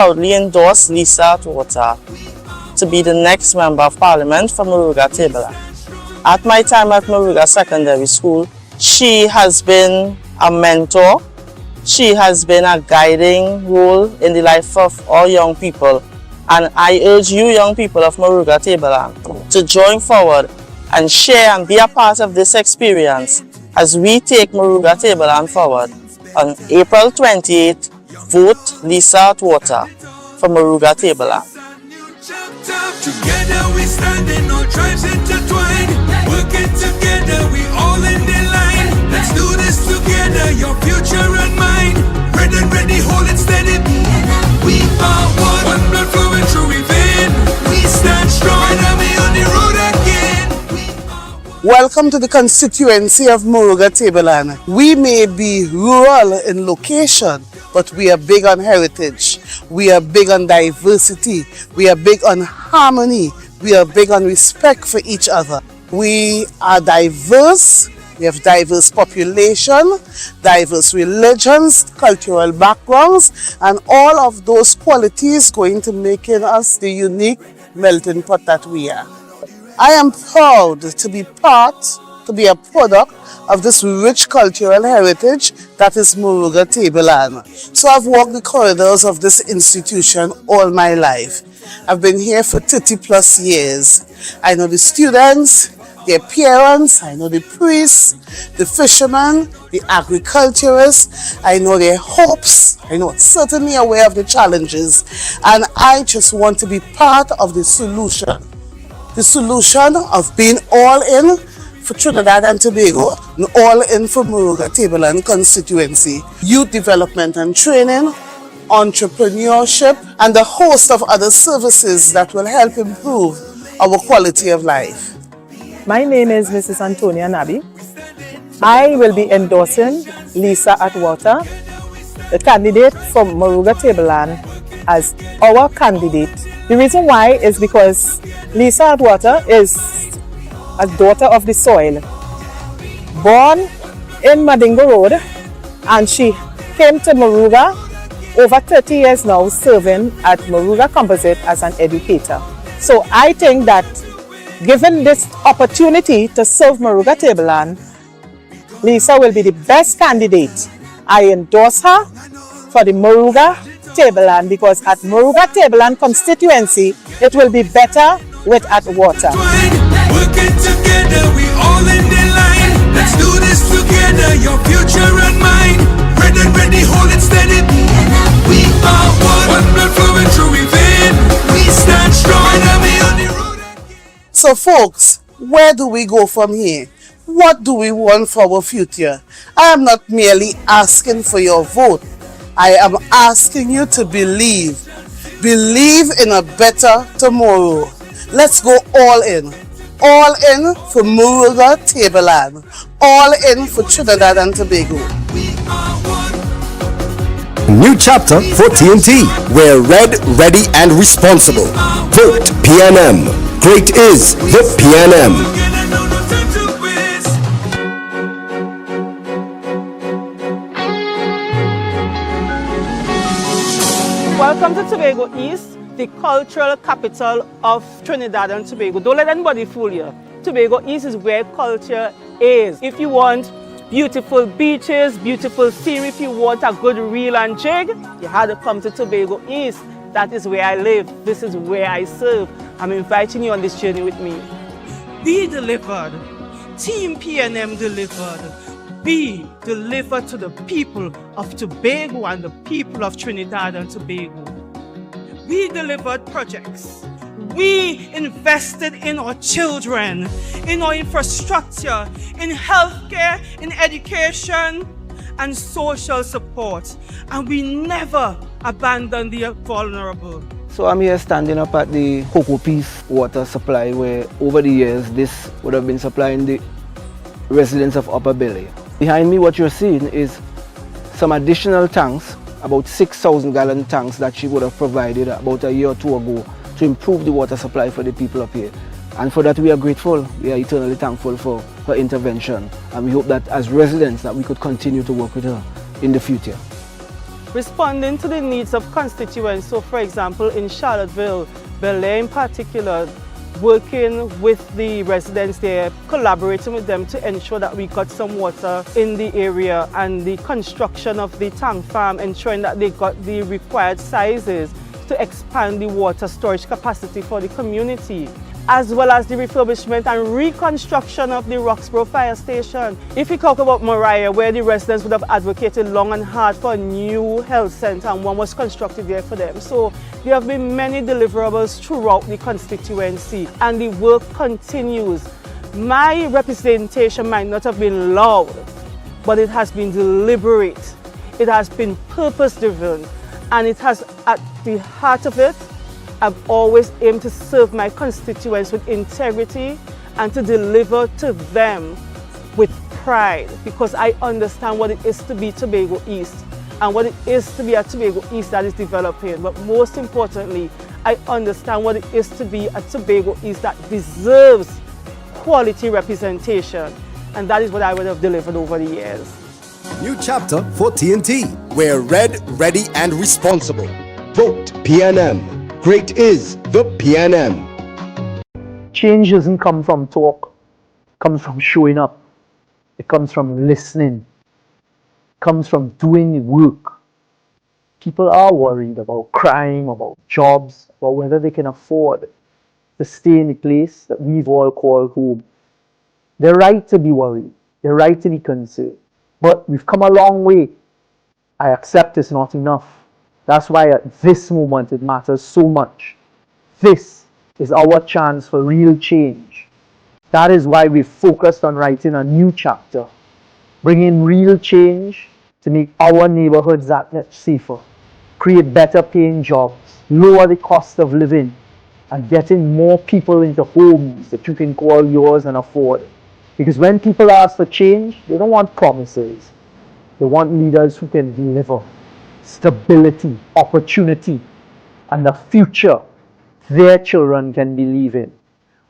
proudly endorse Lisa Atwater to be the next Member of Parliament for Moruga Tableland. At my time at Moruga Secondary School, she has been a mentor. She has been a guiding role in the life of all young people. And I urge you young people of Moruga Tableland to join forward and share and be a part of this experience as we take Moruga Tableland forward. On April 28th, vote Lisa Atwater for Moruga Tableland. Together we standing, no tribes intertwined. Working together, we all in the line. Let's do this together, your future and mine. Red and ready, hold it steady. We are one blood flowing through we vein. We stand strong and we on the road again. Welcome to the constituency of Moruga Tableland. We may be rural in location, but we are big on heritage. We are big on diversity. We are big on harmony. We are big on respect for each other. We are diverse. We have diverse population, diverse religions, cultural backgrounds, and all of those qualities going to making us the unique melting pot that we are. I am proud to be a product of this rich cultural heritage that is Moruga Tableland. So I've walked the corridors of this institution all my life. I've been here for 30 plus years. I know the students, their parents, I know the priests, the fishermen, the agriculturists, I know their hopes, I know certainly aware of the challenges, and I just want to be part of the solution. The solution of being all in for Trinidad and Tobago and all in for Moruga Tableland constituency, youth development and training, entrepreneurship, and a host of other services that will help improve our quality of life. My name is Mrs. Antonia Nabi. I will be endorsing Lisa Atwater, the candidate from Moruga Tableland, as our candidate. The reason why is because Lisa Atwater is a daughter of the soil, born in Madingo Road, and she came to Moruga over 30 years now, serving at Moruga Composite as an educator. So I think that given this opportunity to serve Moruga Tableland, Lisa will be the best candidate. I endorse her for the Moruga Tableland because at Moruga Tableland constituency, it will be better with Atwater. Working together, we all in the line. Let's do this together, your future and mine. Red and ready, hold it steady. We are one blood flowing through we vein. We stand strong and we on the road again. So folks, where do we go from here? What do we want for our future? I am not merely asking for your vote. I am asking you to believe. Believe in a better tomorrow. Let's go all in. All in for Moruga Tableland. All in for Trinidad and Tobago. New chapter for TNT. We're red, ready, and responsible. Vote PNM. Great is the PNM. Welcome to Tobago East, the cultural capital of Trinidad and Tobago. Don't let anybody fool you. Tobago East is where culture is. If you want beautiful beaches, beautiful scenery, if you want a good reel and jig, you had to come to Tobago East. That is where I live. This is where I serve. I'm inviting you on this journey with me. We delivered. Team PNM delivered. We delivered to the people of Tobago and the people of Trinidad and Tobago. We delivered projects. We invested in our children, in our infrastructure, in healthcare, in education, and social support. And we never abandoned the vulnerable. So I'm here standing up at the Cocoa Peace water supply where over the years this would have been supplying the residents of Upper Belly. Behind me what you're seeing is some additional tanks, about 6,000 gallon tanks that she would have provided about a year or two ago to improve the water supply for the people up here. And for that we are grateful, we are eternally thankful for her intervention, and we hope that as residents that we could continue to work with her in the future. responding to the needs of constituents. So for example, in Charlottesville, Bel Air in particular, working with the residents there, collaborating with them to ensure that we got some water in the area, and the construction of the tank farm, ensuring that they got the required sizes to expand the water storage capacity for the community, as well as the refurbishment and reconstruction of the Roxborough Fire Station. If we talk about Mariah, where the residents would have advocated long and hard for a new health centre, and one was constructed there for them. So there have been many deliverables throughout the constituency, and the work continues. My representation might not have been loud, but it has been deliberate. It has been purpose-driven, and it has, at the heart of it, I've always aimed to serve my constituents with integrity and to deliver to them with pride, because I understand what it is to be Tobago East and what it is to be a Tobago East that is developing. But most importantly, I understand what it is to be a Tobago East that deserves quality representation. And that is what I would have delivered over the years. New chapter for TNT. We're red, ready, and responsible. Vote PNM. Great is the PNM. Change doesn't come from talk, it comes from showing up. It comes from listening. It comes from doing the work. People are worried about crime, about jobs, about whether they can afford to stay in the place that we've all called home. They're right to be worried. They're right to be concerned. But we've come a long way. I accept it's not enough. That's why at this moment it matters so much. This is our chance for real change. That is why we've focused on writing a new chapter, bringing real change to make our neighborhoods that much safer, create better paying jobs, lower the cost of living, and getting more people into homes that you can call yours and afford. Because when people ask for change, they don't want promises. They want leaders who can deliver stability, opportunity, and the future their children can believe in.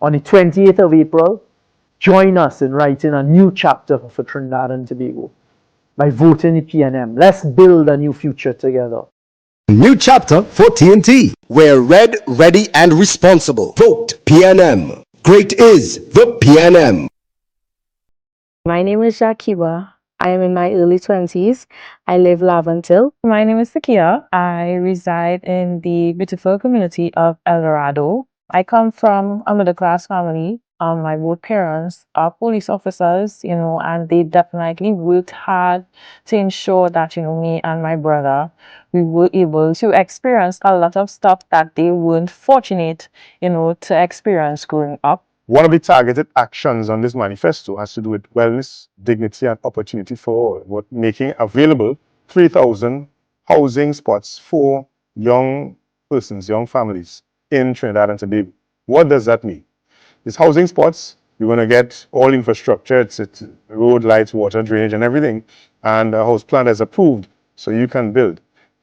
On the 28th of April, join us in writing a new chapter for Trinidad and Tobago by voting the PNM. Let's build a new future together. New chapter for TNT. We're red, ready, and responsible. Vote PNM. Great is the PNM. My name is Akila. I am in my early 20s. I live Laventille. My name is Sakia. I reside in the beautiful community of El Dorado. I come from a middle-class family. My both parents are police officers, and they definitely worked hard to ensure that, me and my brother, we were able to experience a lot of stuff that they weren't fortunate, to experience growing up. One of the targeted actions on this manifesto has to do with wellness, dignity, and opportunity for all, making available 3,000 housing spots for young persons, young families in Trinidad and Tobago. What does that mean? These housing spots, you're going to get all infrastructure, it's road, lights, water, drainage, and everything, and the house plan is approved, so you can build.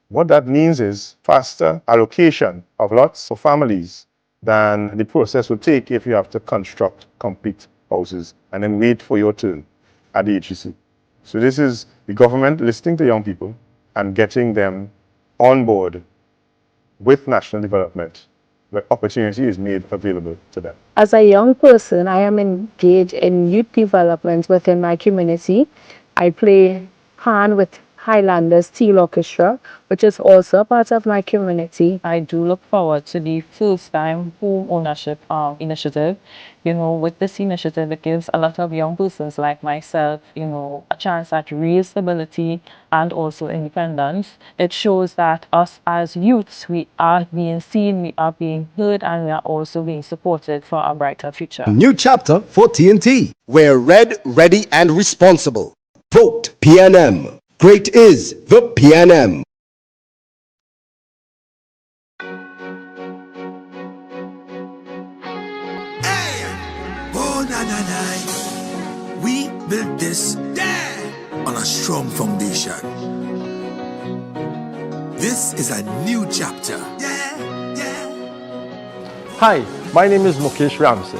What that means is faster allocation of lots for families than the process will take if you have to construct complete houses and then wait for your turn at the HEC. So this is the government listening to young people and getting them on board with national development, where opportunity is made available to them. As a young person, I am engaged in youth development within my community. I play hand with Highlanders Steel Orchestra, which is also part of my community. I do look forward to the first time home ownership initiative. With this initiative, it gives a lot of young persons like myself, a chance at real stability and also independence. It shows that us as youths, we are being seen, we are being heard, and we are also being supported for a brighter future. New chapter for TNT. We're red, ready, and responsible. Vote PNM. Great is the PNM. Hey! Oh, na na na. We built this on a strong foundation. This is a new chapter. Hi, my name is Mukesh Ramsey.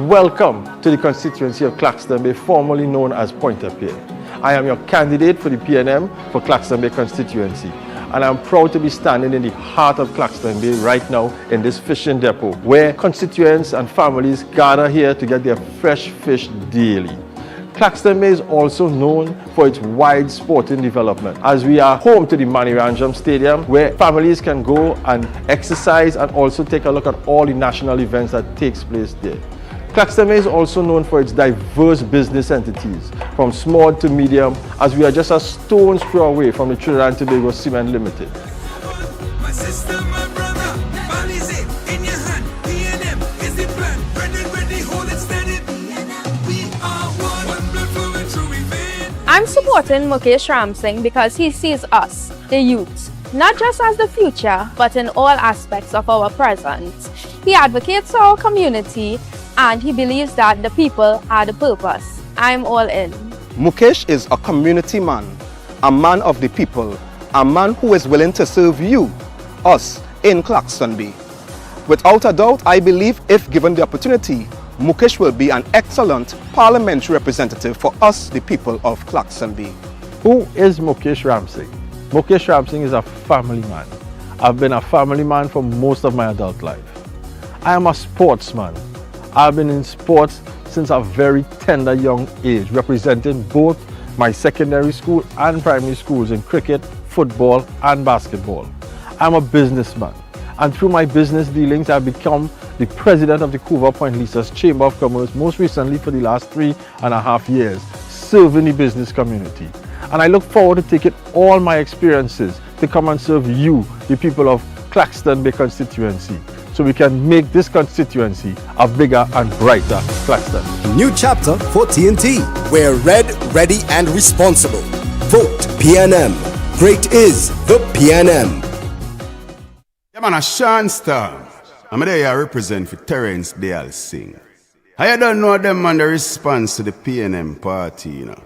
Welcome to the constituency of Claxton Bay, formerly known as Point-A-Pier. I am your candidate for the PNM for Claxton Bay constituency. and I'm proud to be standing in the heart of Claxton Bay right now in this fishing depot, where constituents and families gather here to get their fresh fish daily. Claxton Bay is also known for its wide sporting development, as we are home to the Maniranjam Stadium, where families can go and exercise and also take a look at all the national events that takes place there. Claxton Bay is also known for its diverse business entities, from small to medium, as we are just a stone's throw away from the Trinidad and Tobago Cement Limited. My sister, my brother, Bally's it in your hand. P&M is the plan. Ready, hold it steady. We are one blood flowing through we vein. I'm supporting Mukesh Ramsingh because he sees us, the youth, not just as the future, but in all aspects of our present. He advocates for our community, and he believes that the people are the purpose. I'm all in. Mukesh is a community man, a man of the people, a man who is willing to serve you, us, in Claxton Bay. Without a doubt, I believe if given the opportunity, Mukesh will be an excellent parliamentary representative for us, the people of Claxton Bay. Who is Mukesh Ramsingh? Mukesh Ramsingh is a family man. I've been a family man for most of my adult life. I am a sportsman. I've been in sports since a very tender young age, representing both my secondary school and primary schools in cricket, football and basketball. I'm a businessman, and through my business dealings I've become the president of the Coover Point Leases Chamber of Commerce, most recently for the last 3.5 years, serving the business community. And I look forward to taking all my experiences to come and serve you, the people of Claxton Bay constituency, so we can make this constituency a bigger and brighter Claxton. New chapter for TNT. We're red, ready and responsible. Vote PNM. Great is the PNM. Yeah man, a Sean Star. I'm there I represent for Terence Dale Singh. I don't know them man the response to the PNM party, you know.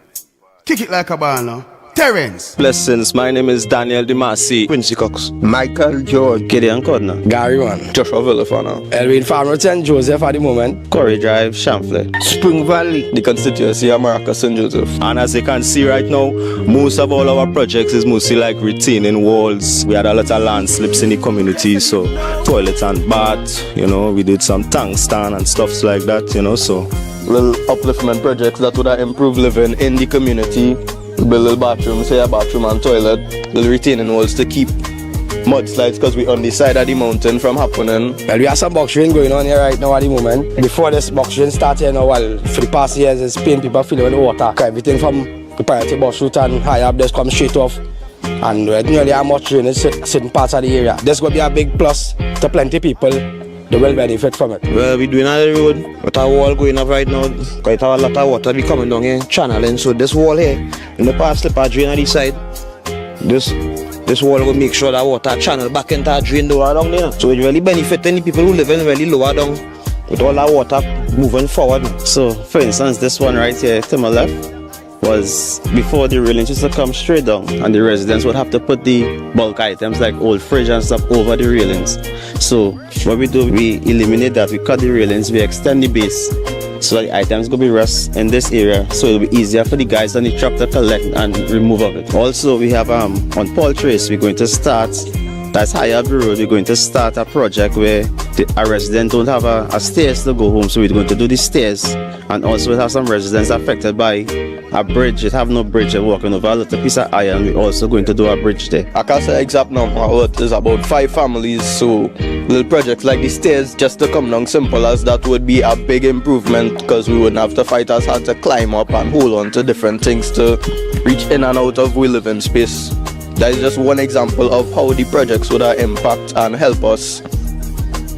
Kick it like a ball now. Terence. Blessings, my name is Daniel Demasi, Quincy Cox, Michael George, Gideon Codner, Gary One, Joshua Villafana, Elwin Farmerton, Joseph at the moment, Corey Drive, Chamflet, Spring Valley, the constituency of Maracas St. Joseph. And as you can see right now, most of all our projects is mostly like retaining walls. We had a lot of landslips in the community, so toilets and baths, you know, we did some tank stand and stuff like that, you know, so little upliftment projects that would have improved living in the community. Build little bathrooms, say a bathroom and toilet, little retaining walls to keep mudslides because we're on the side of the mountain from happening. Well, we have some box train going on here right now at the moment. Before this box train started, you know, well, for the past years, it's pain people filling with water. Everything from the priority bus route and high up just come straight off. And nearly how much rain is certain parts of the area. This will be a big plus to plenty people. They will benefit from it. Well, we're doing on the road with our wall going up right now. Quite a lot of water be coming down here, channeling. So this wall here, in the past slip a drain on the side. This wall will make sure that water channel back into a drain lower down there. So it really benefits any people who live in really lower down with all that water moving forward. So for instance, this one right here to my left was before the railings used to come straight down, and the residents would have to put the bulk items like old fridge and stuff over the railings. So what we do, we eliminate that, we cut the railings, we extend the base so that the items will be rest in this area, so it'll be easier for the guys on the truck to collect and remove of it. Also we have on Paul Trace, we're going to start, that's high up the road, we're going to start a project where a resident don't have a stairs to go home, so we're going to do the stairs. And also we have some residents affected by a bridge. It have no bridge, they're walking over a little piece of iron. We're also going to do a bridge there. I can't say exact number, but there's about 5 families, so little projects like the stairs just to come down simple as that would be a big improvement, because we wouldn't have to fight as hard to climb up and hold on to different things to reach in and out of we living space. That is just one example of how the projects would impact and help us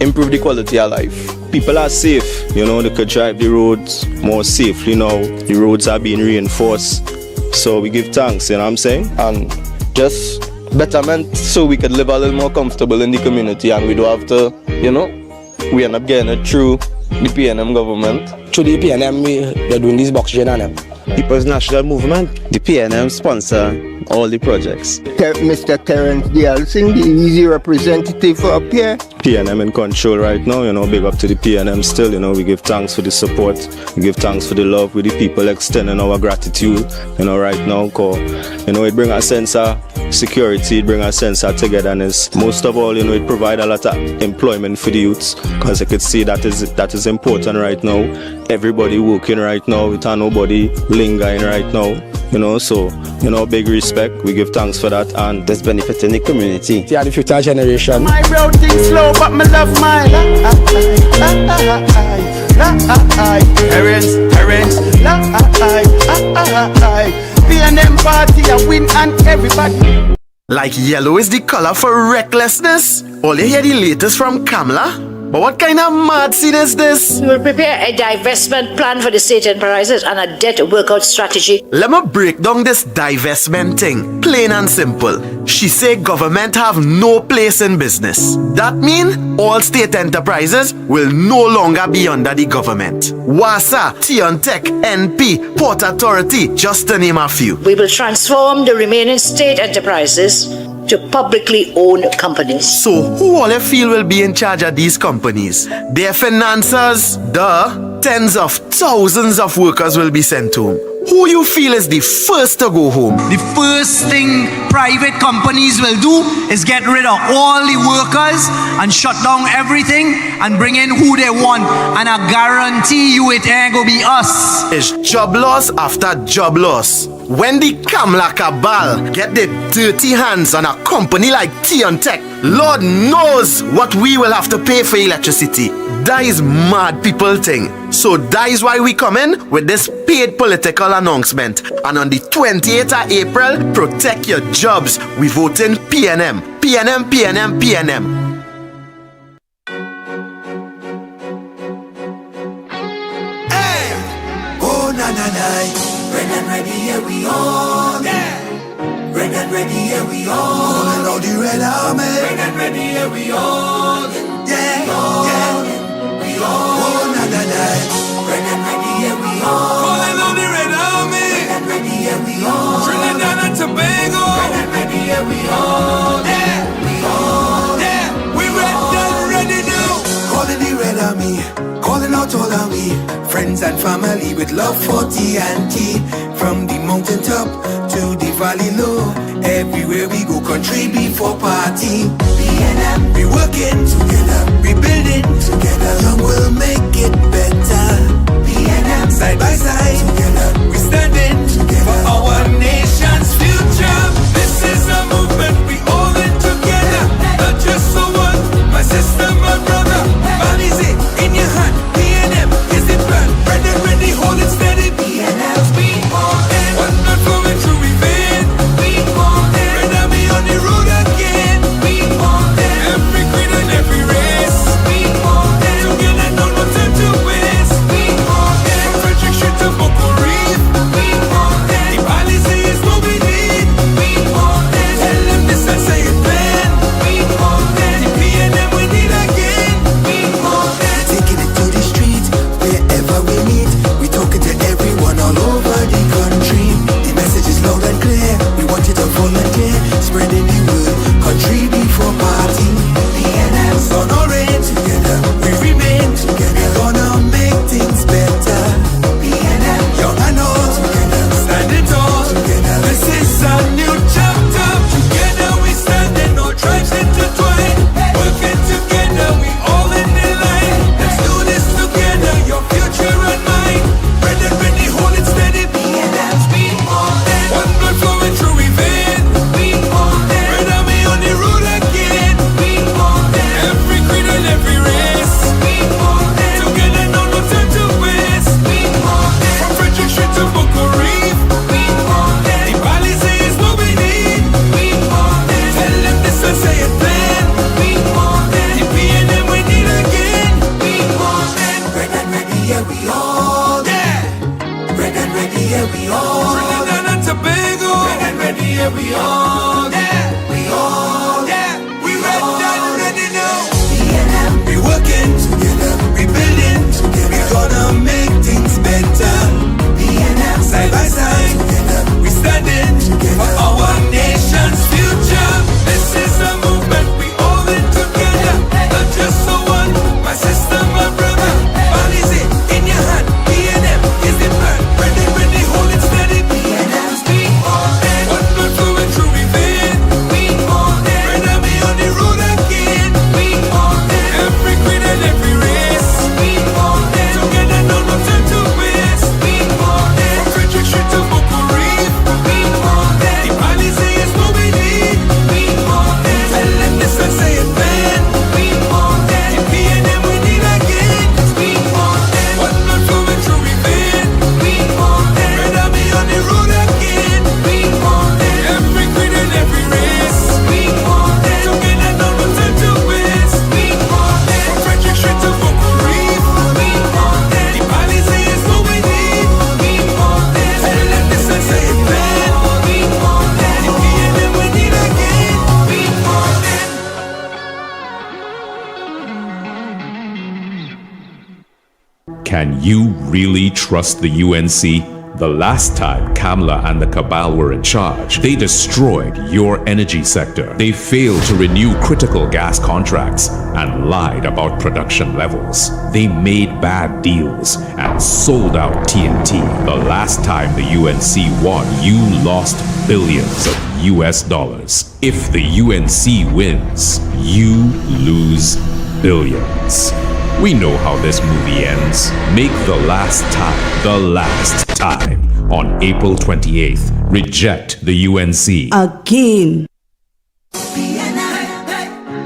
improve the quality of life. People are safe, you know, they could drive the roads more safely now. The roads are being reinforced, so we give thanks, you know what I'm saying? And just betterment so we could live a little more comfortable in the community, and we don't have to, you know, we end up getting it through the PNM government. Through the PNM, they're doing these box train on them. People's National Movement, the PNM sponsor all the projects. Mr. Terence Dale Singh, the easy representative for up here. PNM in control right now, big up to the PNM still, we give thanks for the support, we give thanks for the love with the people, extending our gratitude, right now, cause, it brings a sense of security, it brings a sense of togetherness. Most of all, it provides a lot of employment for the youths, because I could see that is important right now. Everybody working right now, without nobody lingering right now. So, big respect, we give thanks for that, and that's benefiting the community. Yeah, the future generation. My road things slow, but me love my parents, PNM party, I win and everybody. Like yellow is the color for recklessness. All you hear the latest from Kamala? But what kind of mad scene is this? We will prepare a divestment plan for the state enterprises and a debt workout strategy. Let me break down this divestment thing, plain and simple. She say government have no place in business. That mean all state enterprises will no longer be under the government. WASA, Tiontech, NP, Port Authority, just to name a few. We will transform the remaining state enterprises to publicly owned companies. So who all you feel will be in charge of these companies? Their financiers? Duh. Tens of thousands of workers will be sent home. Who you feel is the first to go home? The first thing private companies will do is get rid of all the workers and shut down everything and bring in who they want. And I guarantee you it ain't gonna be us. It's job loss after job loss. When the Kamala cabal get their dirty hands on a company like Tiontech, Lord knows what we will have to pay for electricity. That is mad people thing. So that is why we come in with this paid political announcement. And on the 28th of April, protect your jobs. We vote in PNM. PNM, PNM, PNM. Hey! Oh, na na na. Red and ready, here we on. Yeah. Red and ready, here we on. Calling all the red army. Red and ready, here we on. Yeah, yeah. We on. Oh, na na na. Red and ready, here we on. Calling all the red army. Red and ready, here we on. Trinidad and Tobago. Red and ready, here we on. Yeah, we on. Yeah, we red and ready now. Calling the red army. Calling out all of we friends and family with love for TNT. From the mountain top to the valley low, everywhere we go, country before party. PNM, we working together, we building together. Young will make it better. PNM, side by side together, we standing together for our nation's future. This is a movement we all in together, not just for one. My sister, my brother, bodies it in your hand. PNM is the plan. Red and ready, hold it steady. PNM, we all in. One not coming through, we been. We all in. Red and me on the road again. We all in. Every green and every Can you really trust the UNC? The last time Kamla and the cabal were in charge, they destroyed your energy sector. They failed to renew critical gas contracts and lied about production levels. They made bad deals and sold out TNT. The last time the UNC won, you lost billions of US dollars. If the UNC wins, you lose billions. We know how this movie ends. Make the last time on April 28th. Reject the UNC. Again.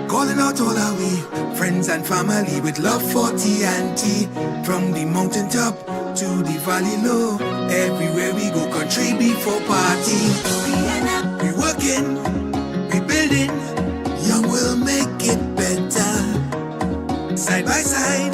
Calling out all our we, friends and family with love for TNT. From the mountaintop to the valley low, everywhere we go, country before party. We working, we building, young will make it better. Side by side,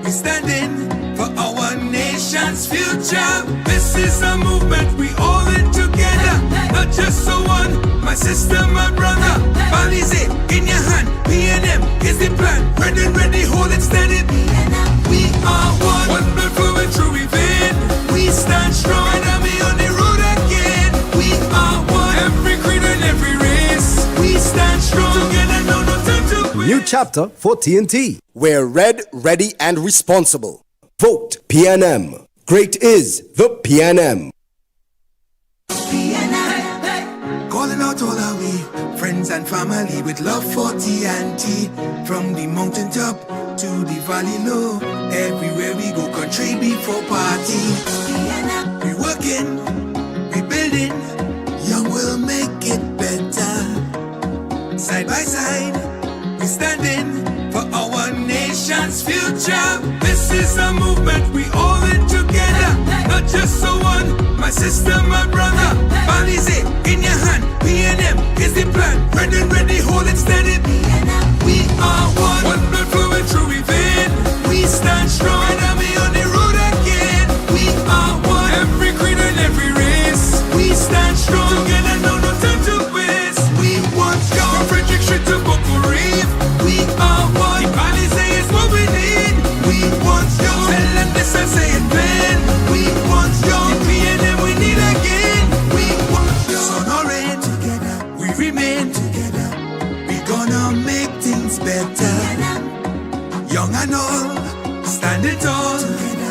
we standing for our nation's future. This is a movement we all in together, not just so one. My sister, my brother, Balize in your hand. PNM is the plan. Ready, hold it steady. We are one blood flowing through we vein. We stand strong and we on the road again. We are one, every creed and every race. We stand strong together, no time to quit. New chapter for TNT. We're red, ready, and responsible. Vote PNM. Great is the PNM. Calling out all our we, friends and family with love for TNT. From the mountaintop to the valley low, everywhere we go, country before party. We working, we building, young will make it better. Side by side, we standing for our nation's future. This is a movement we all in together, not just so one. My sister, my brother, Balize in your hand. PNM is the plan. Ready, hold it steady. We are one blood flowing through we vein. We stand strong and we on the road again. We are one, every creed and every race. We stand strong together, no time to waste. We want you from Frederick Street to Boko Reef. We are one. The Balize is what we need. We want you. Tell them this and say it plain. We want you. The PNM we need again. We want you. Sun or rain, together we remain together. We gonna make things better. Young and old, standing tall.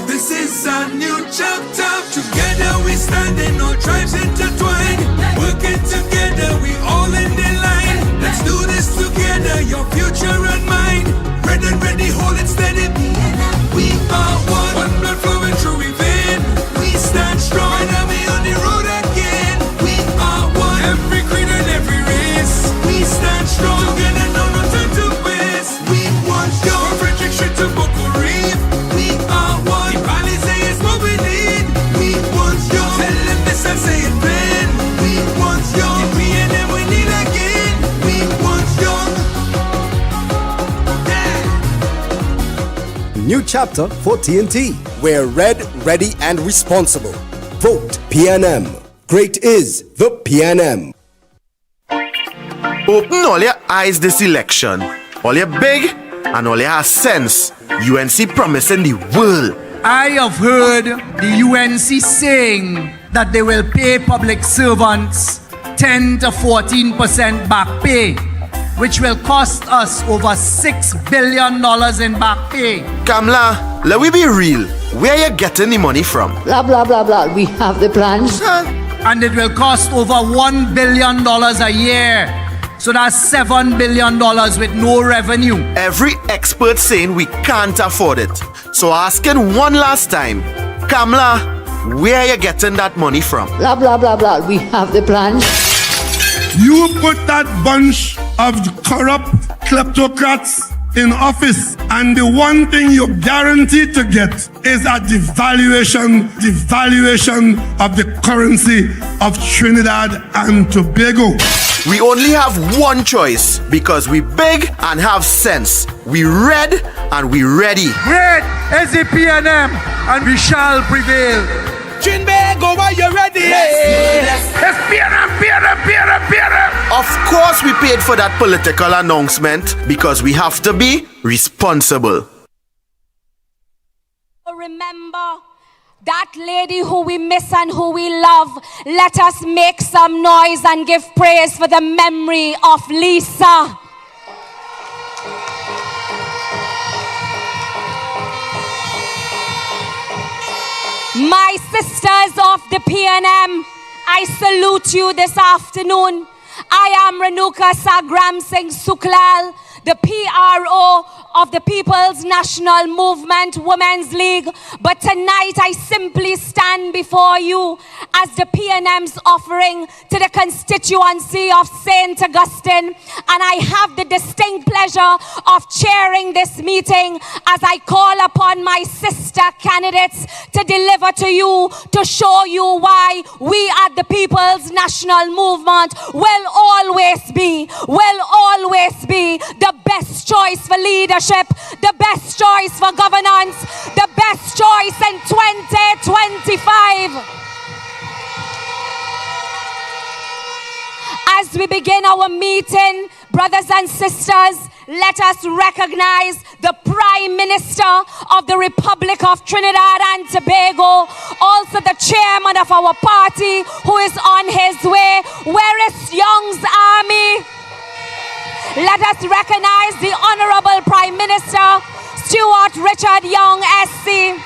This is a new chapter. Together we standing, all tribes intertwined. Working together, we all in the line. Let's do this together, your future and mine. Ready, hold it steady. We are one blood flowing through we vein. We stand strong and we on the road again. We are one, every creed and every race. We stand strong together, no time to waste. We want you from Frederick Street to Boko Reef. We are one. The Balize is what we need. We want you. Tell them this and say it plain. We want you. The PNM we need again. We want you. New chapter for TNT. We're red, ready, and responsible. Vote PNM. Great is the PNM. Open all your eyes this election. All your big and all your sense. UNC promising the world. I have heard the UNC saying that they will pay public servants 10 to 14% back pay, which will cost us over $6 billion in back pay. Kamla, let we be real. Where you getting the money from? Blah, blah, blah, blah. We have the plans. And it will cost over $1 billion a year. So that's $7 billion with no revenue. Every expert saying we can't afford it. So asking one last time, Kamla, where you getting that money from? Blah, blah, blah, blah. We have the plans. You put that bunch of corrupt kleptocrats in office, and the one thing you're guaranteed to get is a devaluation of the currency of Trinidad and Tobago. We only have one choice because we big and have sense. We red and we ready. Red is the PNM and we shall prevail. Trinidad, are you ready? Yes. Of course we paid for that political announcement because we have to be responsible. remember that lady who we miss and who we love. Let us make some noise and give praise for the memory of Lisa. My sisters of the PNM, I salute you this afternoon. I am Renuka Sagram Singh Suklal, the PRO of the People's National Movement Women's League. But tonight I simply stand before you as the PNM's offering to the constituency of St. Augustine. And I have the distinct pleasure of chairing this meeting as I call upon my sister candidates to deliver to you, to show you why we at the People's National Movement will always be the best choice for leadership, the best choice for governance, the best choice in 2025. As we begin our meeting, brothers and sisters, let us recognize the Prime Minister of the Republic of Trinidad and Tobago, also the chairman of our party who is on his way. Where is Young's army? Let us recognize the Honorable Prime Minister, Stuart Richard Young, SC.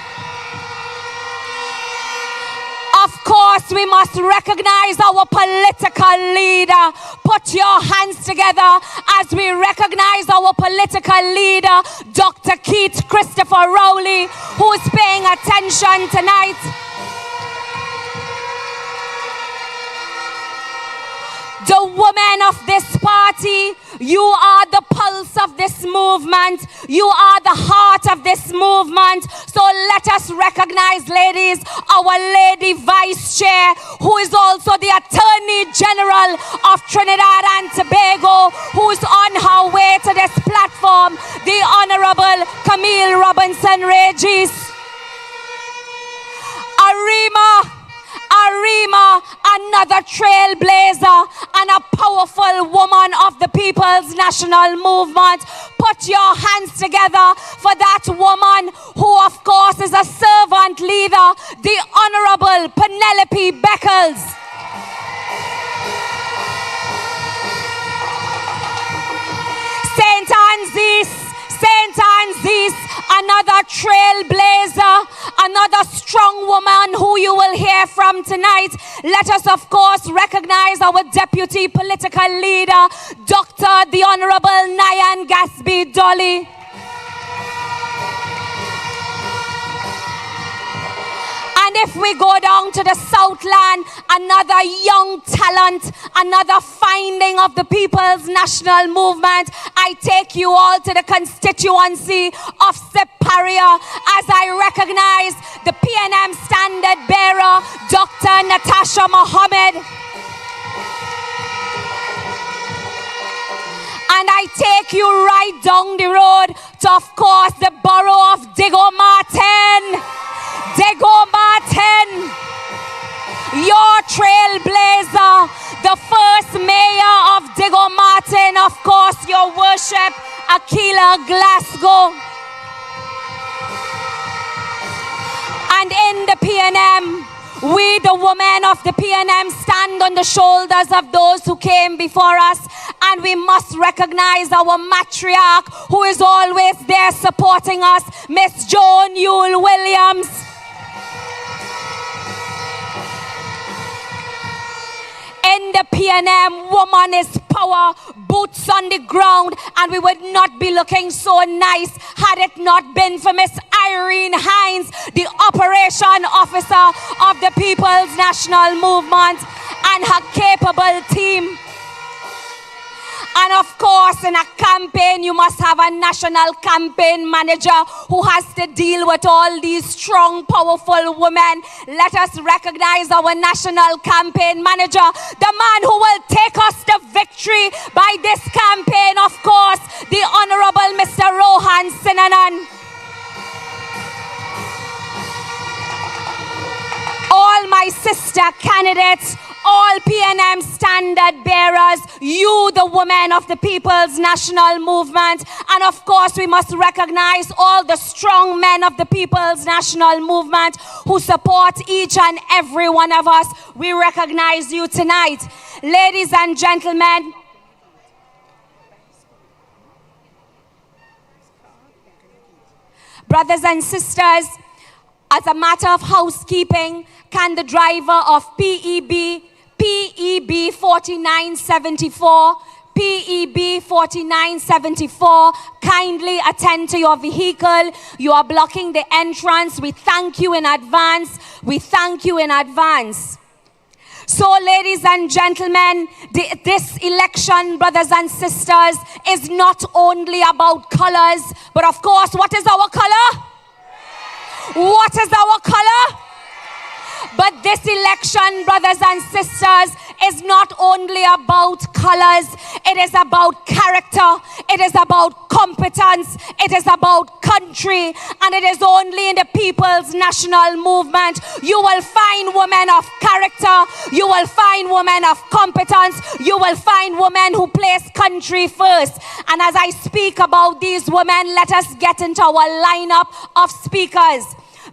Of course, we must recognize our political leader. Put your hands together as we recognize our political leader, Dr. Keith Christopher Rowley, who is paying attention tonight. The women of this party, you are the pulse of this movement. You are the heart of this movement. So let us recognize, ladies, our Lady Vice Chair, who is also the Attorney General of Trinidad and Tobago, who is on her way to this platform, the Honorable Camille Robinson-Regis. Arima, another trailblazer and a powerful woman of the People's National Movement. Put your hands together for that woman who, of course, is a servant leader, the Honorable Penelope Beckles. St. Anne's, another trailblazer, another strong woman who you will hear from tonight. Let us, of course, recognize our deputy political leader, Dr. the Honorable Nyan Gadsby-Dolly. And if we go down to the Southland, another young talent, another finding of the People's National Movement, I take you all to the constituency of Separia as I recognize the PNM standard bearer, Dr. Natasha Muhammad. And I take you right down the road to, of course, the borough of Diego Martin. Your trailblazer, the first mayor of Diego Martin, of course, your worship, Akila Glasgow. And in the PNM, we, the women of the PNM, stand on the shoulders of those who came before us, and we must recognize our matriarch who is always there supporting us, Miss Joan Yule Williams. In the PNM, woman is power, boots on the ground, and we would not be looking so nice had it not been for Miss Irene Hines, the operation officer of the People's National Movement, and her capable team. And of course, in a campaign, you must have a national campaign manager who has to deal with all these strong, powerful women. Let us recognize our national campaign manager, the man who will take us to victory by this campaign, of course, the Honorable Mr. Rohan Sinanan. All my sister candidates, all PNM standard bearers, you, the women of the People's National Movement, and of course we must recognize all the strong men of the People's National Movement who support each and every one of us. We recognize you tonight. Ladies and gentlemen, brothers and sisters, as a matter of housekeeping, can the driver of PEB 4974, PEB 4974, kindly attend to your vehicle. You are blocking the entrance. We thank you in advance. We thank you in advance. So, ladies and gentlemen, this election, brothers and sisters, is not only about colors, but of course, what is our color? What is our color? But this election, brothers and sisters, is not only about colors. It is about character. It is about competence. It is about country. And it is only in the People's National Movement you will find women of character. You will find women of competence. You will find women who place country first. And as I speak about these women, let us get into our lineup of speakers.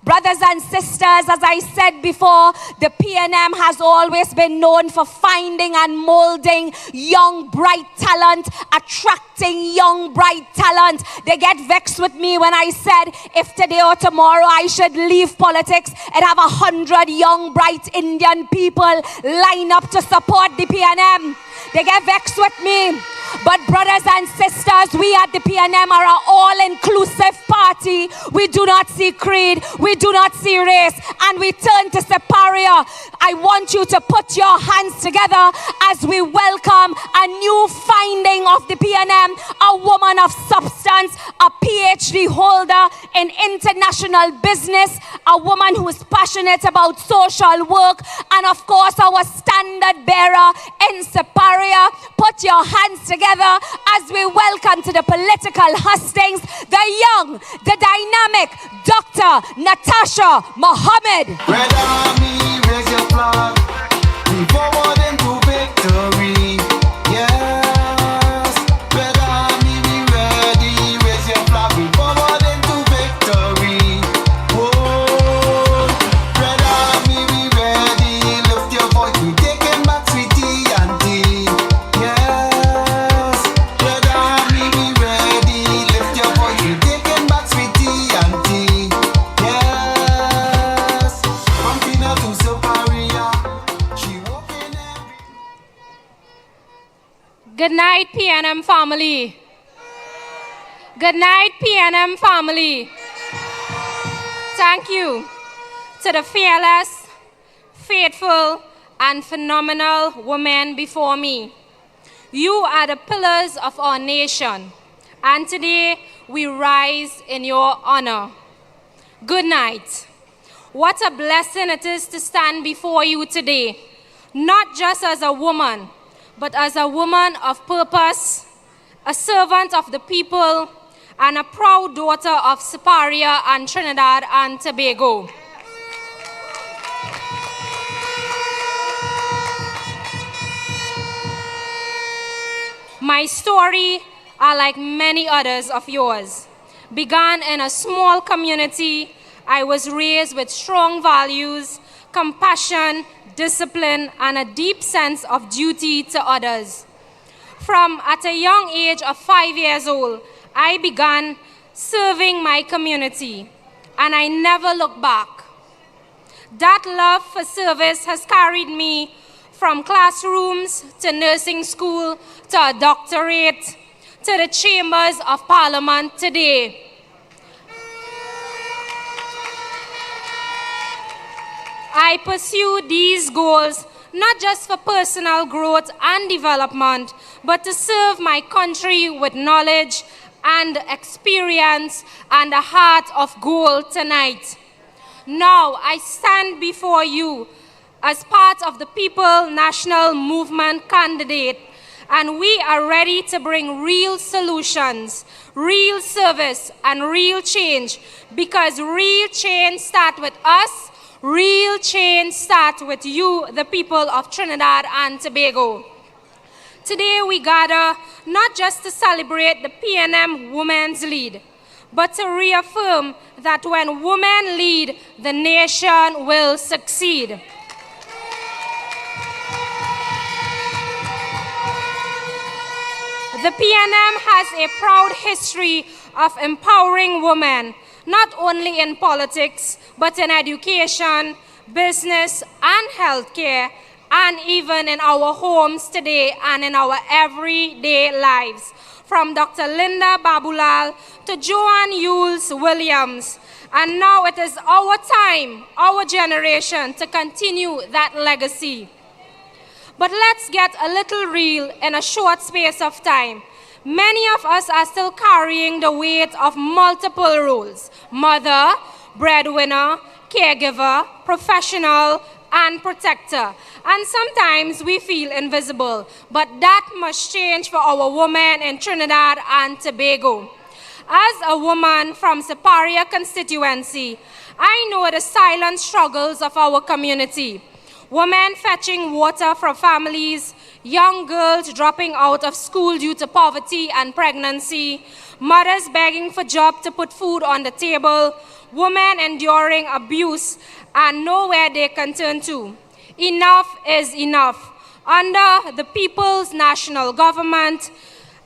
Brothers and sisters, as I said before, the PNM has always been known for finding and molding young, bright talent, attracting young, bright talent. They get vexed with me when I said, if today or tomorrow I should leave politics and have 100 young, bright Indian people line up to support the PNM. They get vexed with me. But brothers and sisters, we at the PNM are an all-inclusive party. We do not see creed, we do not see race, and we turn to superior. I want you to put your hands together as we welcome a new finding of the PNM, a woman of substance, a PhD holder in international business, a woman who is passionate about social work, and of course our standard bearer in superior. Put your hands together as we welcome to the political hustings the young, the dynamic Dr. Natasha Muhammad. Red Army, raise your flag. Move forward into victory. Yes. Red Army, be ready. Raise your flag. Move forward into victory. Whoa. Red Army, be ready. Lift your voice. We taking back sweetie auntie. Yes. Red Army, be ready. Lift your voice. We taking back sweetie auntie. Yes. From female to superior. She walking every. Good night, PNM family. Good night, PNM family. Thank you to the fearless, faithful, and phenomenal women before me. You are the pillars of our nation, and today we rise in your honor. Good night. What a blessing it is to stand before you today, not just as a woman, but as a woman of purpose, a servant of the people, and a proud daughter of Superior and Trinidad and Tobago. My story are like many others of yours. Began in a small community, I was raised with strong values, compassion, discipline, and a deep sense of duty to others. From at a young age of 5 years old, I began serving my community, and I never looked back. That love for service has carried me from classrooms to nursing school to a doctorate to the chambers of parliament today. I pursue these goals not just for personal growth and development, but to serve my country with knowledge and experience and a heart of gold tonight. Now I stand before you as part of the People National Movement candidate, and we are ready to bring real solutions, real service, and real change, because real change starts with us Real change starts with you, the people of Trinidad and Tobago. Today we gather not just to celebrate the PNM Women's Lead, but to reaffirm that when women lead, the nation will succeed. The PNM has a proud history of empowering women, not only in politics, but in education, business, and healthcare, and even in our homes today and in our everyday lives. From Dr. Linda Babulal to Joanne Yules Williams. And now it is our time, our generation, to continue that legacy. But let's get a little real in a short space of time. Many of us are still carrying the weight of multiple roles: mother, breadwinner, caregiver, professional, and protector. And sometimes we feel invisible, but that must change for our women in Trinidad and Tobago. As a woman from Superior constituency, I know the silent struggles of our community. Women fetching water from families, young girls dropping out of school due to poverty and pregnancy, mothers begging for jobs to put food on the table, women enduring abuse and nowhere they can turn to. Enough is enough. Under the People's National Government,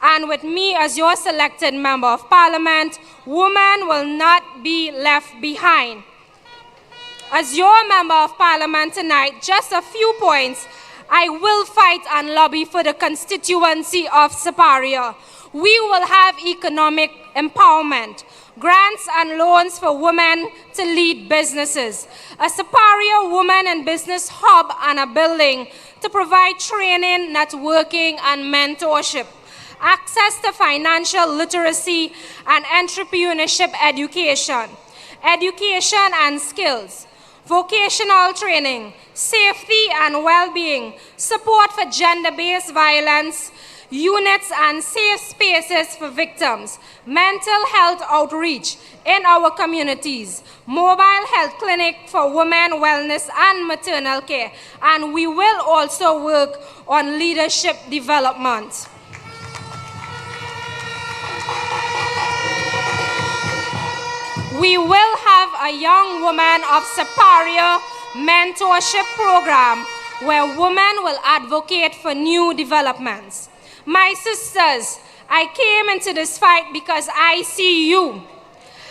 and with me as your selected Member of Parliament, women will not be left behind. As your Member of Parliament tonight, just a few points. I will fight and lobby for the constituency of Superior. We will have economic empowerment, grants and loans for women to lead businesses, a Superior Women in Business hub and a building to provide training, networking, and mentorship, access to financial literacy and entrepreneurship education, education and skills, vocational training, safety and well-being, support for gender-based violence, units and safe spaces for victims, mental health outreach in our communities, mobile health clinic for women wellness and maternal care, and we will also work on leadership development. We will have a Young Woman of Superior mentorship program where women will advocate for new developments. My sisters, I came into this fight because I see you.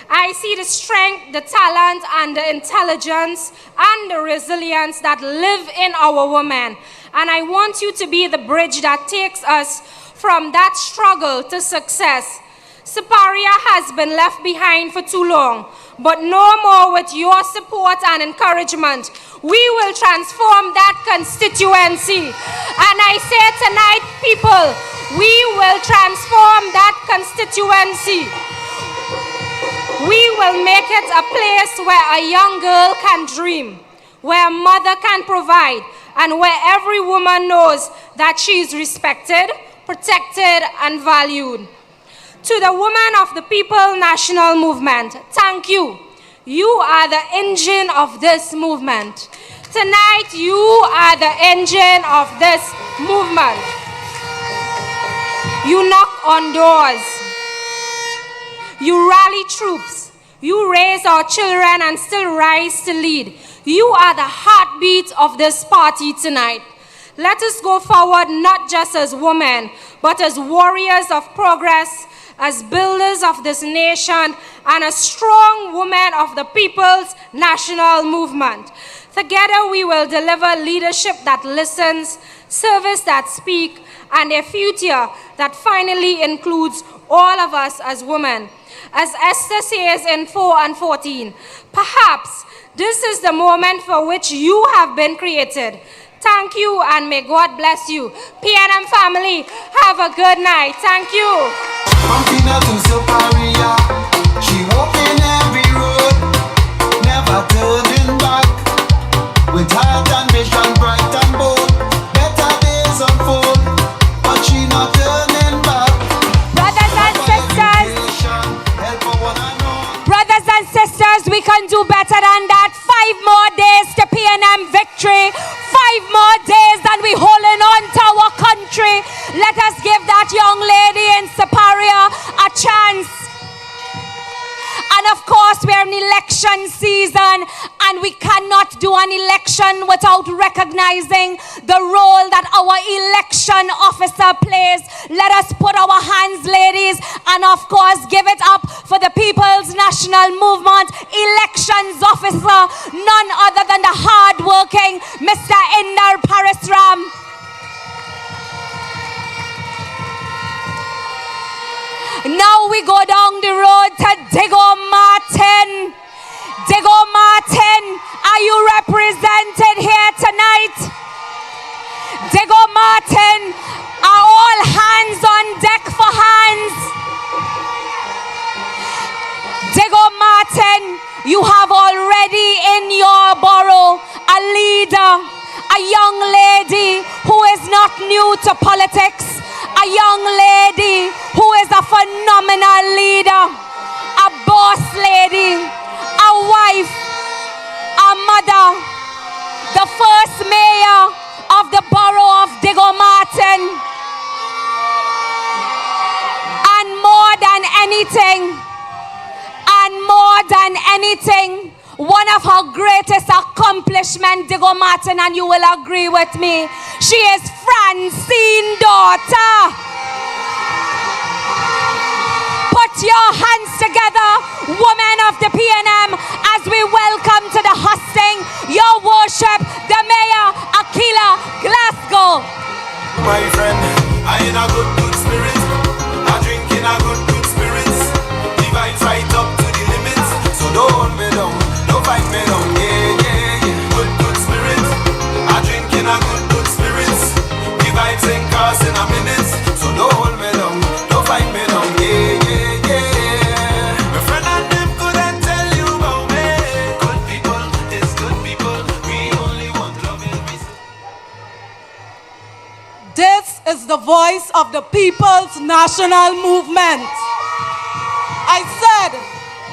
I see the strength, the talent, and the intelligence, and the resilience that live in our women. And I want you to be the bridge that takes us from that struggle to success. Superior has been left behind for too long, but no more. With your support and encouragement, we will transform that constituency. And I say tonight, people, we will transform that constituency. We will make it a place where a young girl can dream, where a mother can provide, and where every woman knows that she is respected, protected, and valued. To the women of the People National Movement, thank you. You are the engine of this movement. Tonight, you are the engine of this movement. You knock on doors. You rally troops. You raise our children and still rise to lead. You are the heartbeat of this party tonight. Let us go forward not just as women, but as warriors of progress, as builders of this nation, and as strong women of the People's National Movement. Together we will deliver leadership that listens, service that speaks, and a future that finally includes all of us as women. As Esther says in 4 and 14, perhaps this is the moment for which you have been created. Thank you, and may God bless you. PNM family, have a good night. Thank you. From Pina to Superior, she walking every road, never turning back. With heart and vision bright and bold, better days unfold, but she not turning back. Brothers and sisters, we can do better than that. 5 more days an election season, and we cannot do an election without recognizing the role that our election officer plays. Let us put our hands, ladies, and of course give it up for the People's National Movement elections officer, none other than the hard-working Mr. Indar Parisram. Now we go down the road to Digo Martin. Digo Martin, are you represented here tonight? Digo Martin, are all hands on deck for hands? Digo Martin, you have already in your borough a leader, a young lady who is not new to politics, a young lady who is a phenomenal leader, a boss lady, a wife, a mother, the first mayor of the borough of Digo Martin. And more than anything, one of her greatest accomplishments, Digo Martin, and you will agree with me, she is Francine's daughter. Put your hands together, women of the PNM, as we welcome to the hosting, your worship, the Mayor, Akila Glasgow. My friend, I in a good spirit, I drink in a good spirits, the vibes right up to the limits, so don't hold me down, don't fight me down, yeah, good spirit, I drink in a good spirits, the vibes ain't cars in a minute, so don't hold me down, don't fight me down, yeah. My friend and them couldn't tell you about me, good people is good people, we only want love and peace. This is the voice of the People's National Movement. I said,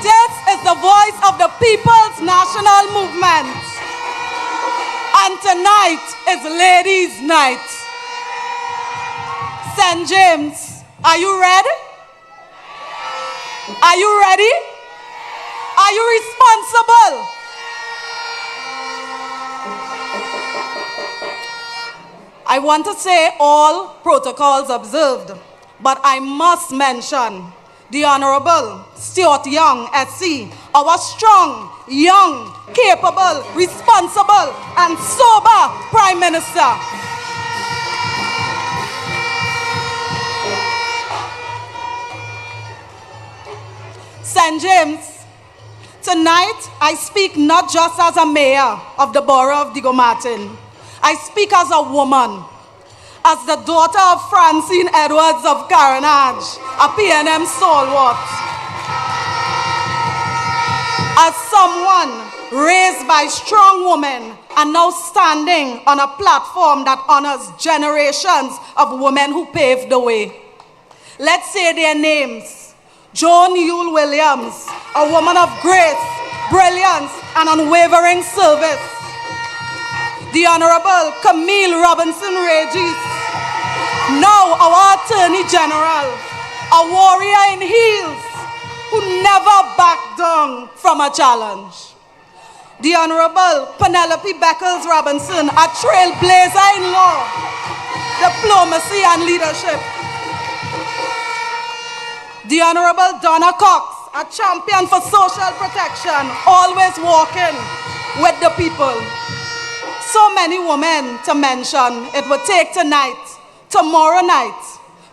this is the voice of the People's National Movement. And tonight is Ladies' Night. St. James, are you ready? Are you ready? Are you responsible? I want to say all protocols observed, but I must mention the Honorable Stuart Young, SC, our strong, young, capable, responsible, and sober Prime Minister. St. James, tonight I speak not just as a mayor of the borough of Digo Martin. I speak as a woman, as the daughter of Francine Edwards of Carenage, a PNM stalwart. As someone raised by strong women and now standing on a platform that honors generations of women who paved the way. Let's say their names. Joan Yule Williams, a woman of grace, brilliance, and unwavering service. The Honorable Camille Robinson-Regis, now our Attorney General, a warrior in heels who never backed down from a challenge. The Honorable Penelope Beckles Robinson, a trailblazer in law, diplomacy and leadership. The Honorable Donna Cox, a champion for social protection, always walking with the people. So many women to mention. It would take tonight, tomorrow night,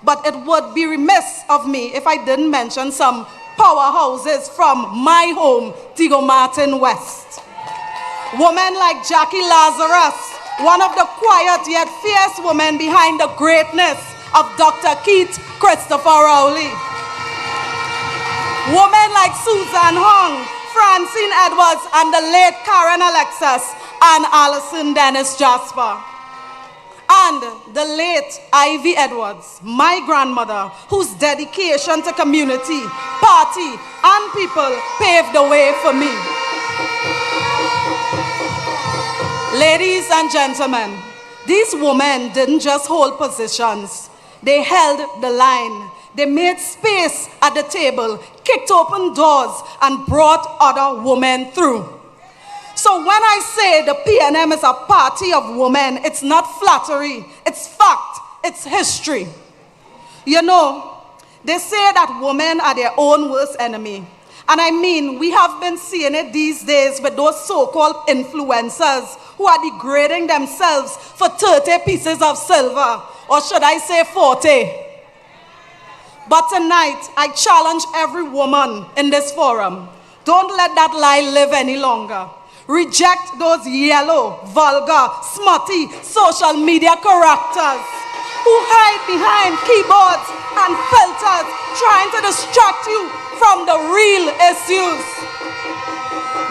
but it would be remiss of me if I didn't mention some powerhouses from my home, Digo Martin West. Women like Jackie Lazarus, one of the quiet yet fierce women behind the greatness of Dr. Keith Christopher Rowley. Women like Susan Hong, Francine Edwards, and the late Karen Alexis and Alison Dennis Jasper. And the late Ivy Edwards, my grandmother, whose dedication to community, party, and people paved the way for me. Ladies and gentlemen, these women didn't just hold positions. They held the line. They made space at the table, kicked open doors, and brought other women through. So when I say the PNM is a party of women, it's not flattery, it's fact, it's history. You know, they say that women are their own worst enemy. And I mean, we have been seeing it these days with those so-called influencers who are degrading themselves for 30 pieces of silver, or should I say 40. But tonight, I challenge every woman in this forum. Don't let that lie live any longer. Reject those yellow, vulgar, smutty social media characters who hide behind keyboards and filters trying to distract you from the real issues.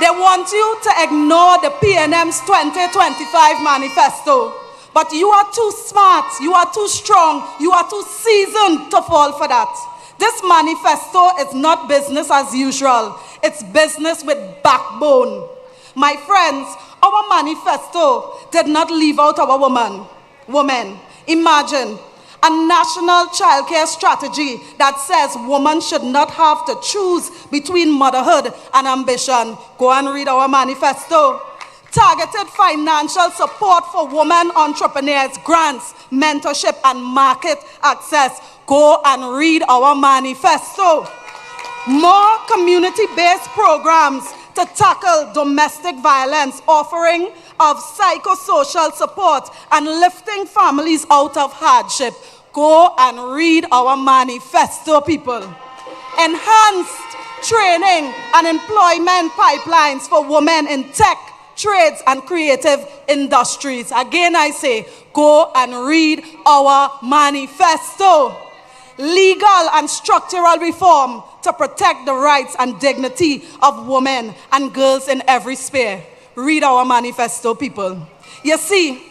They want you to ignore the PNM's 2025 manifesto. But you are too smart, you are too strong, you are too seasoned to fall for that. This manifesto is not business as usual. It's business with backbone. My friends, our manifesto did not leave out our women. Imagine a national childcare strategy that says women should not have to choose between motherhood and ambition. Go and read our manifesto. Targeted financial support for women entrepreneurs, grants, mentorship, and market access. Go and read our manifesto. More community-based programs to tackle domestic violence, offering of psychosocial support and lifting families out of hardship. Go and read our manifesto, people. Enhanced training and employment pipelines for women in tech, trades, and creative industries. Again, I say, go and read our manifesto. Legal and structural reform to protect the rights and dignity of women and girls in every sphere. Read our manifesto, people. You see,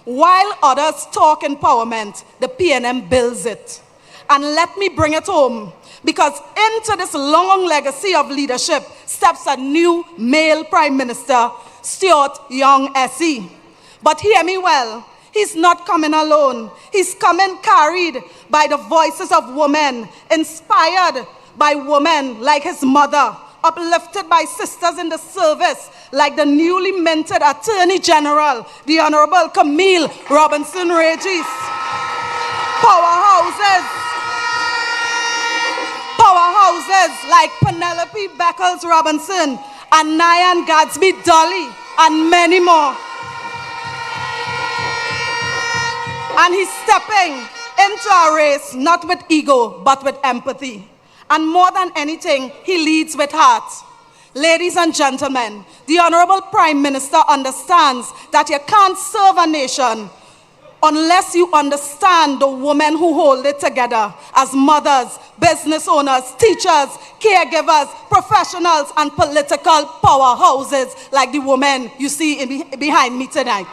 while others talk empowerment, the PNM builds it. And let me bring it home, because into this long legacy of leadership steps a new male Prime Minister, Stuart Young SE. But hear me well, he's not coming alone. He's coming carried by the voices of women, inspired by women like his mother, uplifted by sisters in the service like the newly minted Attorney General, the Honorable Camille Robinson-Regis. Powerhouses like Penelope Beckles Robinson and Nyan Gadsby-Dolly and many more. And he's stepping into a race not with ego but with empathy. And more than anything, he leads with heart. Ladies and gentlemen, the Honorable Prime Minister understands that you can't serve a nation unless you understand the women who hold it together as mothers, business owners, teachers, caregivers, professionals, and political powerhouses like the women you see behind me tonight.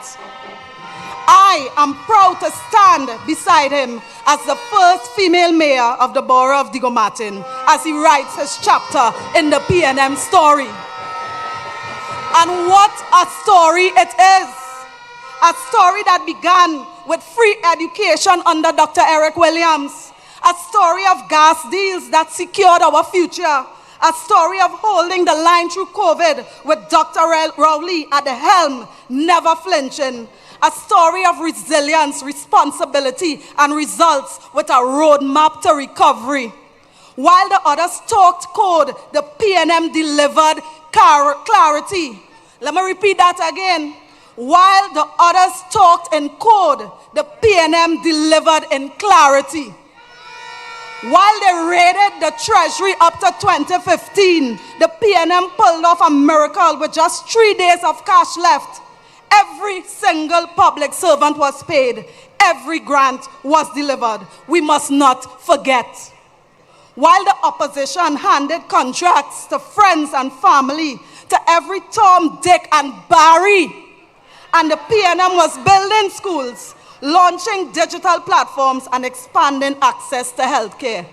I am proud to stand beside him as the first female mayor of the borough of Digo Martin as he writes his chapter in the PNM story. And what a story it is. A story that began with free education under Dr. Eric Williams. A story of gas deals that secured our future. A story of holding the line through COVID with Dr. Rowley at the helm, never flinching. A story of resilience, responsibility, and results with a roadmap to recovery. While the others talked code, the PNM delivered clarity. Let me repeat that again. While the others talked in code, the PNM delivered in clarity. While they raided the Treasury up to 2015, the PNM pulled off a miracle with just 3 days of cash left. Every single public servant was paid. Every grant was delivered. We must not forget. While the opposition handed contracts to friends and family, to every Tom, Dick, and Barry, and the PNM was building schools, launching digital platforms, and expanding access to healthcare.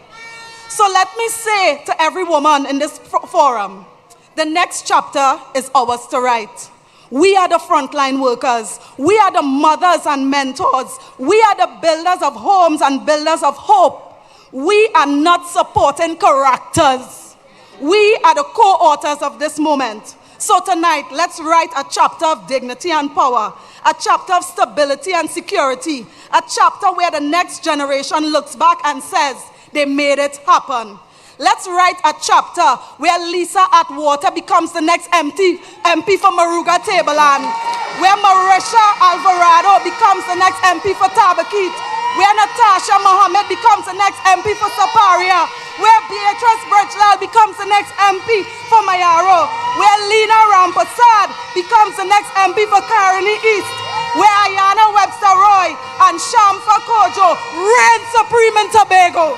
So let me say to every woman in this forum, the next chapter is ours to write. We are the frontline workers. We are the mothers and mentors. We are the builders of homes and builders of hope. We are not supporting characters. We are the co-authors of this moment. So tonight, let's write a chapter of dignity and power, a chapter of stability and security, a chapter where the next generation looks back and says, they made it happen. Let's write a chapter where Lisa Atwater becomes the next MP for Moruga Tableland, where Marisha Alvarado becomes the next MP for Tobago East, where Natasha Muhammad becomes the next MP for Saparia, where Beatrice Birchlal becomes the next MP for Mayaro, where Lena Rampasad becomes the next MP for Caroni East, where Ayana Webster Roy and Shamfa Kojo reign supreme in Tobago,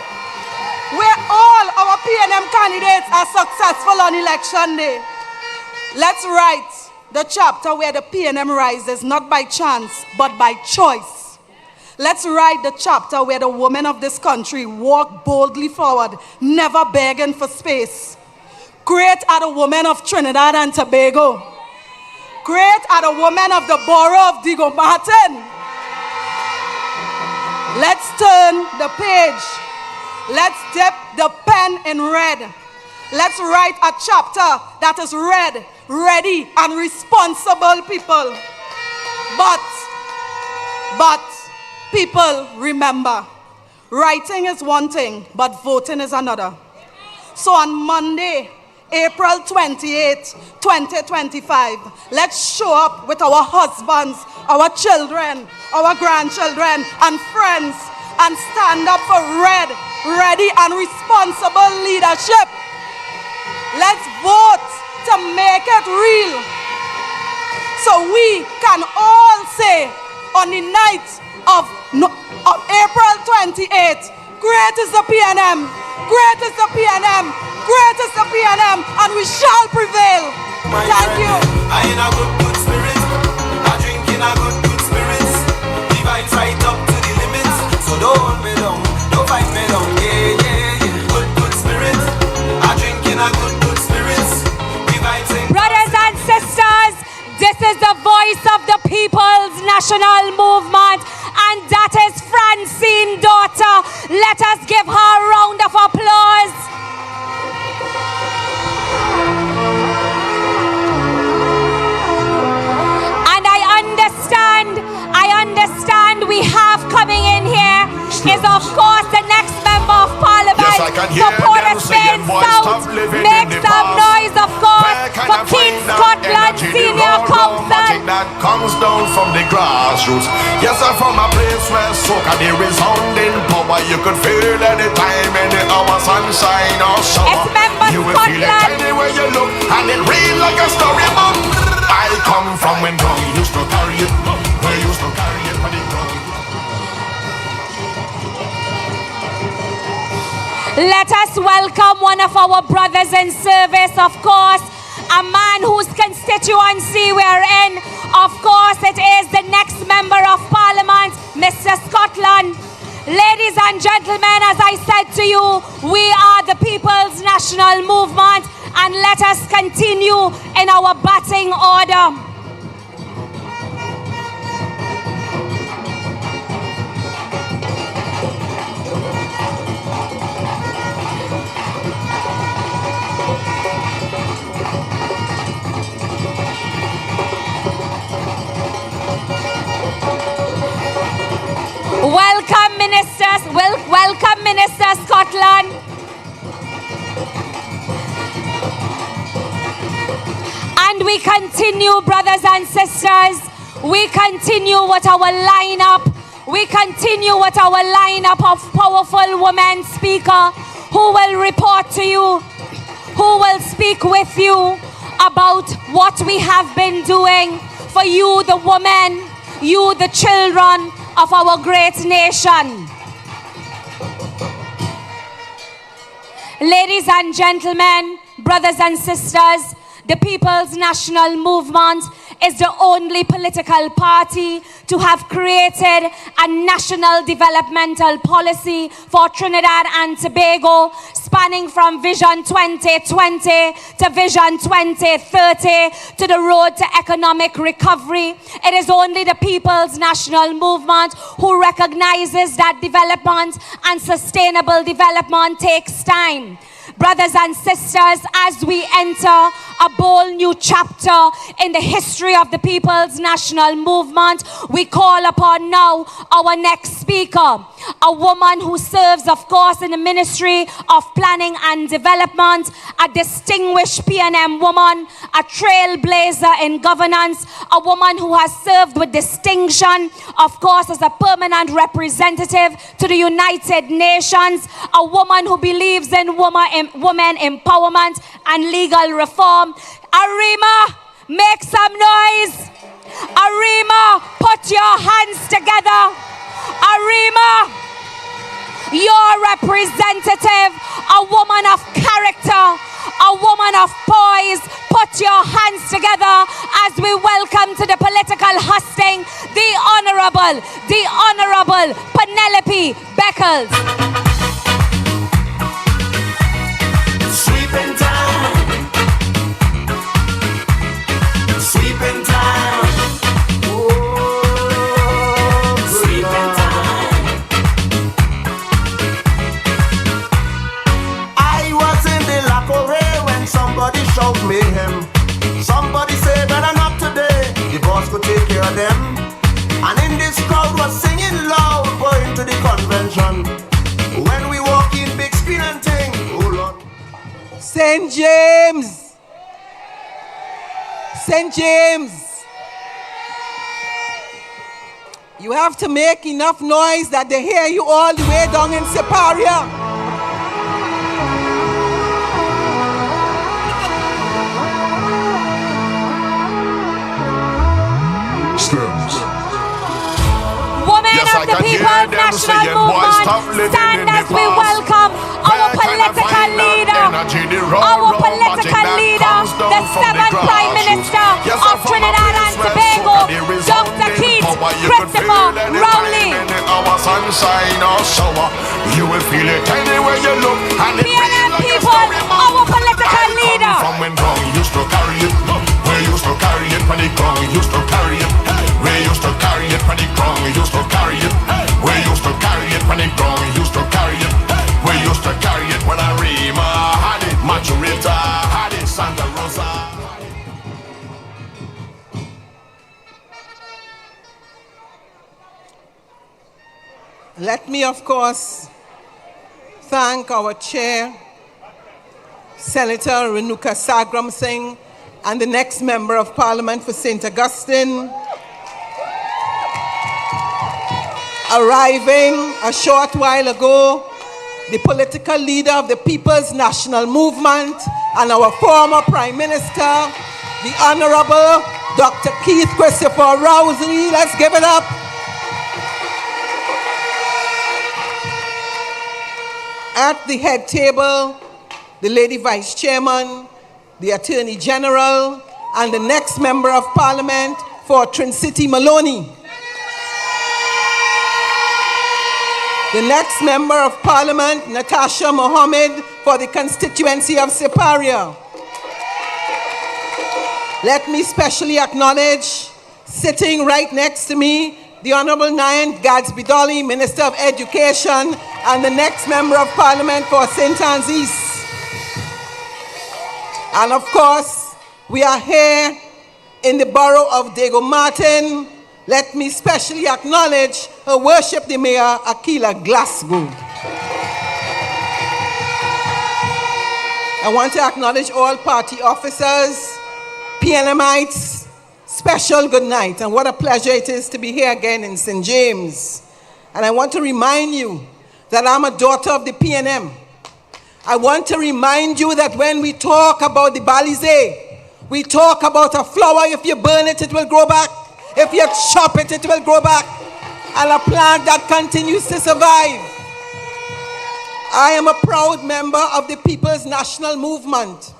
where all our PNM candidates are successful on election day. Let's write the chapter where the PNM rises not by chance but by choice. Let's write the chapter where the women of this country walk boldly forward, never begging for space. Great are the women of Trinidad and Tobago. Great are the women of the borough of Digo Martin. Let's turn the page. Let's dip the pen in red. Let's write a chapter that is red, ready, and responsible, people. But people, remember, writing is one thing, but voting is another. So on Monday, April 28, 2025, let's show up with our husbands, our children, our grandchildren, and friends, and stand up for red, ready, and responsible leadership. Let's vote to make it real, so we can all say on the night of April 28, great is the PNM, great is the PNM, great is the PNM, and we shall prevail. Thank you. I in a good spirit, I drink in a good spirits, the vibes right up to the limits, so don't hold me down, don't fight me down, yeah. Good spirit, I drink in a good spirits, the vibes in. Brothers and sisters, this is the voice of the People's National Movement, and that is Francine Daughter. Let us give her a round of applause. And I understand we have coming in here is of course the next member of Parliament. Yes, I can hear Support them us saying, in boys, South. stop living Make in the some past. noise, of course, Where can for I King find that Scotland energy, the Senior raw Council. magic that comes down from the grassroots? Yes, I'm from a place where soca there is resounding power. You could feel any time, any hour, sunshine or summer. You will feel it anywhere you look, and it real like a storybook. I come from when drum used to carry it, we used to carry it for the ground. Let us welcome one of our brothers in service, of course, a man whose constituency we're in. Of course, it is the next member of Parliament, Mr. Scotland. Ladies and gentlemen, as I said to you, we are the People's National Movement, and let us continue in our batting order. Welcome, ministers. Welcome, Minister Scotland. And we continue, brothers and sisters. We continue with our lineup. We continue with our lineup of powerful women speakers who will report to you, who will speak with you about what we have been doing for you, the women, you, the children of our great nation. Ladies and gentlemen, brothers and sisters, The People's National Movement is the only political party to have created a national developmental policy for Trinidad and Tobago, spanning from Vision 2020 to Vision 2030 to the road to economic recovery. It is only the People's National Movement who recognizes that development and sustainable development takes time. Brothers and sisters, as we enter a bold new chapter in the history of the People's National Movement, we call upon now our next speaker, a woman who serves, of course, in the Ministry of Planning and Development, a distinguished PNM woman, a trailblazer in governance, a woman who has served with distinction, of course, as a permanent representative to the United Nations, a woman who believes in women empowerment and legal reform. Arima, make some noise. Arima, put your hands together. Arima, your representative, a woman of character, a woman of poise. Put your hands together as we welcome to the political husting the Honorable Penelope Beckles. Sweeping time. Sweeping time. Oh, sweeping time. I was in the Lacqueray when somebody showed me him. Somebody said better not today. The boss could take care of them. And in this crowd was singing loud, going to the convention. When we walk in big screen and thing, oh Lord. St. James. St. James. You have to make enough noise that they hear you all the way down in Separia. Women of the People's National Movement, stand as we welcome our political leader, the 7th Prime Minister of Trinidad and Tobago, Dr. Keith Christopher Rowley. You will feel it anywhere you look. PNM people, our political leader. From when wrong used to carry it, we used to carry it when the wrong used to carry it. We used to carry it when the wrong used to carry it. We used to carry it when the wrong used to carry it. We used to carry it when Arima had it, Maturita had it, Santa Rosa. Let me, of course, thank our chair, Senator Renuka Sagram Singh, and the next member of Parliament for St. Augustine, arriving a short while ago, the political leader of the People's National Movement and our former Prime Minister, the Honorable Dr. Keith Christopher Rowley. Let's give it up. At the head table, the Lady Vice Chairman, the Attorney General, and the next Member of Parliament for Trin-City Maloney. The next Member of Parliament, Natasha Muhammad, for the constituency of Separia. Let me specially acknowledge, sitting right next to me, the Honorable Nyan Gadsby-Dolly, Minister of Education, and the next Member of Parliament for St. Anne's East. And of course, we are here in the borough of Diego Martin. Let me specially acknowledge Her Worship the Mayor, Akila Glasgow. I want to acknowledge all party officers, PNMites, special good night, and what a pleasure it is to be here again in St. James. And I want to remind you that I'm a daughter of the PNM. I want to remind you that when we talk about the balize, we talk about a flower. If you burn it, it will grow back. If you chop it, it will grow back. And a plant that continues to survive. I am a proud member of the People's National Movement.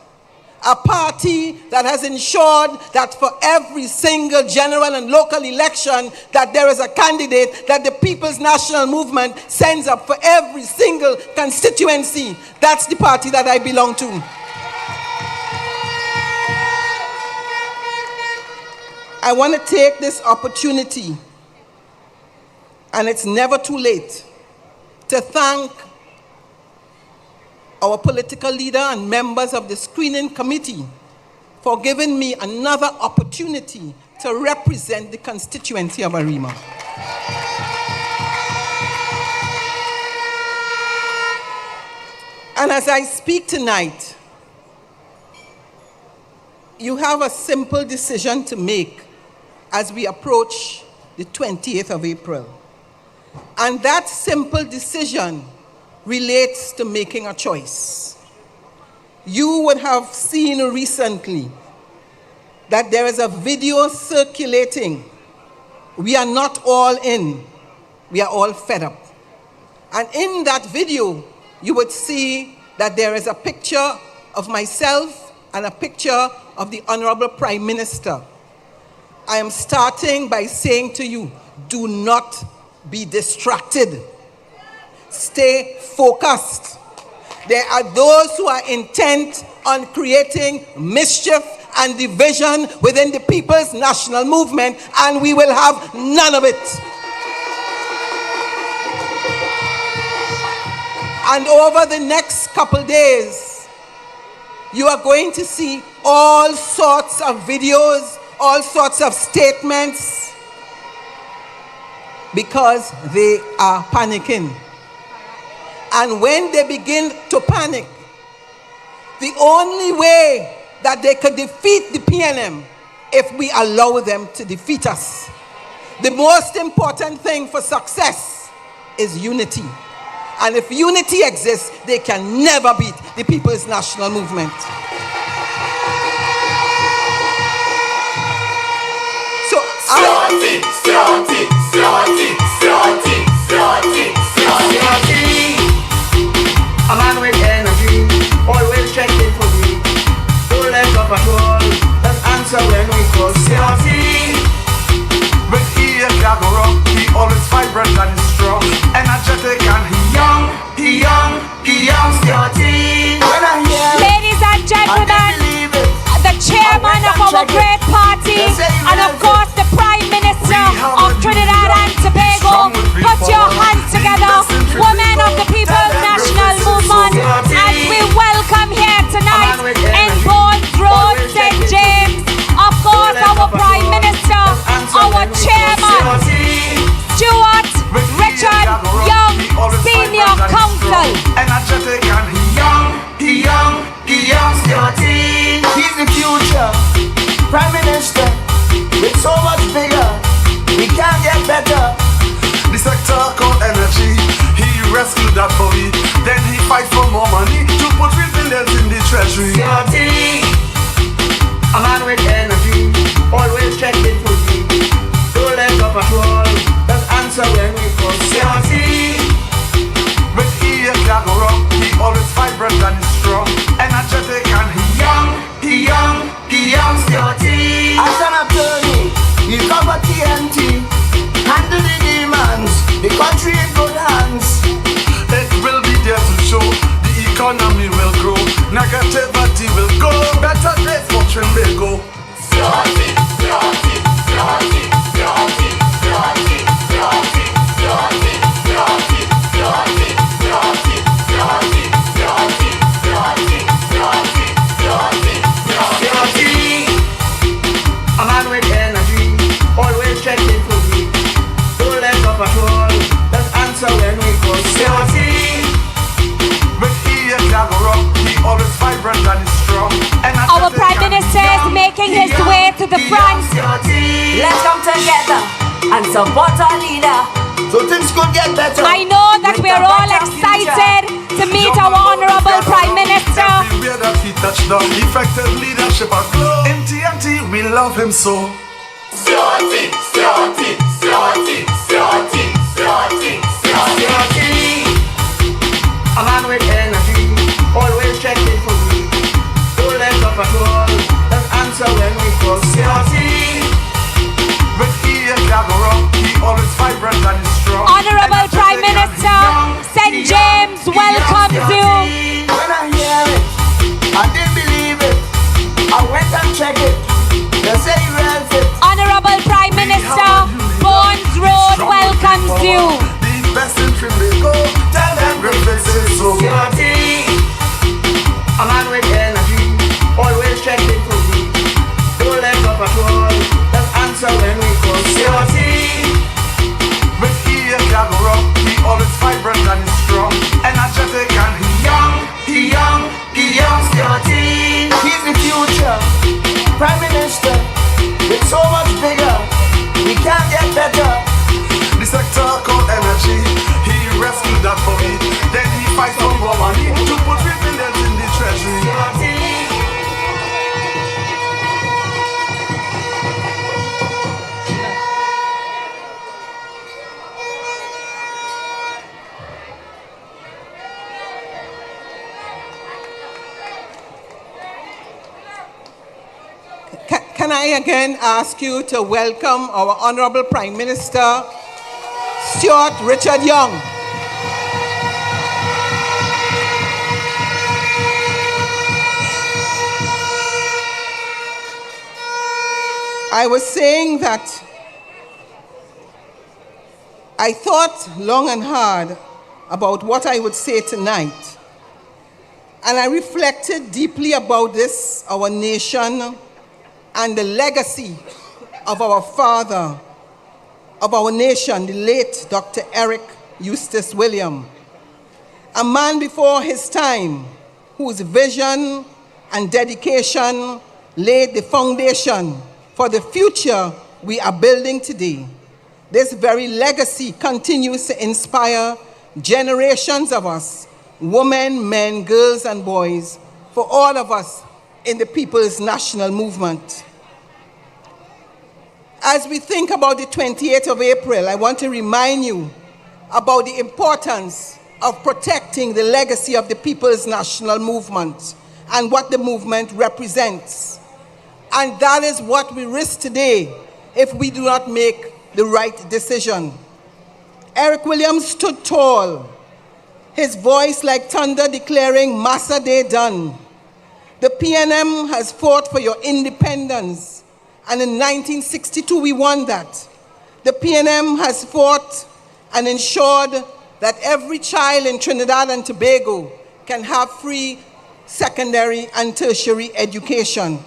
A party that has ensured that for every single general and local election that there is a candidate that the People's National Movement sends up for every single constituency. That's the party that I belong to. I want to take this opportunity, and it's never too late, to thank our political leader and members of the screening committee for giving me another opportunity to represent the constituency of Arima. And as I speak tonight, you have a simple decision to make as we approach the 28th of April. And that simple decision relates to making a choice. You would have seen recently that there is a video circulating. We are not all in, we are all fed up. And in that video, you would see that there is a picture of myself and a picture of the Honorable Prime Minister. I am starting by saying to you, do not be distracted. Stay focused. There are those who are intent on creating mischief and division within the People's National Movement, and we will have none of it. And over the next couple days, you are going to see all sorts of videos, all sorts of statements, because they are panicking. And when they begin to panic, the only way that they could defeat the PNM if we allow them to defeat us. The most important thing for success is unity. And if unity exists, they can never beat the People's National Movement. So a man with energy, always checking for me. Don't let up at all, let's answer when we call. CRT, with Ian Alleyne, he always vibrant and he's strong, energetic and he young, CRT. Ladies and gentlemen, the chairman of our great party, and of course the Prime Minister of Trinidad and Tobago, put your hands together, women of the People's National Movement, as we welcome here tonight in Bones Road, St. James, of course our Prime Minister, our chairman, Stuart Young, Senior Counsel. Energetic and he young, CRT. He's the future Prime Minister, with so much bigger, we can't get better. The sector called energy, he rescued that for me. Then he fight for more money to put $3 billion in the treasury. CRT, a man with energy, always checking for me. Don't let up at all, let's answer when we call. CRT, with Ian Alleyne, he always vibrant and he's strong, energetic and he young, CRT. As an attorney, he covered TNT, handle the demons, the country in good hands. It will be there to show the economy will grow, negativity will go, better days for Trinidad. A man with energy, always checking for me. Don't let up at all, let's answer when we call. CRT, with Ian Alleyne, he always vibrant and he's strong. Our Prime Minister is making his way to the front. Let's come together and support our leader, so things could get better. I know that we are all excited to meet our Honorable Prime Minister. Everywhere that he touched down, effective leadership and glow. In TNT, we love him so. CRT, a man with energy, always checking for me. Don't let up at all. Can I again ask you to welcome our Honorable Prime Minister, Stuart Richard Young. I was saying that I thought long and hard about what I would say tonight. And I reflected deeply about this, our nation, and the legacy of our father, of our nation, the late Dr. Eric Eustace William, a man before his time whose vision and dedication laid the foundation for the future we are building today. This very legacy continues to inspire generations of us, women, men, girls, and boys, for all of us in the People's National Movement. As we think about the 28th of April, I want to remind you about the importance of protecting the legacy of the People's National Movement and what the movement represents. And that is what we risk today if we do not make the right decision. Eric Williams stood tall, his voice like thunder declaring, "Massa Day done." The PNM has fought for your independence, and in 1962 we won that. The PNM has fought and ensured that every child in Trinidad and Tobago can have free secondary and tertiary education.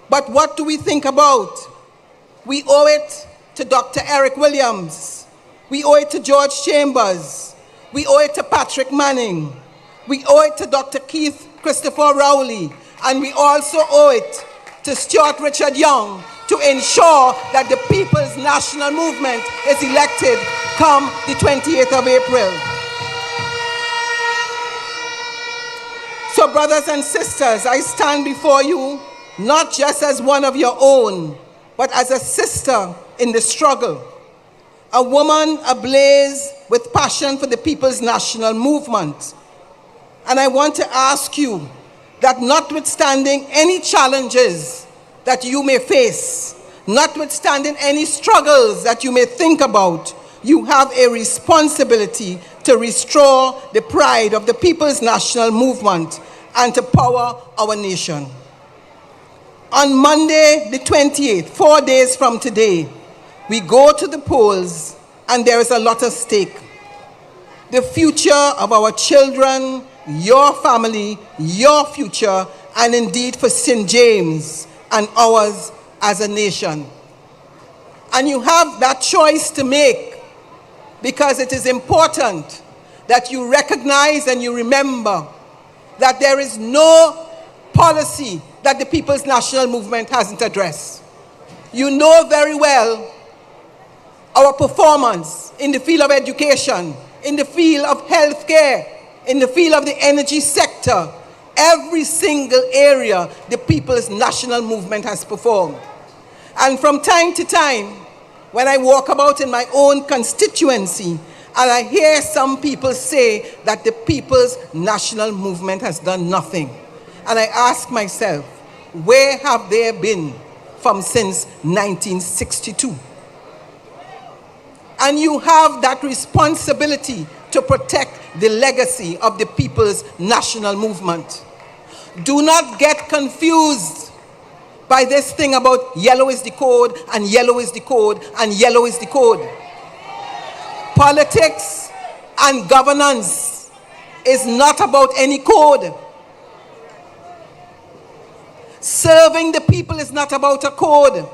But what do we think about? We owe it to Dr. Eric Williams. We owe it to George Chambers. We owe it to Patrick Manning. We owe it to Dr. Keith Christopher Rowley. And we also owe it to Stuart Richard Young to ensure that the People's National Movement is elected come the 28th of April. So brothers and sisters, I stand before you not just as one of your own, but as a sister in the struggle, a woman ablaze with passion for the People's National Movement. And I want to ask you that notwithstanding any challenges that you may face, notwithstanding any struggles that you may think about, you have a responsibility to restore the pride of the People's National Movement and to power our nation. On Monday, the 28th, 4 days from today, we go to the polls and there is a lot at stake. The future of our children, your family, your future, and indeed for St. James and ours as a nation. And you have that choice to make because it is important that you recognize and you remember that there is no policy that the People's National Movement hasn't addressed. You know very well our performance in the field of education, in the field of healthcare, in the field of the energy sector. Every single area the People's National Movement has performed. And from time to time, when I walk about in my own constituency, and I hear some people say that the People's National Movement has done nothing. And I ask myself, where have they been from since 1962? And you have that responsibility to protect the legacy of the People's National Movement. Do not get confused by this thing about yellow is the code, and yellow is the code, and yellow is the code. Politics and governance is not about any code. Serving the people is not about a code.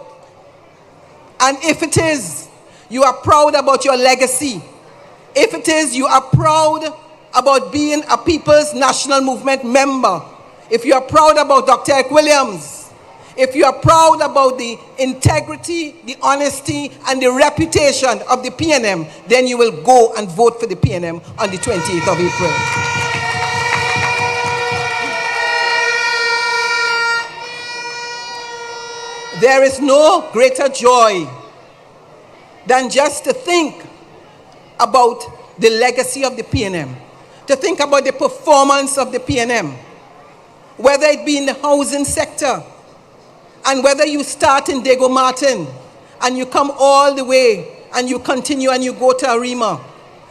And if it is, you are proud about your legacy. If it is, you are proud about being a People's National Movement member. If you are proud about Dr. Eric Williams, if you are proud about the integrity, the honesty, and the reputation of the PNM, then you will go and vote for the PNM on the 28th of April. There is no greater joy than just to think about the legacy of the PNM, to think about the performance of the PNM, whether it be in the housing sector, And whether you start in Diego Martin and you come all the way and you continue and you go to Arima,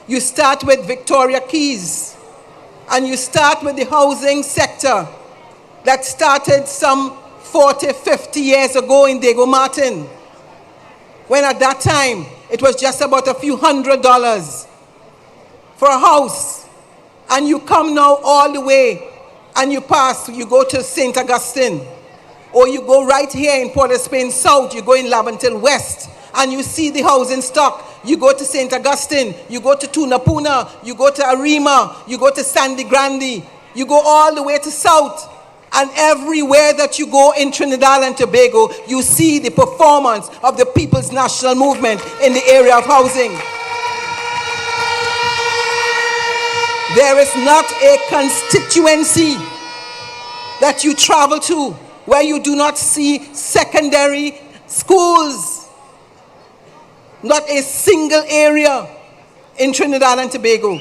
you start with Victoria Keys, and you start with the housing sector that started some 40, 50 years ago in Diego Martin, when at that time it was just about a few $100s for a house. And you come now all the way and you pass, you go to St. Augustine, or you go right here in Port of Spain South, you go in Laventille West, and you see the housing stock. You go to St. Augustine, you go to Tunapuna, you go to Arima, you go to Sandy Grande, you go all the way to South, and everywhere that you go in Trinidad and Tobago, you see the performance of the People's National Movement in the area of housing. There is not a constituency that you travel to where you do not see secondary schools. Not a single area in Trinidad and Tobago.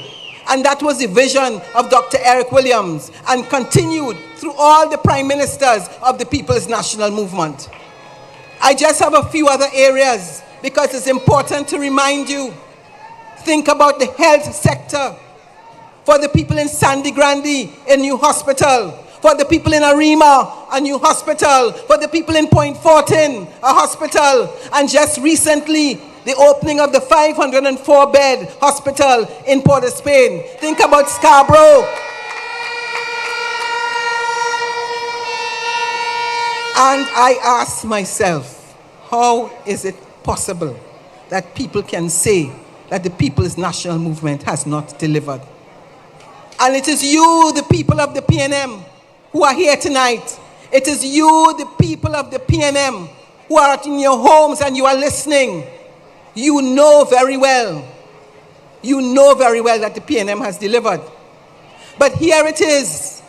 And that was the vision of Dr. Eric Williams, and continued through all the prime ministers of the People's National Movement. I just have a few other areas because it's important to remind you. Think about the health sector for the people in Sandy Grande, a new hospital. For the people in Arima, a new hospital. For the people in Point Fortin, a hospital. And just recently, the opening of the 504-bed hospital in Port of Spain. Think about Scarborough. And I ask myself, how is it possible that people can say that the People's National Movement has not delivered? And it is you, the people of the PNM, who are here tonight. It is you, the people of the PNM, who are in your homes and you are listening. You know very well that the PNM has delivered. But here it is.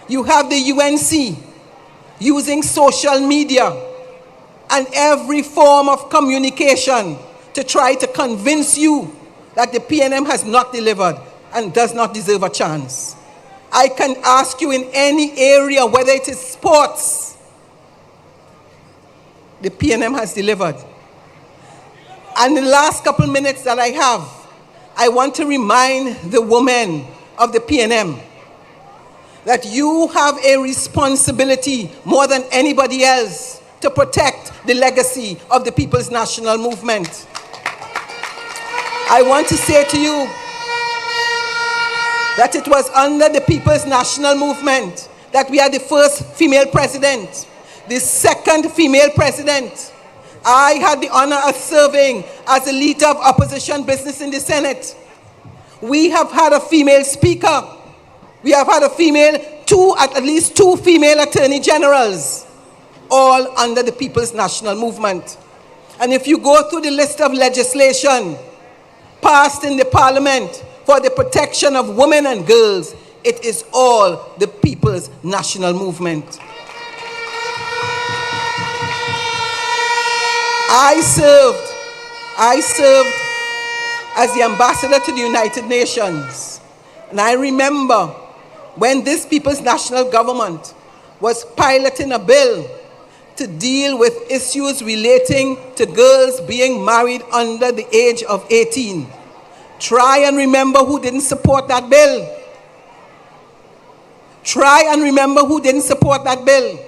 You have the UNC using social media and every form of communication to try to convince you that the PNM has not delivered and does not deserve a chance. I can ask you in any area, whether it is sports, the PNM has delivered. And in the last couple minutes that I have, I want to remind the women of the PNM that you have a responsibility more than anybody else to protect the legacy of the People's National Movement. I want to say to you that it was under the People's National Movement that we had the first female president, the second female president. I had the honor of serving as a leader of opposition business in the Senate. We have had a female speaker. We have had at least two female attorney generals, all under the People's National Movement. And if you go through the list of legislation passed in the Parliament for the protection of women and girls, it is all the People's National Movement. I served as the ambassador to the United Nations. And I remember when this People's National Government was piloting a bill to deal with issues relating to girls being married under the age of 18. Try and remember who didn't support that bill. Try and remember who didn't support that bill.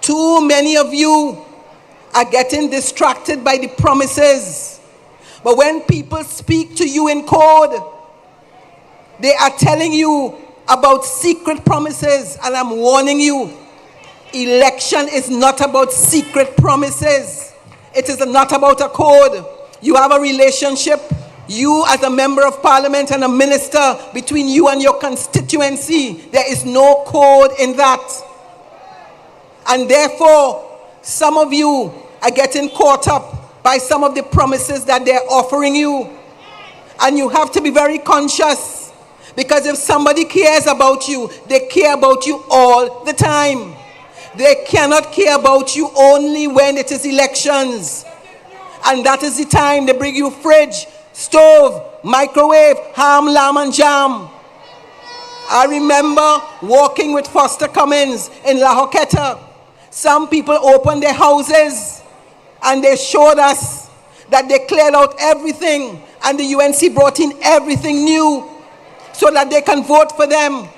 Too many of you are getting distracted by the promises. But when people speak to you in code, they are telling you about secret promises, and I'm warning you, election is not about secret promises. It is not about a code. You have a relationship, you as a member of parliament and a minister, between you and your constituency. There is no code in that. And therefore, some of you are getting caught up by some of the promises that they're offering you. And you have to be very conscious, because if somebody cares about you, they care about you all the time. They cannot care about you only when it is elections. And that is the time they bring you fridge, stove, microwave, ham, lamb, and jam. I remember walking with Foster Cummins in La Joqueta, Some people opened their houses and they showed us that they cleared out everything and the UNC brought in everything new so that they can vote for them.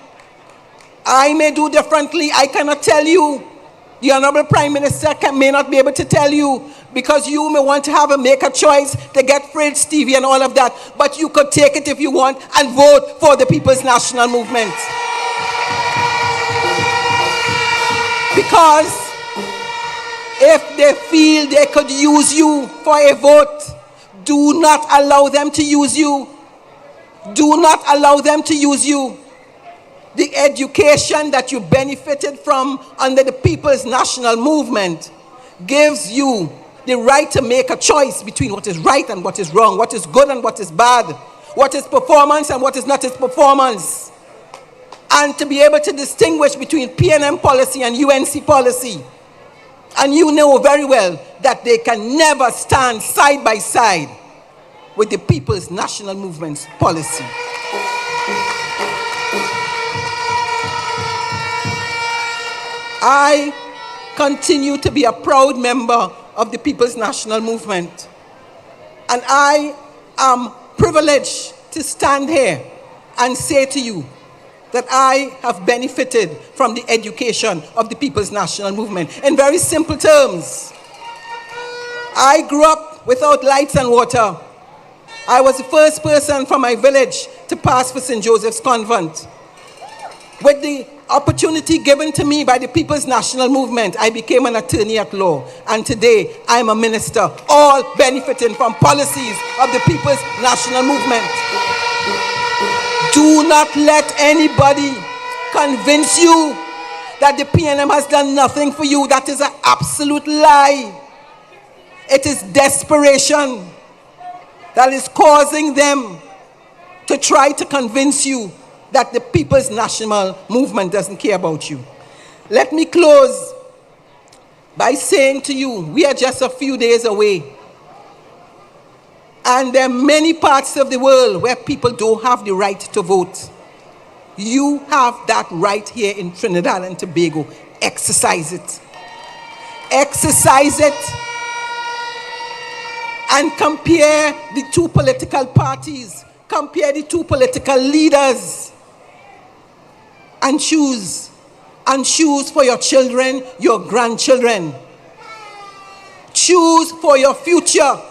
I may do differently. I cannot tell you. The Honorable Prime Minister may not be able to tell you because you may want to make a choice to get fridge, Stevie and all of that. But you could take it if you want and vote for the People's National Movement. Because if they feel they could use you for a vote, do not allow them to use you. Do not allow them to use you. The education that you benefited from under the People's National Movement gives you the right to make a choice between what is right and what is wrong, what is good and what is bad, what is performance and what is not its performance, and to be able to distinguish between PNM policy and UNC policy. And you know very well that they can never stand side by side with the People's National Movement's policy. I continue to be a proud member of the People's National Movement. And I am privileged to stand here and say to you that I have benefited from the education of the People's National Movement. In very simple terms, I grew up without lights and water. I was the first person from my village to pass for St. Joseph's Convent. With the opportunity given to me by the People's National Movement, I became an attorney at law. And today, I'm a minister, all benefiting from policies of the People's National Movement. Do not let anybody convince you that the PNM has done nothing for you. That is an absolute lie. It is desperation that is causing them to try to convince you that the People's National Movement doesn't care about you. Let me close by saying to you, we are just a few days away. And there are many parts of the world where people don't have the right to vote. You have that right here in Trinidad and Tobago. Exercise it. Exercise it. And compare the two political parties. Compare the two political leaders. And choose. And choose for your children, your grandchildren. Choose for your future.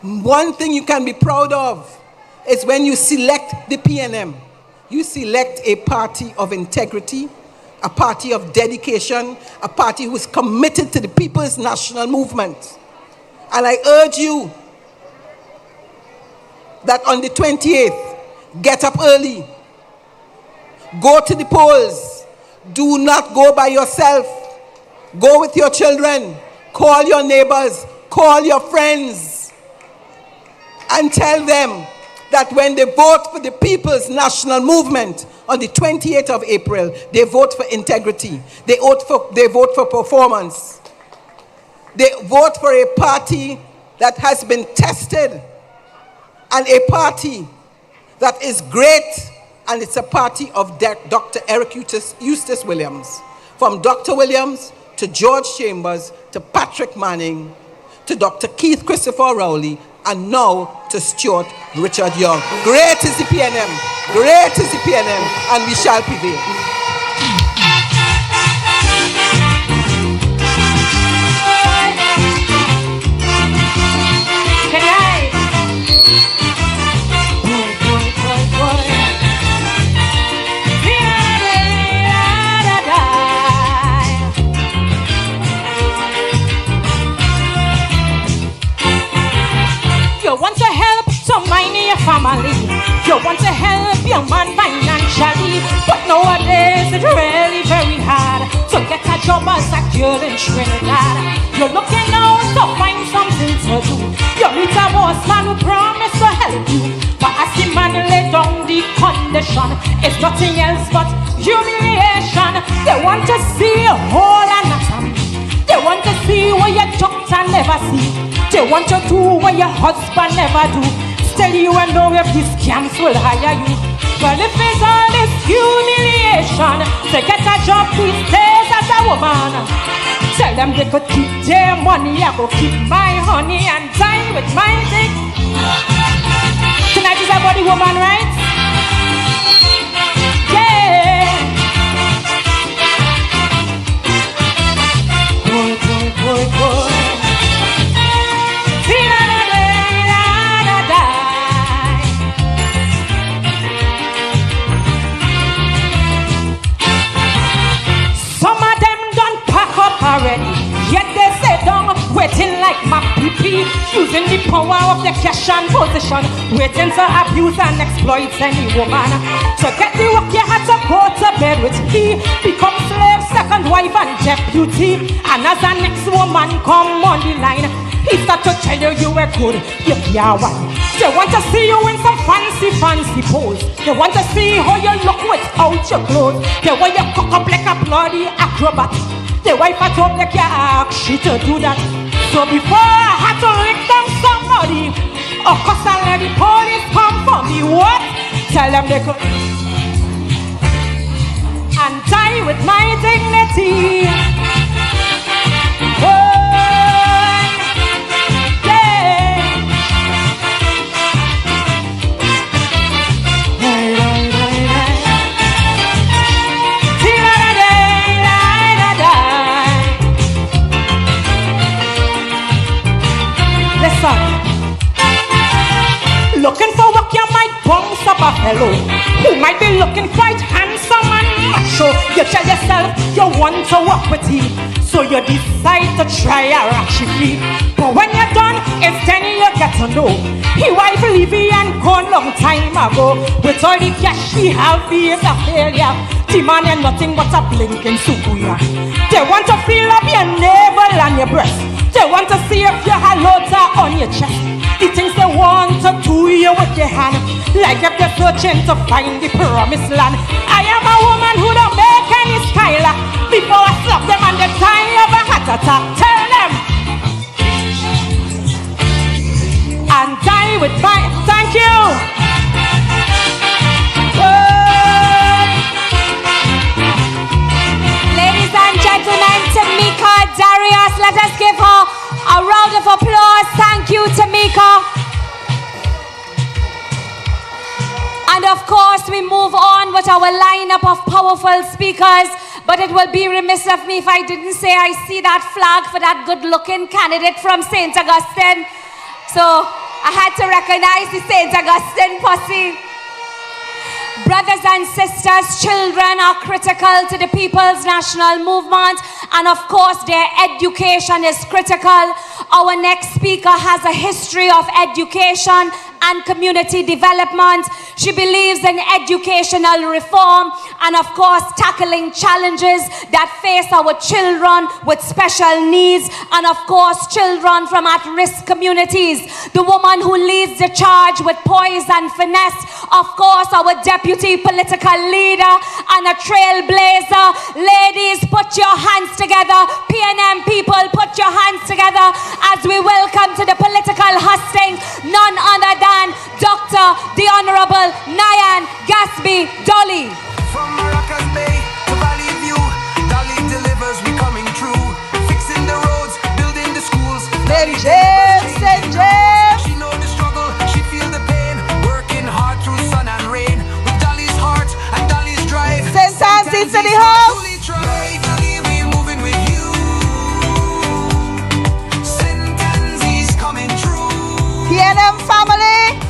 One thing you can be proud of is when you select the PNM, you select a party of integrity, a party of dedication, a party who is committed to the People's National Movement. And I urge you that on the 28th, get up early. Go to the polls. Do not go by yourself. Go with your children. Call your neighbors. Call your friends. And tell them that when they vote for the People's National Movement on the 28th of April, they vote for integrity. They vote for performance. They vote for a party that has been tested and a party that is great, and it's a party of Dr. Eric Eustace Williams. From Dr. Williams to George Chambers to Patrick Manning to Dr. Keith Christopher Rowley and now to Stuart Richard Young. Great is the PNM. Great is the PNM, and we shall prevail. You want to help someone in your family. You want to help your man financially. But nowadays it's really very hard to get a job as a girl in Trinidad. You're looking out to find something to do. You meet a boss man who promised to help you, but as the man lay down the condition, it's nothing else but humiliation. They want to see a whole anatomy. They want to see what your doctor never see. They want to do what your husband never do. Still you and know if these scams will hire you. Well, if it's all this humiliation to get a job these days as a woman. Tell them they could keep their money, I go keep my honey and die with my dick. Tonight is about the woman, right? Yeah. Boy, boy, boy, boy. Already, yet they say down, waiting like my PP, using the power of the cash and position, waiting to abuse and exploit any woman. To get the work, you had to go to bed with he, become slave, second wife and deputy. And as the next woman come on the line, he start to tell you were good, you can't want. They want to see you in some fancy pose. They want to see how you look without your clothes. They want you cook up like a bloody acrobat. The wife had told the car she to do that. So before I had to lick them somebody, of course I let the police come for me. What? Tell them they could and die with my dignity. Oh, looking for work, you might bounce up a fellow who might be looking quite handsome and macho. You tell yourself you want to work with him, so you decide to try a ratchet fee. But when you're done, it's then you get to know he wife Levy and gone long time ago. With all the cash he have, he is a failure. The man is nothing but a blinking sukuya. They want to feel up your navel and your breast. They want to see if your halots are on your chest. The things they want to do you with your hand, like if you're searching to find the promised land. I am a woman who don't make any style. Before I slap them on the time of a heart attack, tell them and die with my thank you. Ladies and gentlemen, Tamika Darius, let us give her a round of applause. Thank you, Tamika. And of course, we move on with our lineup of powerful speakers. But it will be remiss of me if I didn't say I see that flag for that good-looking candidate from St. Augustine. So I had to recognize the St. Augustine posse. Brothers and sisters, children are critical to the People's National Movement, and of course their education is critical. Our next speaker has a history of education and community development. She believes in educational reform and of course tackling challenges that face our children with special needs and of course children from at-risk communities. The woman who leads the charge with poise and finesse, of course our deputy political leader and a trailblazer. Ladies, put your hands together. PNM people, put your hands together as we welcome to the political hustings none other than Dr. the Honorable Nyan Gadsby-Dolly. From Moruga Bay to Valley View, Dolly delivers, we coming through. Fixing the roads, building the schools. Lady James, St. James. She know the struggle, she feel the pain. Working hard through sun and rain. With Dolly's heart and Dolly's drive. St. Anne's City Hall. Dolly, we moving with you. St. Anne's coming true. PNM family.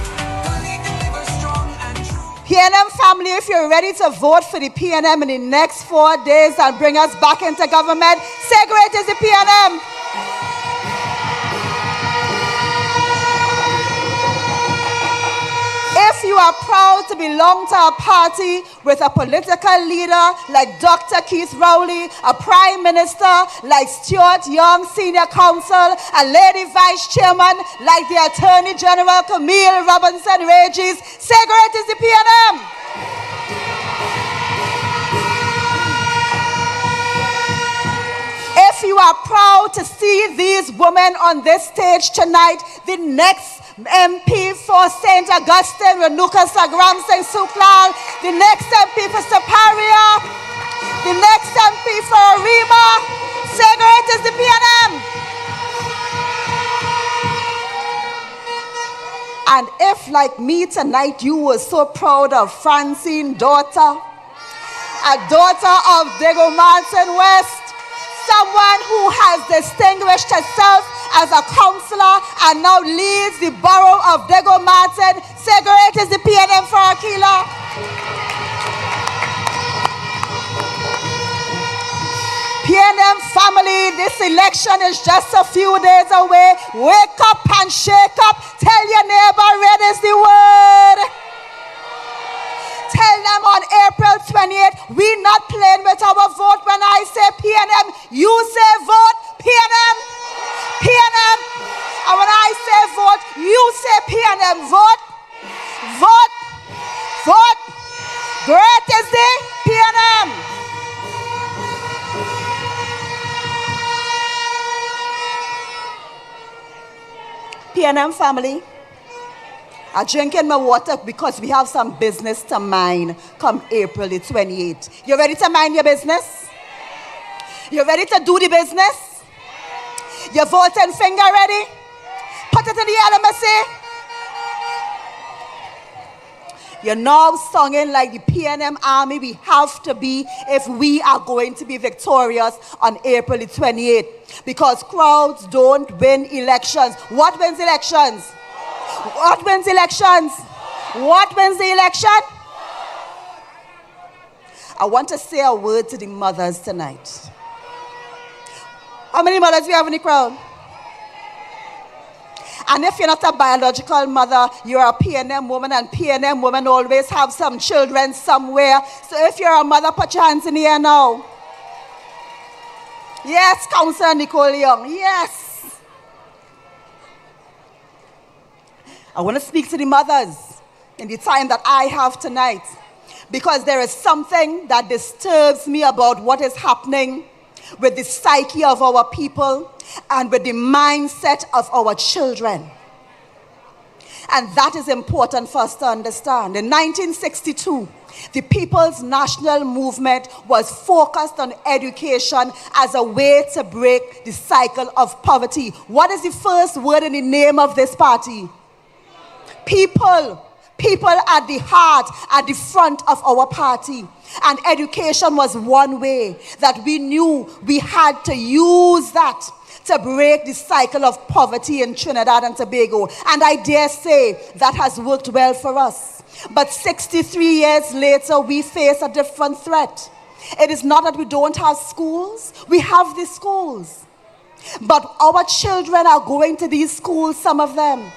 PNM family, if you're ready to vote for the PNM in the next 4 days and bring us back into government, say great is the PNM. If you are proud to belong to a party with a political leader like Dr. Keith Rowley, a prime minister like Stuart Young, senior counsel, a lady vice chairman like the Attorney General Camille Robinson-Regis, say great is the PNM. If you are proud to see these women on this stage tonight, the next MP for St. Augustine, Renuka Sagram Singh Suklal, the next MP for Saparia, The next MP for Arima, say great is the PNM. And if, like me tonight, you were so proud of Francine daughter, a daughter of Diego Martin West, someone who has distinguished herself as a councillor and now leads the borough of Diego Martin, say great is the PNM for Akila. PNM family, this election is just a few days away. Wake up and shake up. Tell your neighbor, red is the word. Tell them on April 28th, we're not playing with our vote. When I say PNM, you say vote PNM. PNM. And when I say vote, you say PNM. Vote. Vote. Vote. Great is the PNM. PNM family, I'm drinking my water because we have some business to mind come April the 28th. You ready to mind your business? You ready to do the business? Your voting finger ready? Put it in the air, let me see. You're now singing like the PNM army we have to be if we are going to be victorious on April the 28th. Because crowds don't win elections. What wins elections? What wins elections? What wins the election? I want to say a word to the mothers tonight. How many mothers do we have in the crowd? And if you're not a biological mother, you're a PNM woman, and PNM women always have some children somewhere. So if you're a mother, put your hands in the air now. Yes, Councillor Nicole Young, yes. I want to speak to the mothers in the time that I have tonight, because there is something that disturbs me about what is happening with the psyche of our people and with the mindset of our children. And that is important for us to understand. In 1962, the People's National Movement was focused on education as a way to break the cycle of poverty. What is the first word in the name of this party? People. People at the heart, at the front of our party. And education was one way that we knew we had to use that to break the cycle of poverty in Trinidad and Tobago. And I dare say that has worked well for us. But 63 years later, we face a different threat. It is not that we don't have schools. We have the schools. But our children are going to these schools, some of them,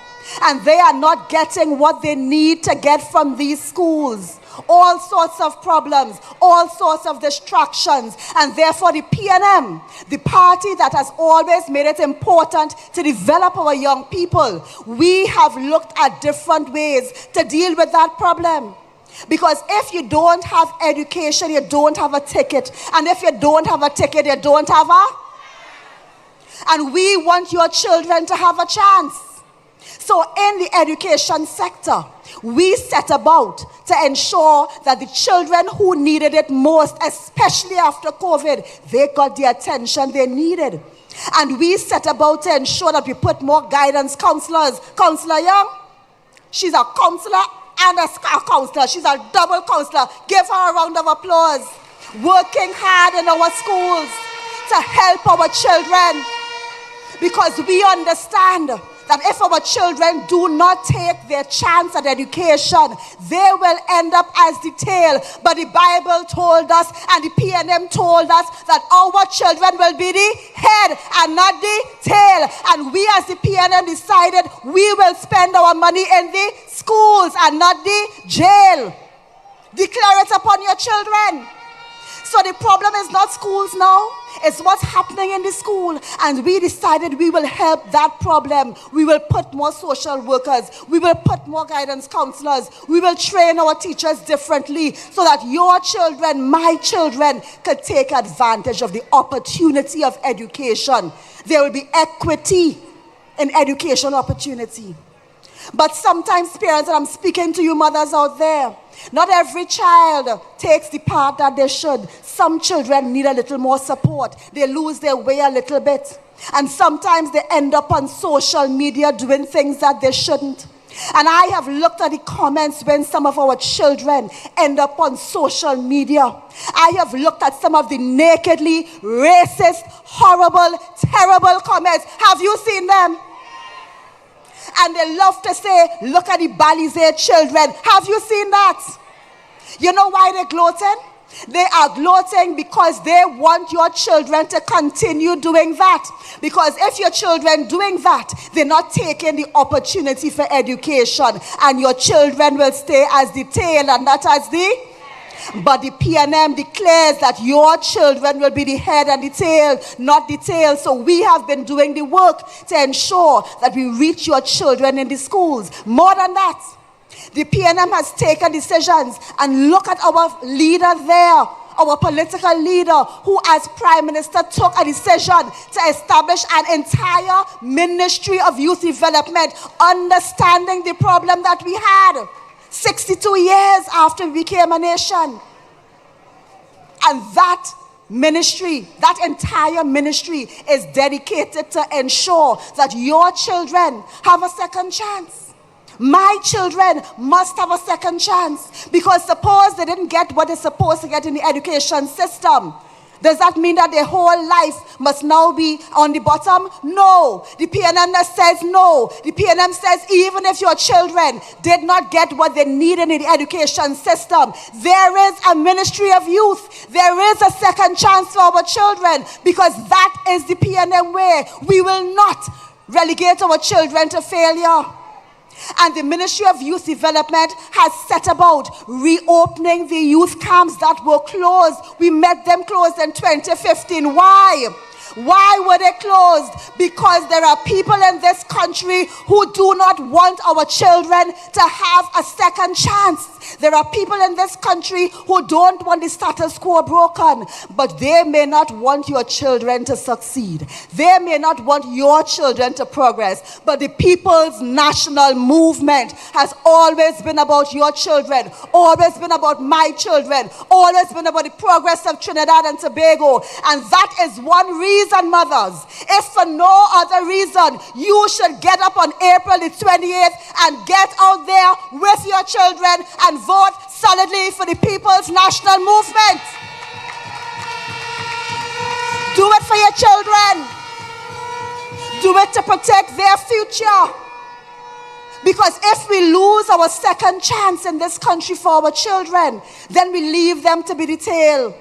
and they are not getting what they need to get from these schools. All sorts of problems, all sorts of distractions, and therefore the PNM, the party that has always made it important to develop our young people, we have looked at different ways to deal with that problem. Because if you don't have education, you don't have a ticket. And if you don't have a ticket, you don't have a... And we want your children to have a chance. So in the education sector, we set about to ensure that the children who needed it most, especially after COVID, they got the attention they needed. And we set about to ensure that we put more guidance counselors. Councillor Young, she's a counselor and a counselor. She's a double counselor. Give her a round of applause. Working hard in our schools to help our children. Because we understand that if our children do not take their chance at education, they will end up as the tail. But the Bible told us and the PNM told us that our children will be the head and not the tail. And we as the PNM decided we will spend our money in the schools and not the jail. Declare it upon your children. So the problem is not schools now, it's what's happening in the school. And we decided we will help that problem. We will put more social workers. We will put more guidance counselors. We will train our teachers differently so that your children, my children, could take advantage of the opportunity of education. There will be equity in education opportunity. But sometimes parents, and I'm speaking to you mothers out there, not every child takes the path that they should. some children need a little more support. They lose their way a little bit. And sometimes they end up on social media doing things that they shouldn't. And I have looked at the comments when some of our children end up on social media. I have looked at some of the nakedly racist, horrible, terrible comments. Have you seen them? And they love to say, look at the Balize children. Have you seen that? You know why they're gloating? They are gloating because they want your children to continue doing that. Because if your children doing that, they're not taking the opportunity for education. And your children will stay as the tail and not as the... But the PNM declares that your children will be the head and the tail, not the tail. So we have been doing the work to ensure that we reach your children in the schools. More than that, the PNM has taken decisions, and look at our leader there, our political leader, who as Prime Minister took a decision to establish an entire Ministry of Youth Development, understanding the problem that we had 62 years after we became a nation. And that ministry, that entire ministry is dedicated to ensure that your children have a second chance. My children must have a second chance, because suppose they didn't get what they're supposed to get in the education system. Does that mean that their whole life must now be on the bottom? No. The PNM says no. The PNM says even if your children did not get what they needed in the education system, there is a Ministry of Youth. There is a second chance for our children, because that is the PNM way. We will not relegate our children to failure. And the Ministry of Youth Development has set about reopening the youth camps that were closed. We met them closed in 2015. Why? Why were they closed? Because there are people in this country who do not want our children to have a second chance. There are people in this country who don't want the status quo broken, but they may not want your children to succeed. They may not want your children to progress, but the People's National Movement has always been about your children, always been about my children, always been about the progress of Trinidad and Tobago. And that is one reason, mothers, if for no other reason, you should get up on April the 28th and get out there with your children and vote solidly for the People's National Movement. Do it for your children. Do it to protect their future. Because if we lose our second chance in this country for our children, then we leave them to be the tail.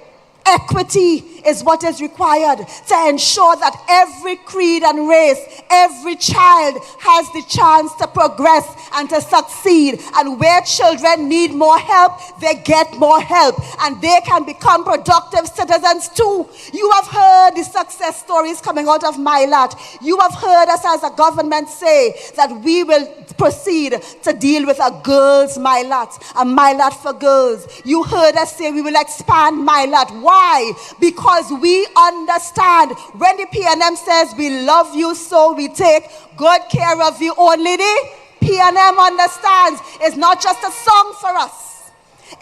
Equity is what is required to ensure that every creed and race, every child has the chance to progress and to succeed. And where children need more help, they get more help. And they can become productive citizens too. You have heard the success stories coming out of Mylat. You have heard us as a government say that we will proceed to deal with a girls' Mylat, a Mylat for girls. You heard us say we will expand Mylat. Why? Because we understand when the PNM says we love you, so we take good care of you. Only the PNM understands it's not just a song for us.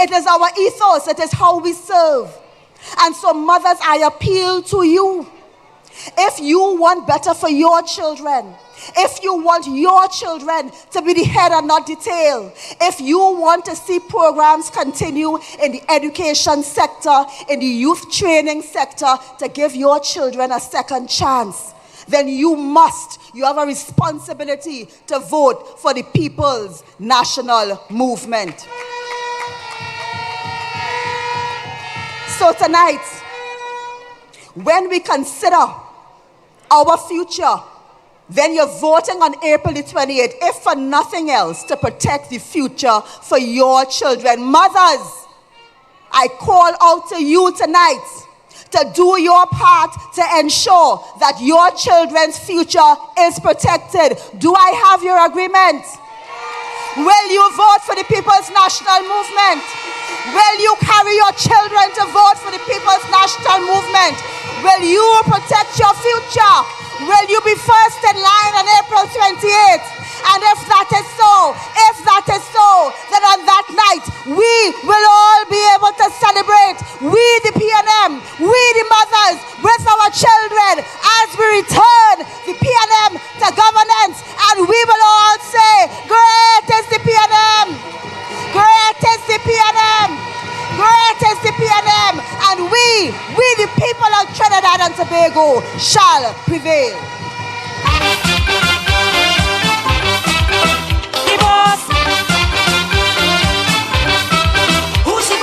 It is our ethos. It is how we serve. And so, mothers, I appeal to you. If you want better for your children, if you want your children to be the head and not the tail, if you want to see programs continue in the education sector, in the youth training sector, to give your children a second chance, then you have a responsibility to vote for the People's National Movement. So tonight, when we consider our future, then you're voting on April the 28th, if for nothing else, to protect the future for your children. Mothers, I call out to you tonight to do your part to ensure that your children's future is protected. Do I have your agreement? Will you vote for the People's National Movement? Will you carry your children to vote for the People's National Movement? Will you protect your future? Will you be first in line on April 28th? And if that is so, if that is so, that on that night we will all be able to celebrate, we the PNM, we the mothers with our children, as we return the PNM to governance, and we will all say, great is the PNM, great is the PNM, great is the PNM, and we the people of Trinidad and Tobago shall prevail.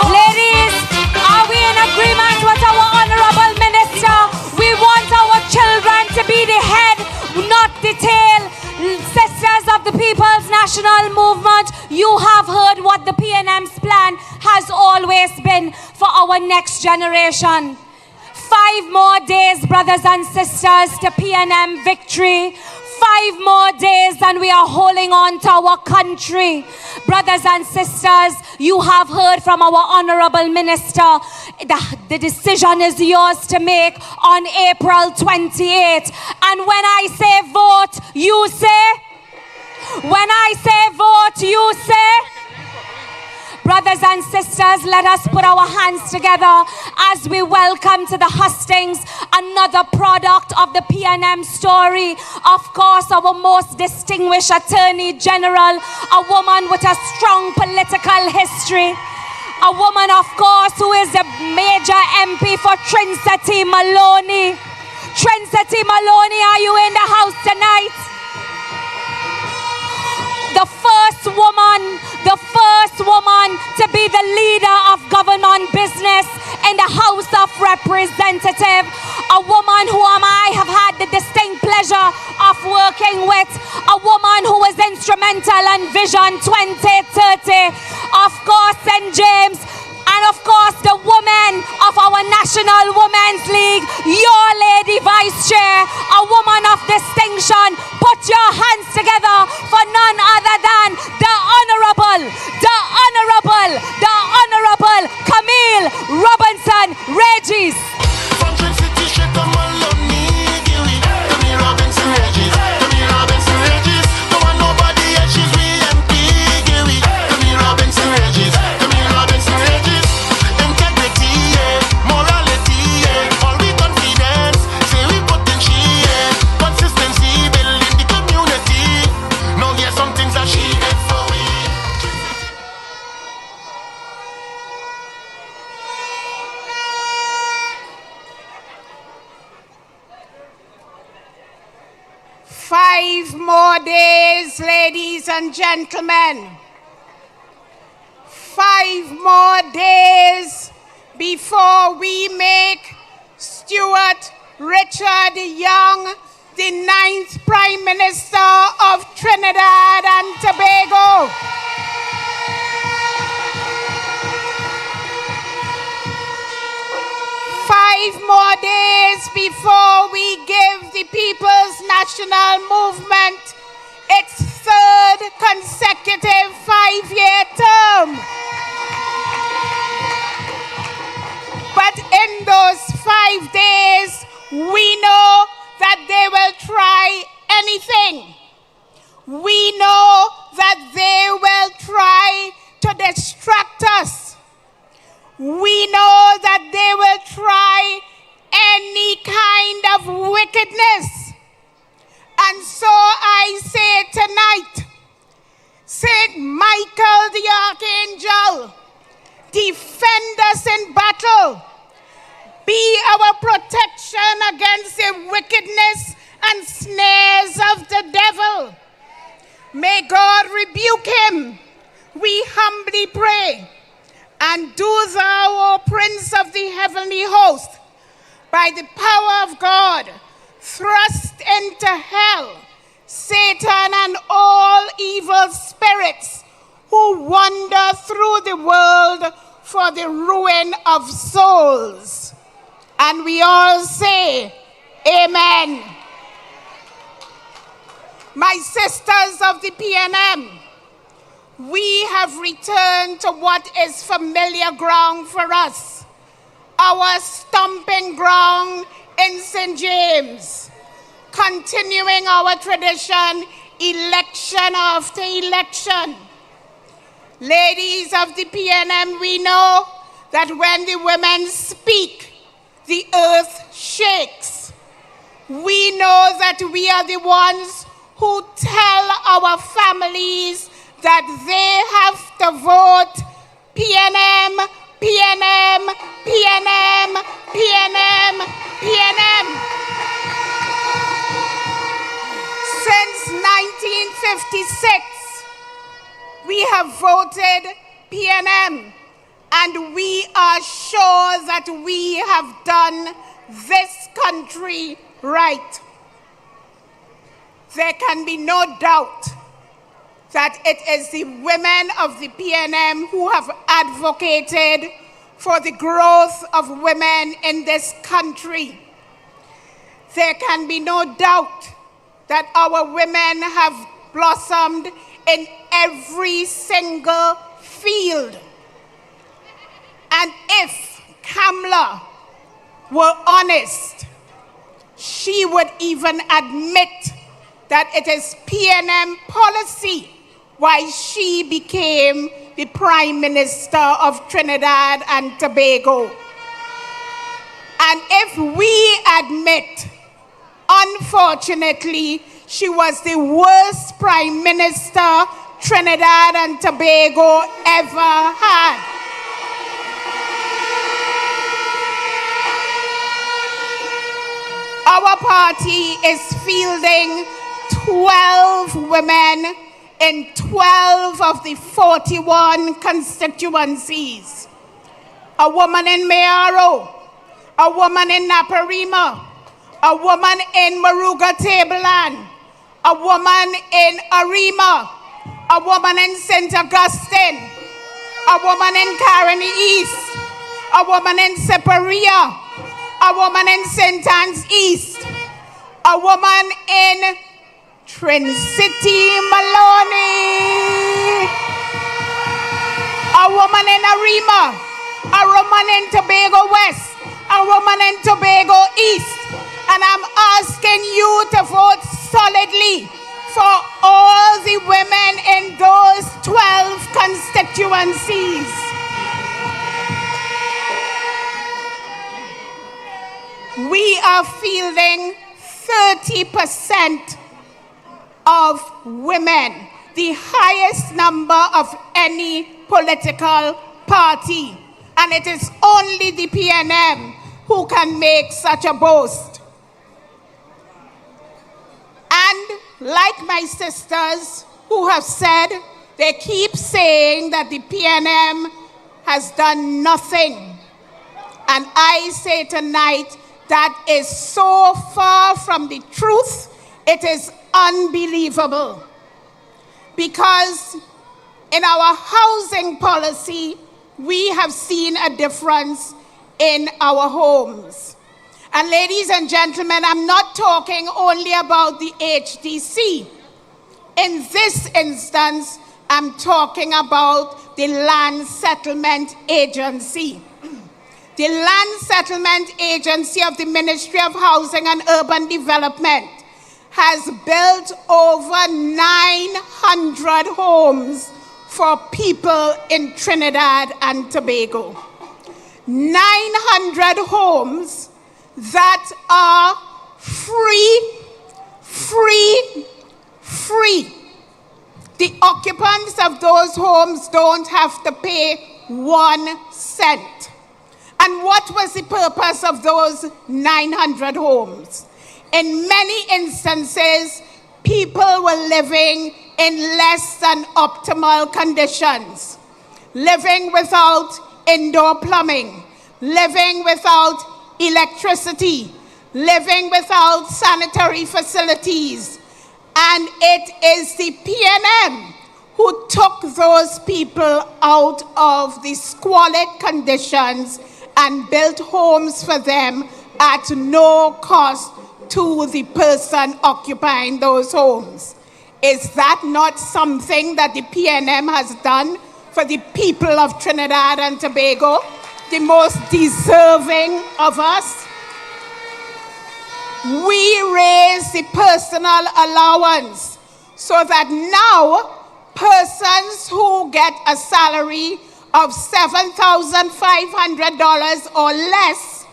Ladies, are we in agreement with our honorable minister? We want our children to be the head, not the tail. Sisters of the People's National Movement, you have heard what the PNM's plan has always been for our next generation. 5 more days, brothers and sisters, to PNM victory. 5 more days and we are holding on to our country. Brothers and sisters, you have heard from our honorable minister. The decision is yours to make on April 28th. And when I say vote, you say? When I say vote, you say? Brothers and sisters, let us put our hands together as we welcome to the hustings another product of the PNM story. Of course, our most distinguished Attorney General, a woman with a strong political history. A woman, of course, who is a major MP for Trinidad Maloney. Trinidad Maloney, are you in the house tonight? The first woman to be the leader of government business in the House of Representatives. A woman who I have had the distinct pleasure of working with. A woman who was instrumental in Vision 2030. Of course, St. James. And of course, the woman of our National Women's League, your lady vice chair, a woman of distinction. Put your hands together for none other than the Honorable Camille Robinson-Regis. More days, ladies and gentlemen. 5 more days before we make Stuart Young the 9th Prime Minister of Trinidad and Tobago. Five more days before we give the People's National Movement its 3rd consecutive 5-year term. But in those 5 days, we know that they will try anything. We know that they will try to distract us. We know that they will try any kind of wickedness. And so I say tonight, Saint Michael the Archangel, defend us in battle. Be our protection against the wickedness and snares of the devil. May God rebuke him, we humbly pray. And do thou, O Prince of the heavenly host, by the power of God, thrust into hell Satan and all evil spirits who wander through the world for the ruin of souls. And we all say, Amen. My sisters of the PNM, we have returned to what is familiar ground for us, our stomping ground in St. James, continuing our tradition election after election. Ladies of the PNM, we know that when the women speak, the earth shakes. We know that we are the ones who tell our families that they have to vote PNM, PNM, PNM, PNM, PNM. Since 1956, we have voted PNM, and we are sure that we have done this country right. There can be no doubt that it is the women of the PNM who have advocated for the growth of women in this country. There can be no doubt that our women have blossomed in every single field. And if Kamla were honest, she would even admit that it is PNM policy why she became the Prime Minister of Trinidad and Tobago. And if we admit, unfortunately, she was the worst Prime Minister Trinidad and Tobago ever had. Our party is fielding 12 women in 12 of the 41 constituencies. A woman in Mayaro, a woman in Naparima, a woman in Moruga Tableland, a woman in Arima, a woman in St. Augustine, a woman in Caroni East, a woman in Separia, a woman in St. Anne's East, a woman in Trin City, Maloney, a woman in Arima, a woman in Tobago West, a woman in Tobago East, and I'm asking you to vote solidly for all the women in those 12 constituencies. We are fielding 30% of women, the highest number of any political party. And it is only the PNM who can make such a boast. And like my sisters who have said, they keep saying that the PNM has done nothing. And I say tonight, that is so far from the truth, it is unbelievable. Because in our housing policy, we have seen a difference in our homes. And ladies and gentlemen, I'm not talking only about the HDC. In this instance, I'm talking about the Land Settlement Agency. The Land Settlement Agency of the Ministry of Housing and Urban Development has built over 900 homes for people in Trinidad and Tobago. 900 homes that are free. The occupants of those homes don't have to pay 1 cent. And what was the purpose of those 900 homes? In many instances, people were living in less than optimal conditions, living without indoor plumbing, living without electricity, living without sanitary facilities. And it is the PNM who took those people out of the squalid conditions and built homes for them at no cost to the person occupying those homes. Is that not something that the PNM has done for the people of Trinidad and Tobago, the most deserving of us? We raised the personal allowance so that now persons who get a salary of $7,500 or less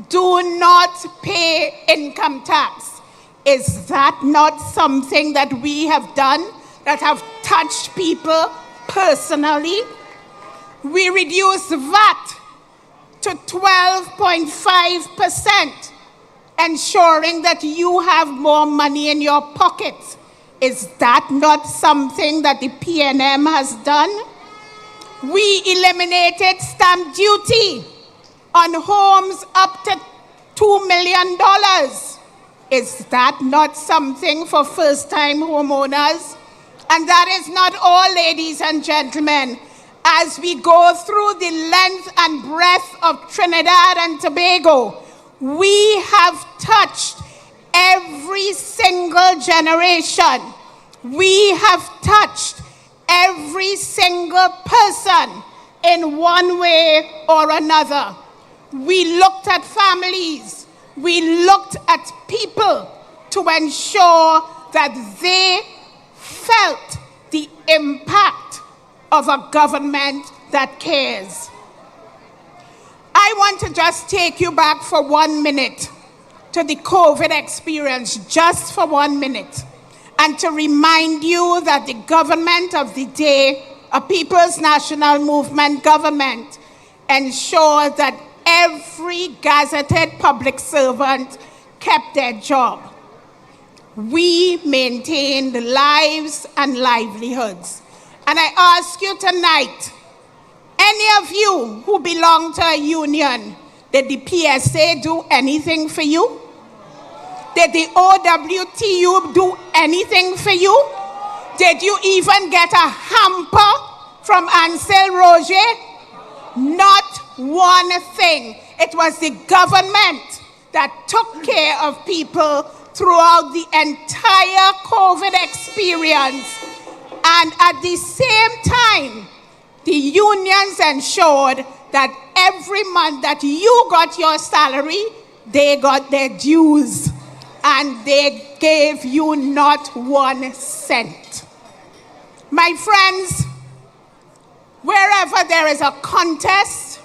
do not pay income tax. Is that not something that we have done that have touched people personally? We reduce VAT to 12.5%, ensuring that you have more money in your pockets. Is that not something that the PNM has done? We eliminated stamp duty on homes up to $2 million. Is that not something for first-time homeowners? And that is not all, ladies and gentlemen. As we go through the length and breadth of Trinidad and Tobago, we have touched every single generation. We have touched every single person in one way or another. We looked at families. We looked at people to ensure that they felt the impact of a government that cares. I want to just take you back for 1 minute to the COVID experience, just for 1 minute, and to remind you that the government of the day, a People's National Movement government, ensured that every gazetted public servant kept their job. We maintained lives and livelihoods. And I ask you tonight, any of you who belong to a union, did the PSA do anything for you? Did the OWTU do anything for you? Did you even get a hamper from Ansel Roger? Not one thing. It was the government that took care of people throughout the entire COVID experience. And at the same time, the unions ensured that every month that you got your salary, they got their dues. And they gave you not 1 cent. My friends, wherever there is a contest,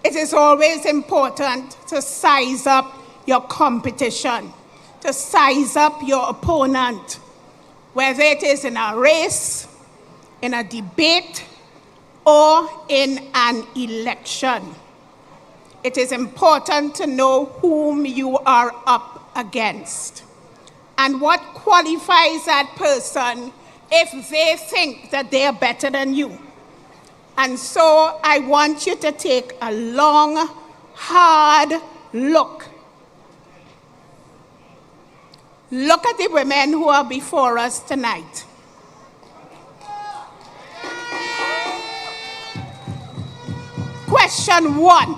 it is always important to size up your competition, to size up your opponent, whether it is in a race, in a debate, or in an election. It is important to know whom you are up against and what qualifies that person if they think that they are better than you. And so I want you to take a long, hard look. Look at the women who are before us tonight. Question 1.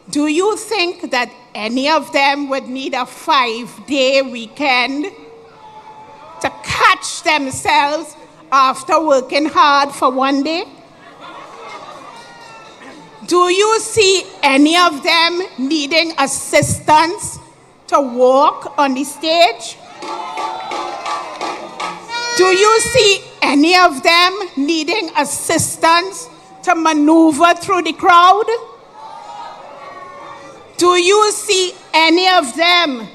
Do you think that any of them would need a 5-day weekend to catch themselves after working hard for 1 day? Do you see any of them needing assistance to walk on the stage? Do you see any of them needing assistance to maneuver through the crowd? Do you see any of them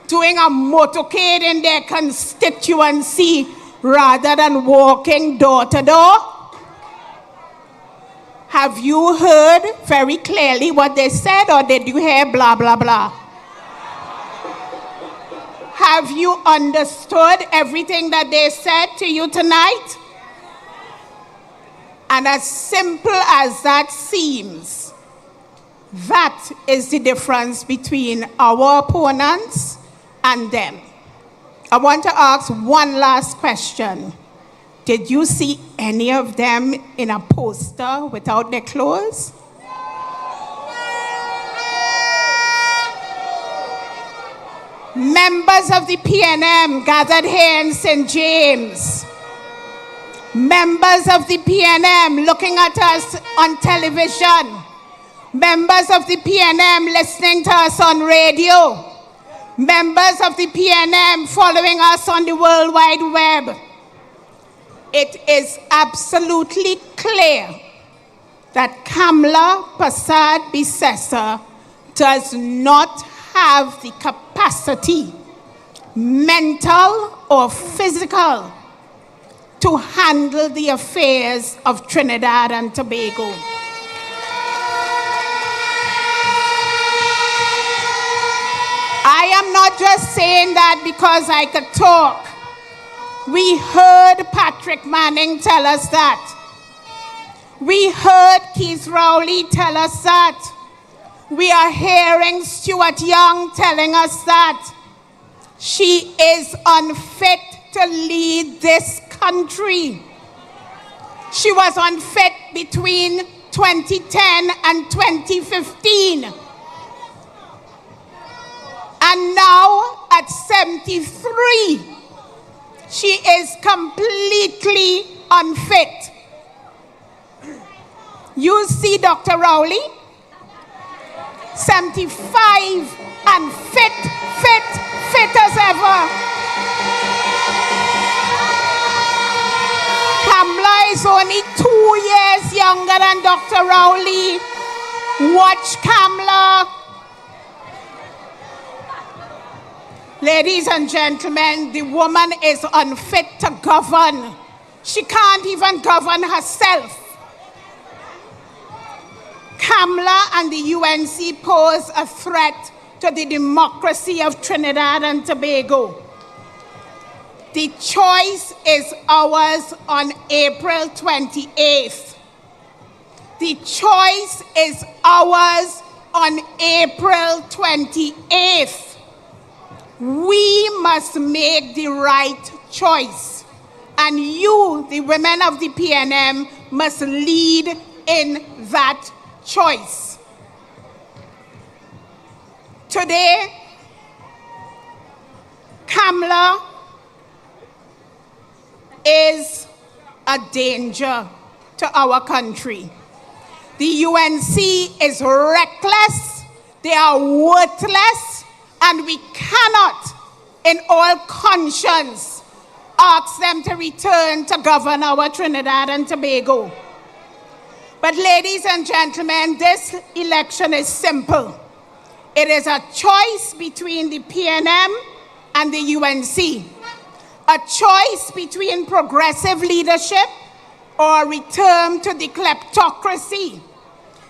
doing a motorcade in their constituency rather than walking door to door? Have you heard very clearly what they said, or did you hear blah, blah, blah? Have you understood everything that they said to you tonight? And as simple as that seems, that is the difference between our opponents and them. I want to ask one last question. Did you see any of them in a poster without their clothes? Members of the PNM gathered here in St. James. Members of the PNM looking at us on television. Members of the PNM listening to us on radio. Members of the PNM following us on the World Wide Web. it is absolutely clear that Kamla Prasad Bisesa does not have the capacity, mental or physical, to handle the affairs of Trinidad and Tobago. I am not just saying that because I could talk. We heard Patrick Manning tell us that. We heard Keith Rowley tell us that. We are hearing Stuart Young telling us that. She is unfit to lead this country. She was unfit between 2010 and 2015. And now at 73, she is completely unfit. You see Dr. Rowley, 75 and fit as ever. Kamla is only 2 years younger than Dr. Rowley. Watch Kamla. Ladies and gentlemen, the woman is unfit to govern. She can't even govern herself. Kamla and the UNC pose a threat to the democracy of Trinidad and Tobago. The choice is ours on April 28th. The choice is ours on April 28th. We must make the right choice. And you, the women of the PNM, must lead in that choice. Today, Kamla is a danger to our country. The UNC is reckless, they are worthless, and we cannot, in all conscience, ask them to return to govern our Trinidad and Tobago. But ladies and gentlemen, this election is simple. It is a choice between the PNM and the UNC. A choice between progressive leadership or a return to the kleptocracy.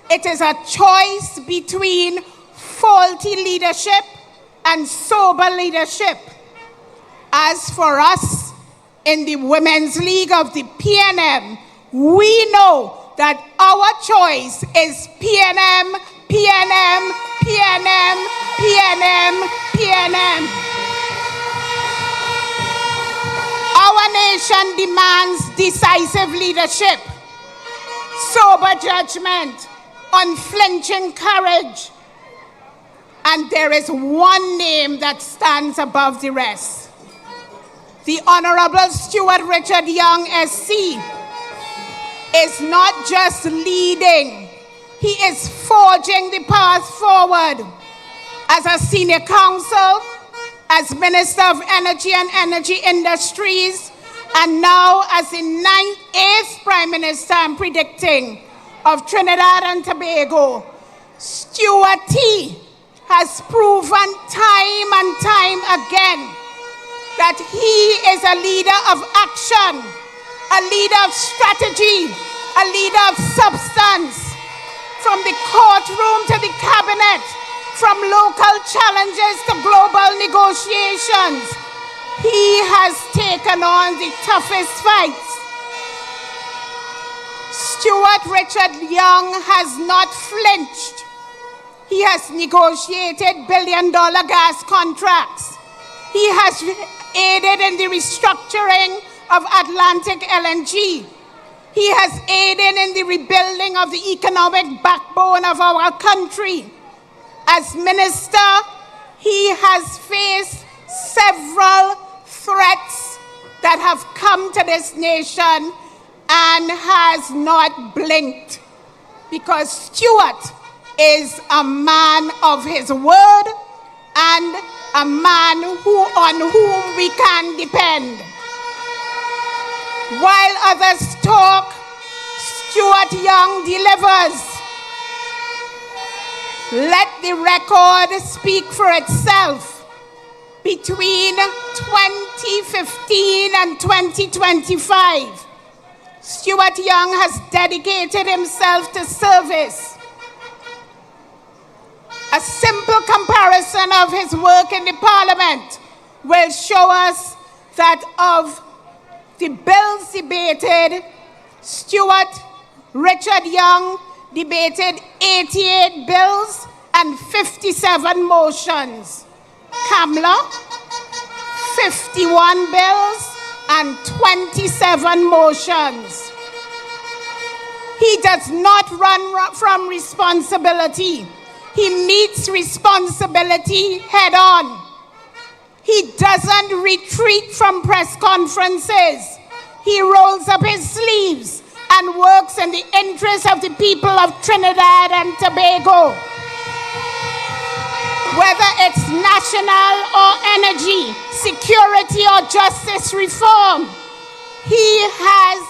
It is a choice between faulty leadership and sober leadership. As for us in the Women's League of the PNM, we know that our choice is PNM, PNM, PNM, PNM, PNM. Our nation demands decisive leadership, sober judgment, unflinching courage. And there is one name that stands above the rest. The Honorable Stuart Richard Young, SC, is not just leading, he is forging the path forward. As a senior counsel, as Minister of Energy and Energy Industries, and now as the 8th Prime Minister, I'm predicting, of Trinidad and Tobago, Stuart T. has proven time and time again that he is a leader of action, a leader of strategy, a leader of substance. From the courtroom to the cabinet, from local challenges to global negotiations, he has taken on the toughest fights. Stuart Richard Young has not flinched. He has negotiated billion-dollar gas contracts. He has aided in the restructuring of Atlantic LNG. He has aided in the rebuilding of the economic backbone of our country. As minister, he has faced several threats that have come to this nation and has not blinked, because Stuart is a man of his word and a man on whom we can depend. While others talk, Stuart Young delivers. Let the record speak for itself. Between 2015 and 2025, Stuart Young has dedicated himself to service. A simple comparison of his work in the Parliament will show us that of the bills debated, Stuart Richard Young debated 88 bills and 57 motions. Kamla, 51 bills and 27 motions. He does not run from responsibility. He meets responsibility head on. He doesn't retreat from press conferences. He rolls up his sleeves and works in the interest of the people of Trinidad and Tobago. Whether it's national or energy, security or justice reform, he has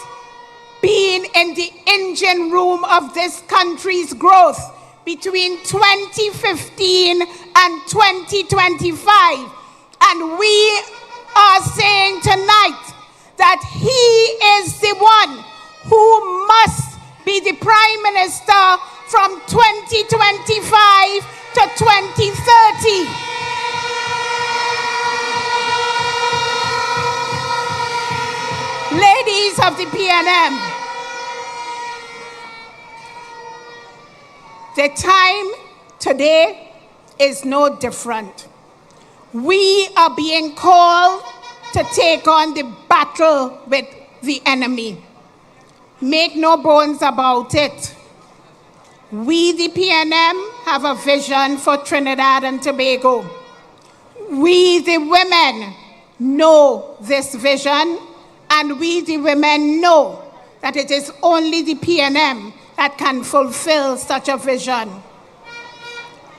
been in the engine room of this country's growth between 2015 and 2025. And we are saying tonight that he is the one who must be the Prime Minister from 2025 to 2030. Ladies of the PNM, the time today is no different. We are being called to take on the battle with the enemy. Make no bones about it. We, the PNM, have a vision for Trinidad and Tobago. We, the women, know this vision, and we, the women, know that it is only the PNM that can fulfill such a vision.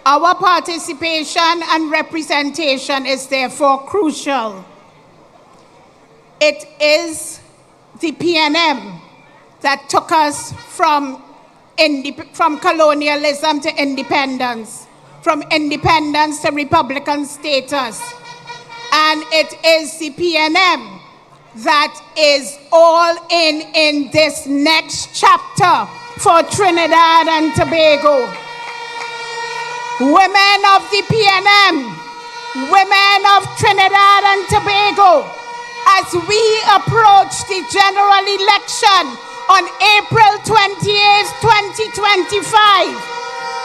Our participation and representation is therefore crucial. It is the PNM that took us from colonialism to independence, from independence to Republican status. And it is the PNM that is all in this next chapter for Trinidad and Tobago. Women of the PNM, women of Trinidad and Tobago, as we approach the general election on April 28, 2025,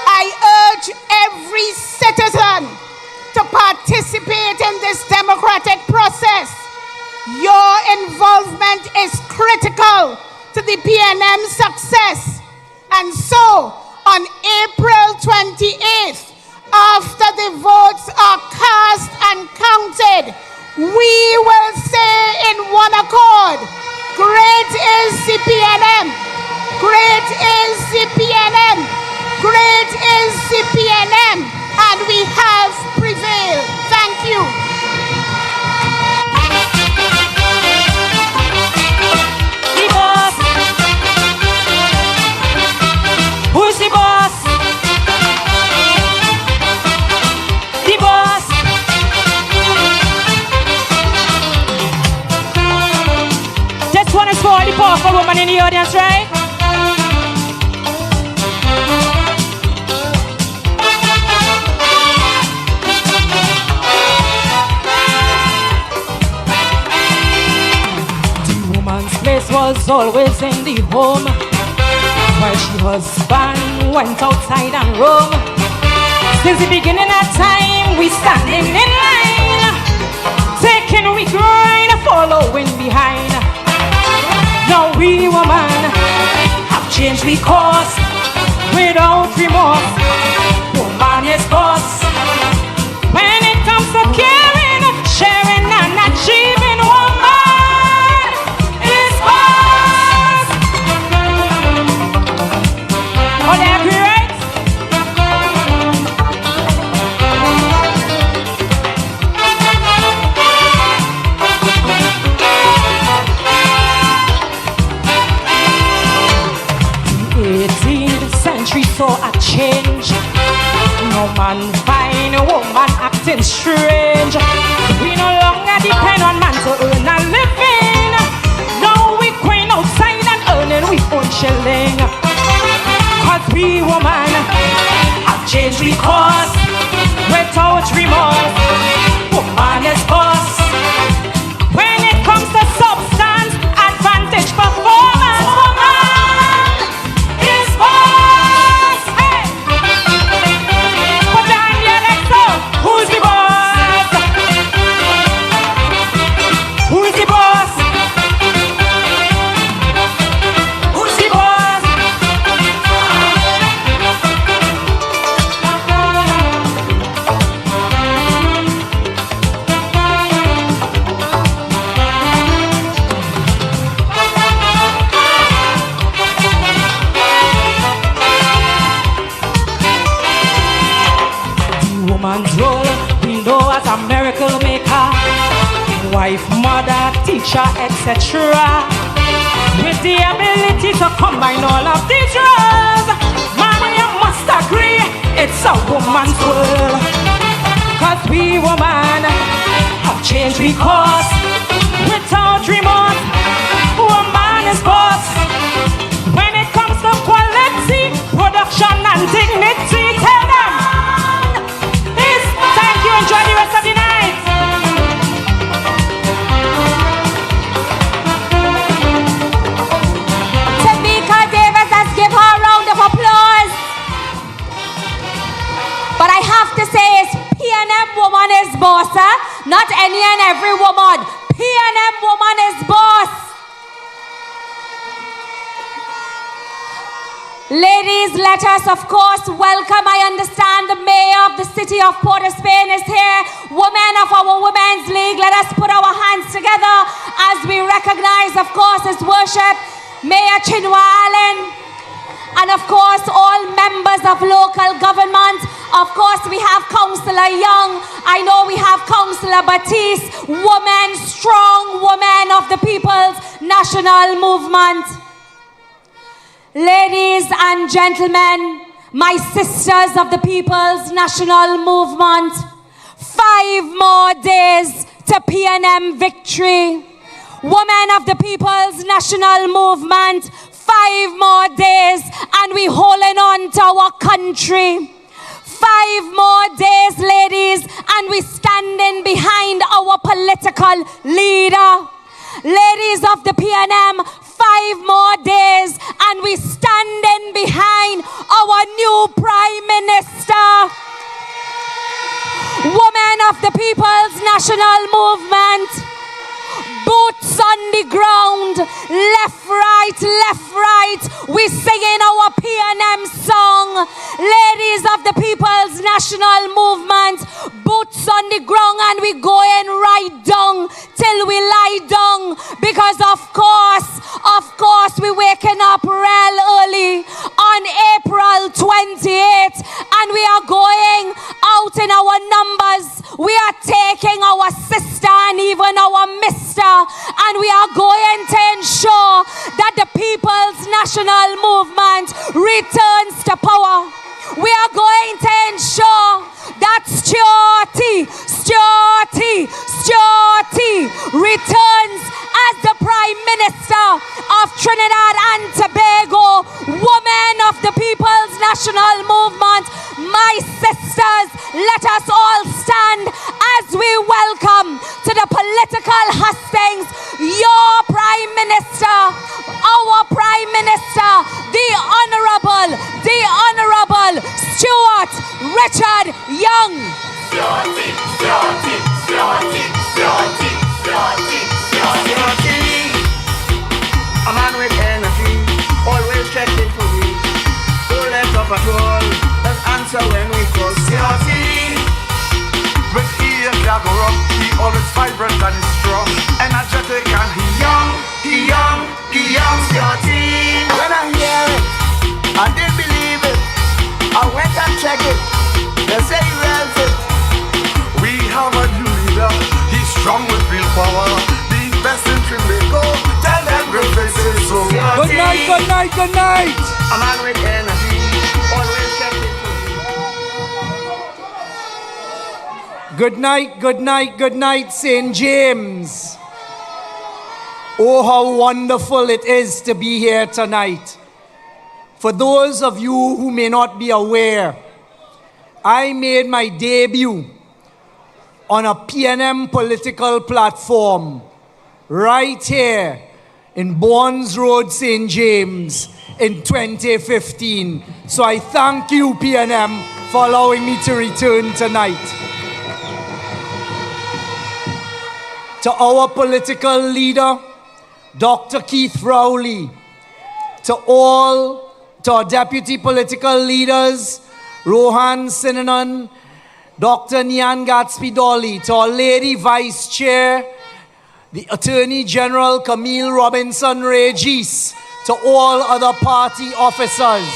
I urge every citizen to participate in this democratic process. Your involvement is critical to the PNM success. And so, on April 28th, after the votes are cast and counted, we will say in one accord, great is the PNM, great is the PNM, great is the PNM, and we have prevailed. Thank you. The boss. Who's the boss? The boss. This one is for all the powerful women in the audience, right? The woman's place was always in the home, while she husband went outside and roam. Since the beginning of time, we standing in line, taking we grind, following behind. Now we women have changed the course without remorse. Woman is boss. When it comes to caring, sharing and achieving, woman is boss. All they agree, right? strange. We no longer depend on man to earn a living. Now we going outside and earning we own shilling. Cause we woman have changed we course without remorse. Woman is boss. When it comes to substance, advantage performance, woman is boss. Hey! Put your hand here like so. Who's the boss? Who's the boss? Who's the boss? Woman's role, we know as a miracle maker, wife, mother, teacher, etc. With the ability to combine all of these roles, man, you must agree, it's a woman's world. Cause we woman have changed we course without remorse. Woman is boss. When it comes to quality, production and dignity, tell them. Thank you, enjoy the rest of the night. Tamika Davis, let's give her a round of applause. But I have to say it's P&M woman is boss, not any and every woman. P&M woman is boss. Ladies, let us, of course, welcome. I understand the mayor of the city of Port of Spain is here. Women of our Women's League, let us put our hands together as we recognize, of course, His Worship, Mayor Chinua Allen, and, of course, all members of local government. Of course, we have Councillor Young. I know we have Councillor Batiste, women, strong women of the People's National Movement. Ladies and gentlemen, my sisters of the People's National Movement, 5 more days to P&M victory. Women of the People's National Movement, 5 more days and we holding on to our country. 5 more days, ladies, and we standing behind our political leader. Ladies of the P&M, 5 more days and we standing behind our new Prime Minister. Women of the People's National Movement, boots on the ground, left, right, we singing our P&M song. Ladies of the People's National Movement, boots on the ground and we going right down till we lie down, because of course we waking up real early on April 28th and we are going out in our numbers. We are taking our sister and even our mister, and we are going to ensure that the People's National Movement returns to power. We are going to ensure that Stuarty returns as the Prime Minister of Trinidad and Tobago. Women of the People's National Movement, my sisters, let us all stand as we welcome to the political hustings your Prime Minister, our Prime Minister, the Honorable Stuart Richard Young. A man with energy, always checking for me. Don't let up at all, let's answer when we call. With ear gather up, he always vibrant and he's strong, energetic and he young, Scotty. When I hear it, I didn't believe it. I went and checked it. They say he runs it. We have a new leader. He's strong with real power. The best in Trinidad. Tell them real faces. So Good night. a man with energy, always checking for me. Good night, St. James. Oh, how wonderful it is to be here tonight. For those of you who may not be aware, I made my debut on a PNM political platform right here in Bournes Road, St. James in 2015. So I thank you, PNM, for allowing me to return tonight. To our political leader, Dr. Keith Rowley, to our deputy political leaders, Rohan Sinanan, Dr. Nyan Gadsby-Dolly, to our Lady Vice Chair, the Attorney General Camille Robinson-Regis, to all other party officers,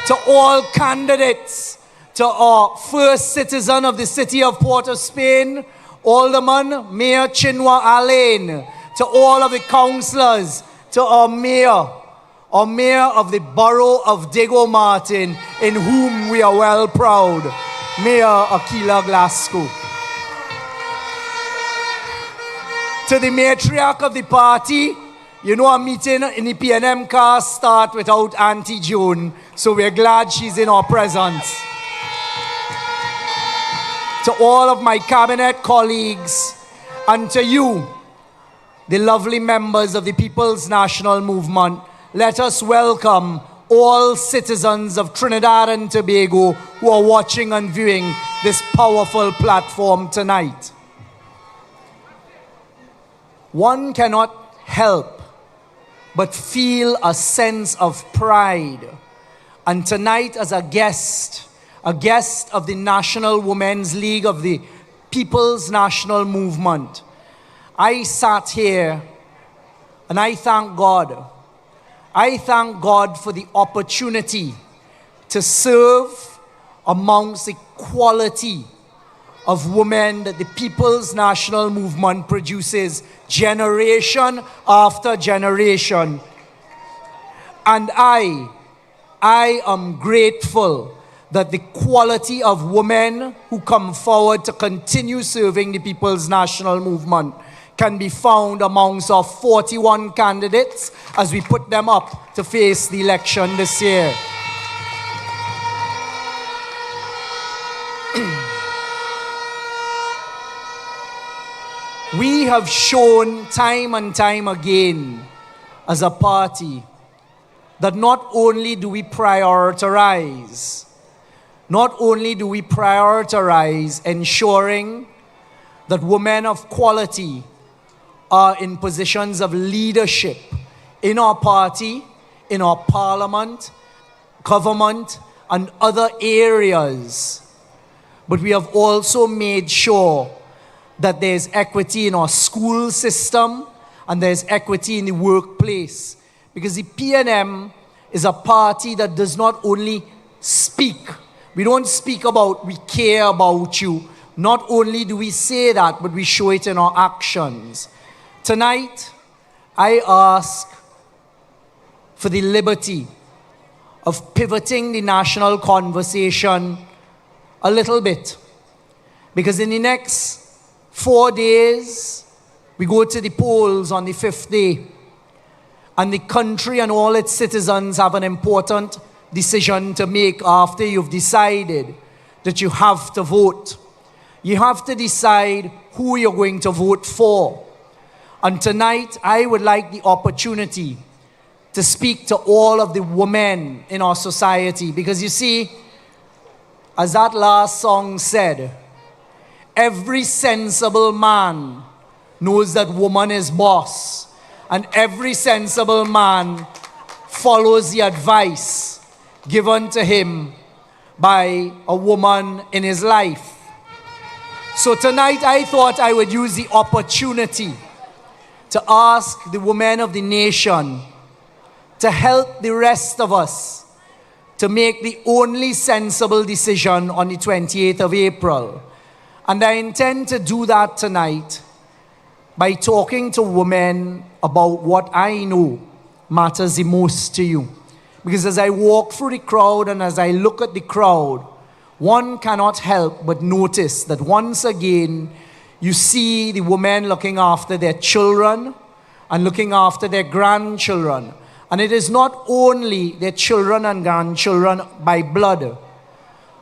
to all candidates, to our first citizen of the city of Port of Spain, Alderman Mayor Chinua Alleyne, to all of the councillors, to our mayor of the borough of Diego Martin, in whom we are well proud, Mayor Akila Glasgow. To the matriarch of the party, you know a meeting in the PNM car start without Auntie June, so we're glad she's in our presence. To all of my cabinet colleagues, and to you, the lovely members of the People's National Movement, let us welcome all citizens of Trinidad and Tobago who are watching and viewing this powerful platform tonight. One cannot help but feel a sense of pride. And tonight, as a guest of the National Women's League of the People's National Movement, I sat here and I thank God. I thank God for the opportunity to serve amongst the quality of women that the People's National Movement produces generation after generation. And I am grateful that the quality of women who come forward to continue serving the People's National Movement can be found amongst our 41 candidates as we put them up to face the election this year. We have shown time and time again as a party that not only do we prioritize ensuring that women of quality are in positions of leadership in our party, in our parliament, government, and other areas, but we have also made sure that there's equity in our school system and there's equity in the workplace. Because the PNM is a party that does not only speak. We don't speak about we care about you. Not only do we say that, but we show it in our actions. Tonight, I ask for the liberty of pivoting the national conversation a little bit. Because in the next 4 days, we go to the polls on the 5th day. And the country and all its citizens have an important decision to make after you've decided that you have to vote. You have to decide who you're going to vote for. And tonight, I would like the opportunity to speak to all of the women in our society. Because you see, as that last song said, every sensible man knows that woman is boss. And every sensible man follows the advice given to him by a woman in his life. So tonight I thought I would use the opportunity to ask the women of the nation to help the rest of us to make the only sensible decision on the 28th of April. And I intend to do that tonight by talking to women about what I know matters the most to you. Because as I walk through the crowd and as I look at the crowd, one cannot help but notice that once again, you see the women looking after their children and looking after their grandchildren. And it is not only their children and grandchildren by blood,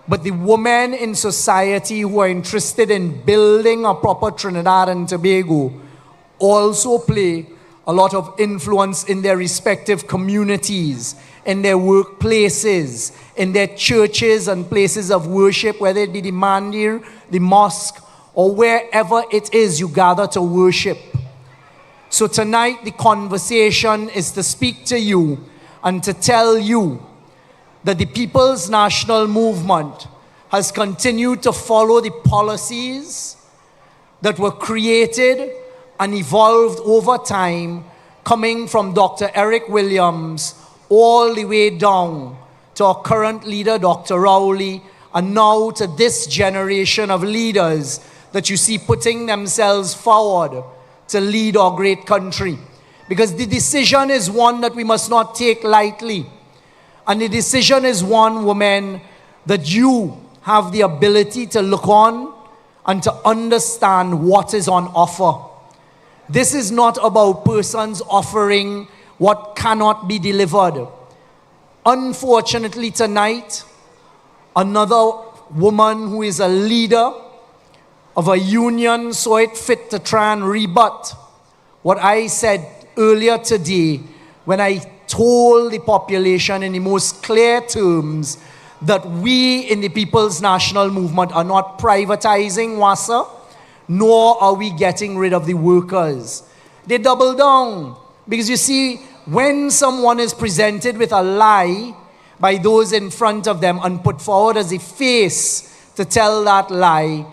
but the women in society who are interested in building a proper Trinidad and Tobago also play a lot of influence in their respective communities, in their workplaces, in their churches and places of worship, whether it be the mandir, the mosque, or wherever it is you gather to worship. So tonight the conversation is to speak to you and to tell you that the People's National Movement has continued to follow the policies that were created and evolved over time, coming from Dr. Eric Williams all the way down to our current leader, Dr. Rowley, and now to this generation of leaders that you see putting themselves forward to lead our great country. Because the decision is one that we must not take lightly. And the decision is one, women, that you have the ability to look on and to understand what is on offer. This is not about persons offering what cannot be delivered. Unfortunately tonight, another woman who is a leader of a union saw it fit to try and rebut what I said earlier today when I told the population in the most clear terms that we in the People's National Movement are not privatizing WASA, nor are we getting rid of the workers. They double down. Because you see, when someone is presented with a lie by those in front of them and put forward as a face to tell that lie,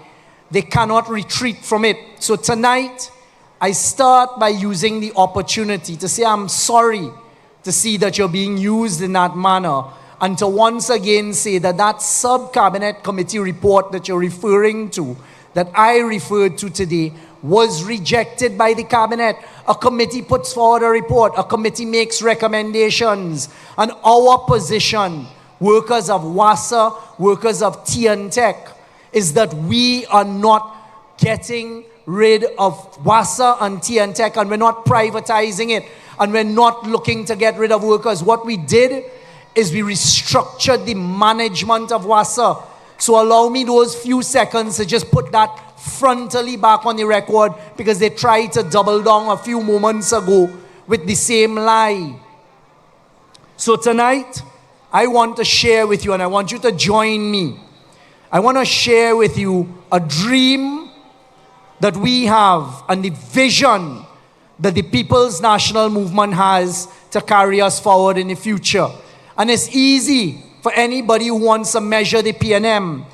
they cannot retreat from it. So tonight, I start by using the opportunity to say I'm sorry to see that you're being used in that manner, and to once again say that that sub-cabinet committee report that you're referring to, that I referred to today, was rejected by the cabinet. A committee puts forward a report, a committee makes recommendations, and our position, workers of WASA, workers of T&Tech, is that we are not getting rid of WASA and T&Tech, and we're not privatizing it, and we're not looking to get rid of workers. What we did is we restructured the management of WASA. So allow me those few seconds to just put that frontally back on the record, because they tried to double down a few moments ago with the same lie. So tonight, I want to share with you, and I want you to join me. I want to share with you a dream that we have and the vision that the People's National Movement has to carry us forward in the future. And it's easy for anybody who wants to measure the PNM,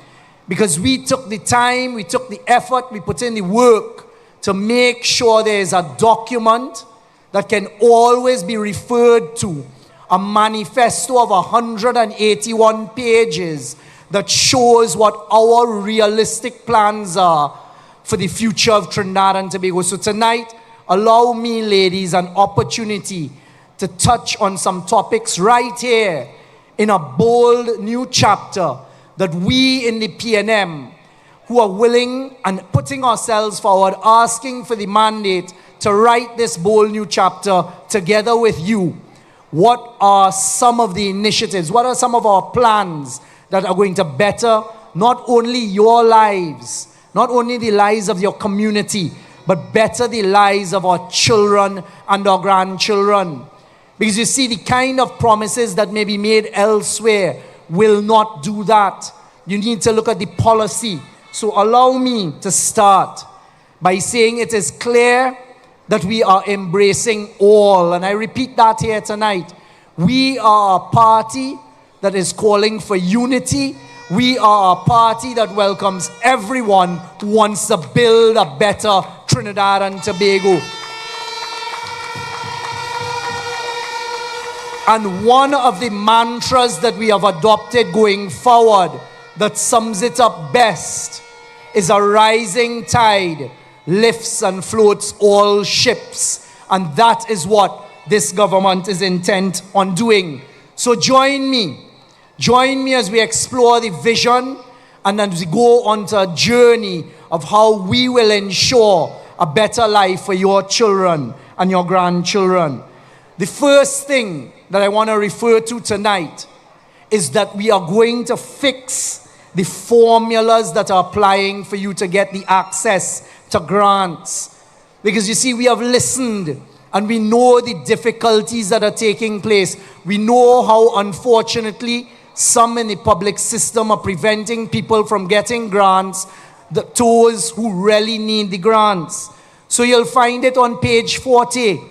because we took the time, we took the effort, we put in the work to make sure there is a document that can always be referred to, a manifesto of 181 pages that shows what our realistic plans are for the future of Trinidad and Tobago. So tonight, allow me, ladies, an opportunity to touch on some topics right here in a bold new chapter that we in the PNM, who are willing and putting ourselves forward, asking for the mandate to write this bold new chapter together with you. What are some of the initiatives? What are some of our plans that are going to better not only your lives, not only the lives of your community, but better the lives of our children and our grandchildren? Because you see, the kind of promises that may be made elsewhere will not do that. You need to look at the policy. So allow me to start by saying it is clear that we are embracing all. And I repeat that here tonight. We are a party that is calling for unity. We are a party that welcomes everyone who wants to build a better Trinidad and Tobago. And one of the mantras that we have adopted going forward that sums it up best is a rising tide lifts and floats all ships. And that is what this government is intent on doing. So join me as we explore the vision and as we go on to a journey of how we will ensure a better life for your children and your grandchildren. The first thing that I want to refer to tonight is that we are going to fix the formulas that are applying for you to get the access to grants. Because you see, we have listened and we know the difficulties that are taking place. We know how, unfortunately, some in the public system are preventing people from getting grants, those who really need the grants. So you'll find it on page 40.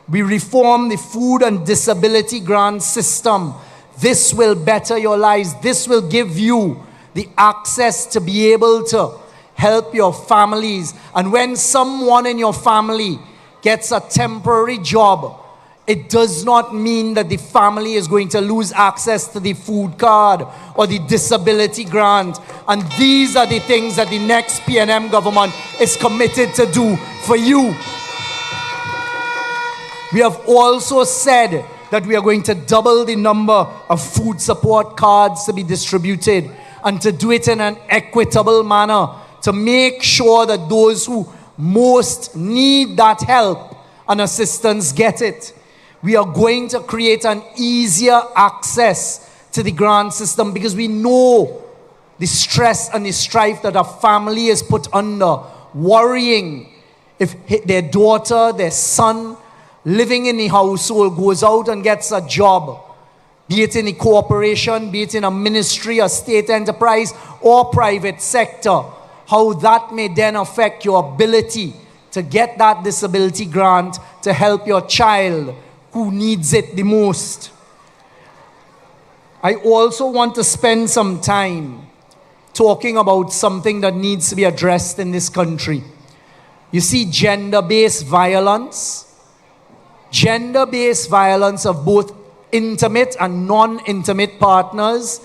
We reform the food and disability grant system. This will better your lives. This will give you the access to be able to help your families. And when someone in your family gets a temporary job, it does not mean that the family is going to lose access to the food card or the disability grant. And these are the things that the next PNM government is committed to do for you. We have also said that we are going to double the number of food support cards to be distributed, and to do it in an equitable manner, to make sure that those who most need that help and assistance get it. We are going to create an easier access to the grant system, because we know the stress and the strife that a family is put under, worrying if their daughter, their son, living in the household goes out and gets a job, be it in a corporation, be it in a ministry, a state enterprise, or private sector, how that may then affect your ability to get that disability grant to help your child who needs it the most. I also want to spend some time talking about something that needs to be addressed in this country. You see, gender-based violence of both intimate and non-intimate partners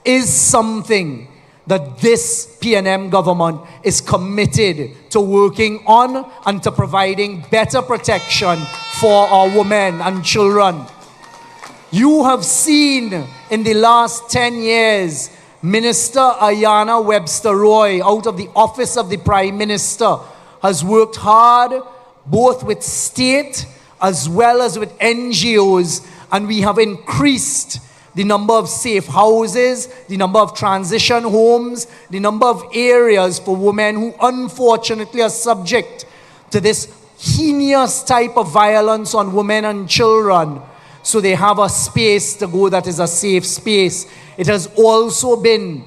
is something that this PNM government is committed to working on and to providing better protection for our women and children. You have seen in the last 10 years, Minister Ayanna Webster-Roy, out of the Office of the Prime Minister, has worked hard both with state as well as with NGOs, and we have increased the number of safe houses, the number of transition homes, the number of areas for women who unfortunately are subject to this heinous type of violence on women and children, so they have a space to go that is a safe space. It has also been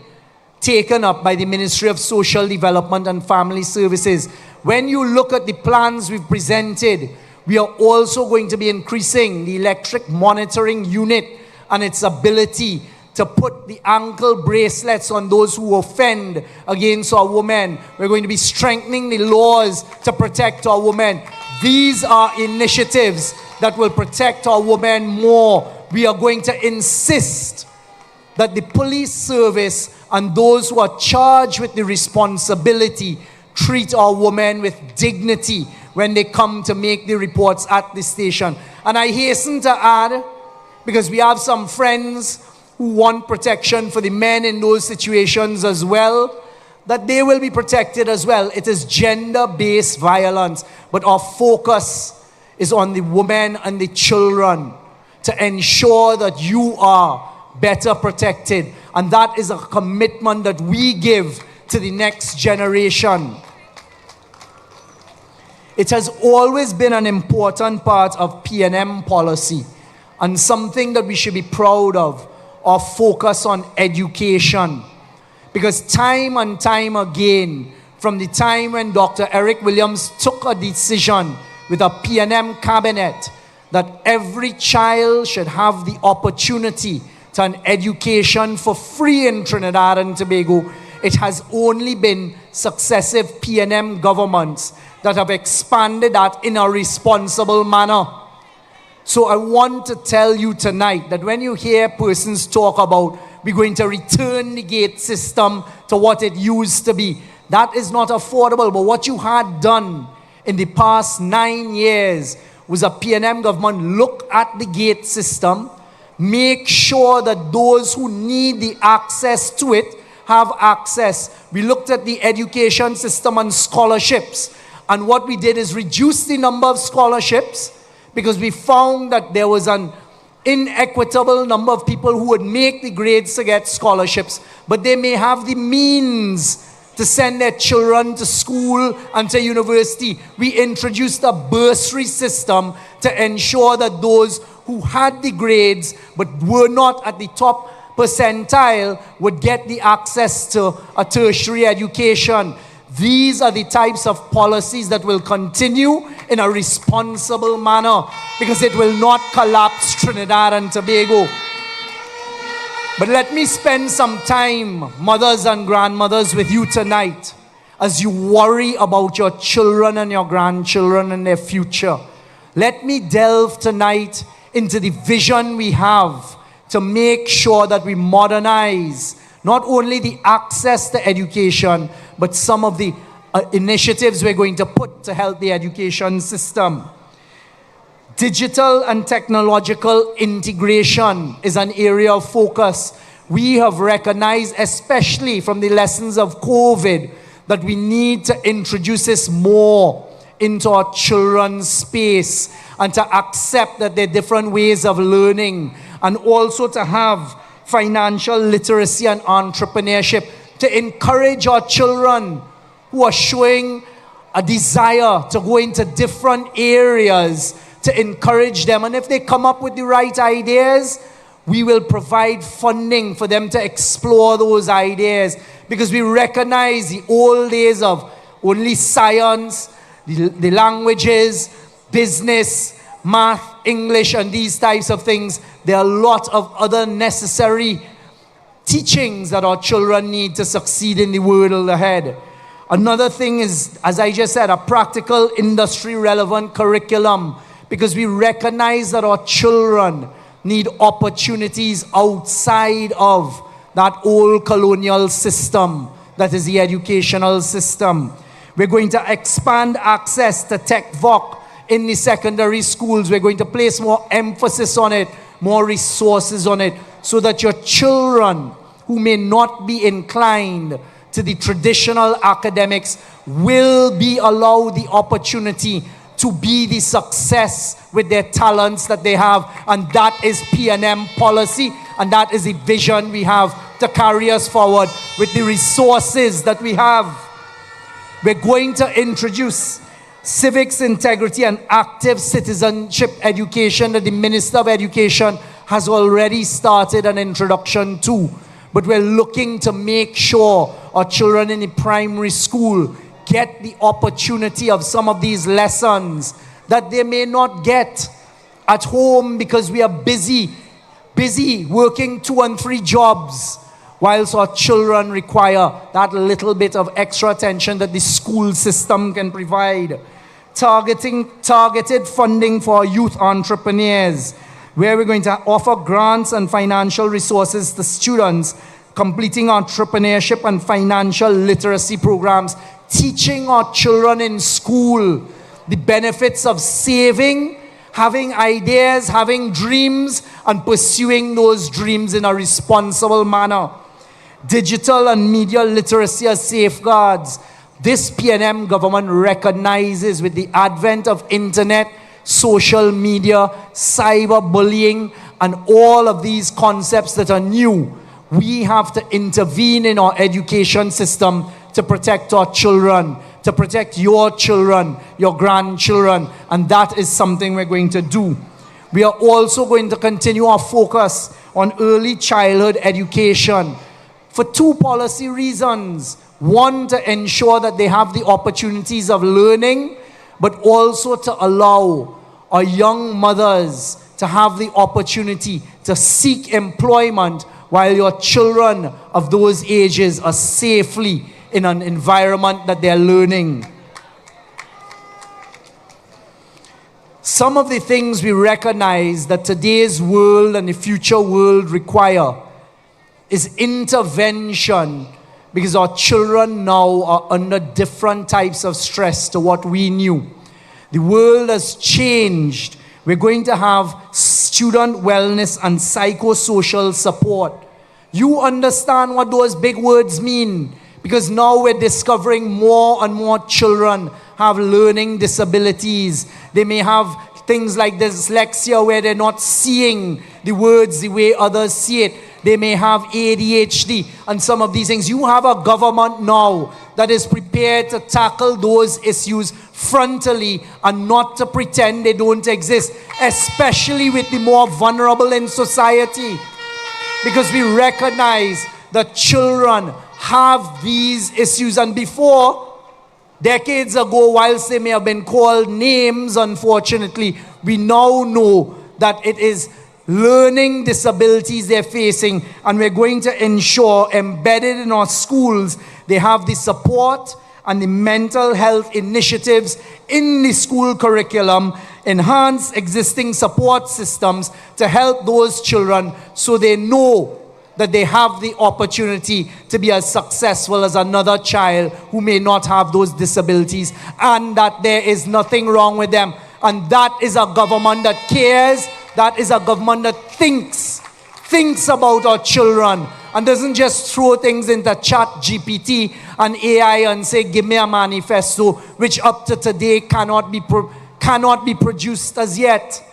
taken up by the Ministry of Social Development and Family Services. When you look at the plans we've presented, we are also going to be increasing the electric monitoring unit and its ability to put the ankle bracelets on those who offend against our women. We're going to be strengthening the laws to protect our women. These are initiatives that will protect our women more. We are going to insist that the police service and those who are charged with the responsibility treat our women with dignity when they come to make the reports at the station. And I hasten to add, because we have some friends who want protection for the men in those situations as well, that they will be protected as well. It is gender-based violence, but our focus is on the women and the children to ensure that you are better protected. And that is a commitment that we give to the next generation. It has always been an important part of PNM policy and something that we should be proud of, our focus on education. Because time and time again, from the time when Dr. Eric Williams took a decision with a PNM cabinet that every child should have the opportunity to an education for free in Trinidad and Tobago, it has only been successive PNM governments that have expanded that in a responsible manner. So I want to tell you tonight that when you hear persons talk about we're going to return the gate system to what it used to be, that is not affordable. But what you had done in the past 9 years was a PNM government look at the gate system, make sure that those who need the access to it have access. We looked at the education system and scholarships. And what we did is reduce the number of scholarships because we found that there was an inequitable number of people who would make the grades to get scholarships, but they may have the means to send their children to school and to university. We introduced a bursary system to ensure that those who had the grades but were not at the top percentile would get the access to a tertiary education. These are the types of policies that will continue in a responsible manner because it will not collapse Trinidad and Tobago. But let me spend some time, mothers and grandmothers, with you tonight as you worry about your children and your grandchildren and their future. Let me delve tonight into the vision we have to make sure that we modernize not only the access to education, but some of the initiatives we're going to put to help the education system. Digital and technological integration is an area of focus. We have recognized, especially from the lessons of COVID, that we need to introduce this more into our children's space and to accept that there are different ways of learning, and also to have financial literacy and entrepreneurship to encourage our children who are showing a desire to go into different areas, to encourage them. And if they come up with the right ideas, we will provide funding for them to explore those ideas, because we recognize the old days of only science, the languages, business, math, English, and these types of things. There are a lot of other necessary teachings that our children need to succeed in the world ahead. Another thing is, as I just said, a practical, industry-relevant curriculum, because we recognize that our children need opportunities outside of that old colonial system that is the educational system. We're going to expand access to tech voc in the secondary schools. We're going to place more emphasis on it, more resources on it, so that your children who may not be inclined to the traditional academics will be allowed the opportunity to be the success with their talents that they have. And that is P&M policy, and that is the vision we have to carry us forward with the resources that we have. We're going to introduce civics, integrity, and active citizenship education that the Minister of Education has already started an introduction to. But we're looking to make sure our children in the primary school get the opportunity of some of these lessons that they may not get at home, because we are busy working 2 and 3 jobs, whilst our children require that little bit of extra attention that the school system can provide. Targeted funding for our youth entrepreneurs, where we're going to offer grants and financial resources to students completing entrepreneurship and financial literacy programs, teaching our children in school the benefits of saving, having ideas, having dreams, and pursuing those dreams in a responsible manner. Digital and media literacy as safeguards. This P&M government recognizes, with the advent of internet, social media, cyberbullying, and all of these concepts that are new, we have to intervene in our education system to protect our children, to protect your children, your grandchildren, and that is something we're going to do. We are also going to continue our focus on early childhood education for 2 policy reasons. One, to ensure that they have the opportunities of learning, but also to allow our young mothers to have the opportunity to seek employment while your children of those ages are safely in an environment that they're learning. Some of the things we recognize that today's world and the future world require is intervention, because our children now are under different types of stress to what we knew. The world has changed. We're going to have student wellness and psychosocial support You understand what those big words mean, because now we're discovering more and more children have learning disabilities. They may have things like dyslexia where they're not seeing the words the way others see it. They may have ADHD and some of these things. You have a government now that is prepared to tackle those issues frontally and not to pretend they don't exist, especially with the more vulnerable in society. Because we recognize that children have these issues. And before, decades ago, whilst they may have been called names, unfortunately, we now know that it is learning disabilities they're facing, and we're going to ensure, embedded in our schools, they have the support and the mental health initiatives in the school curriculum, enhance existing support systems to help those children so they know that they have the opportunity to be as successful as another child who may not have those disabilities, and that there is nothing wrong with them. And that is a government that cares. That is a government that thinks about our children and doesn't just throw things into chat GPT and AI and say, give me a manifesto, which up to today cannot be produced as yet.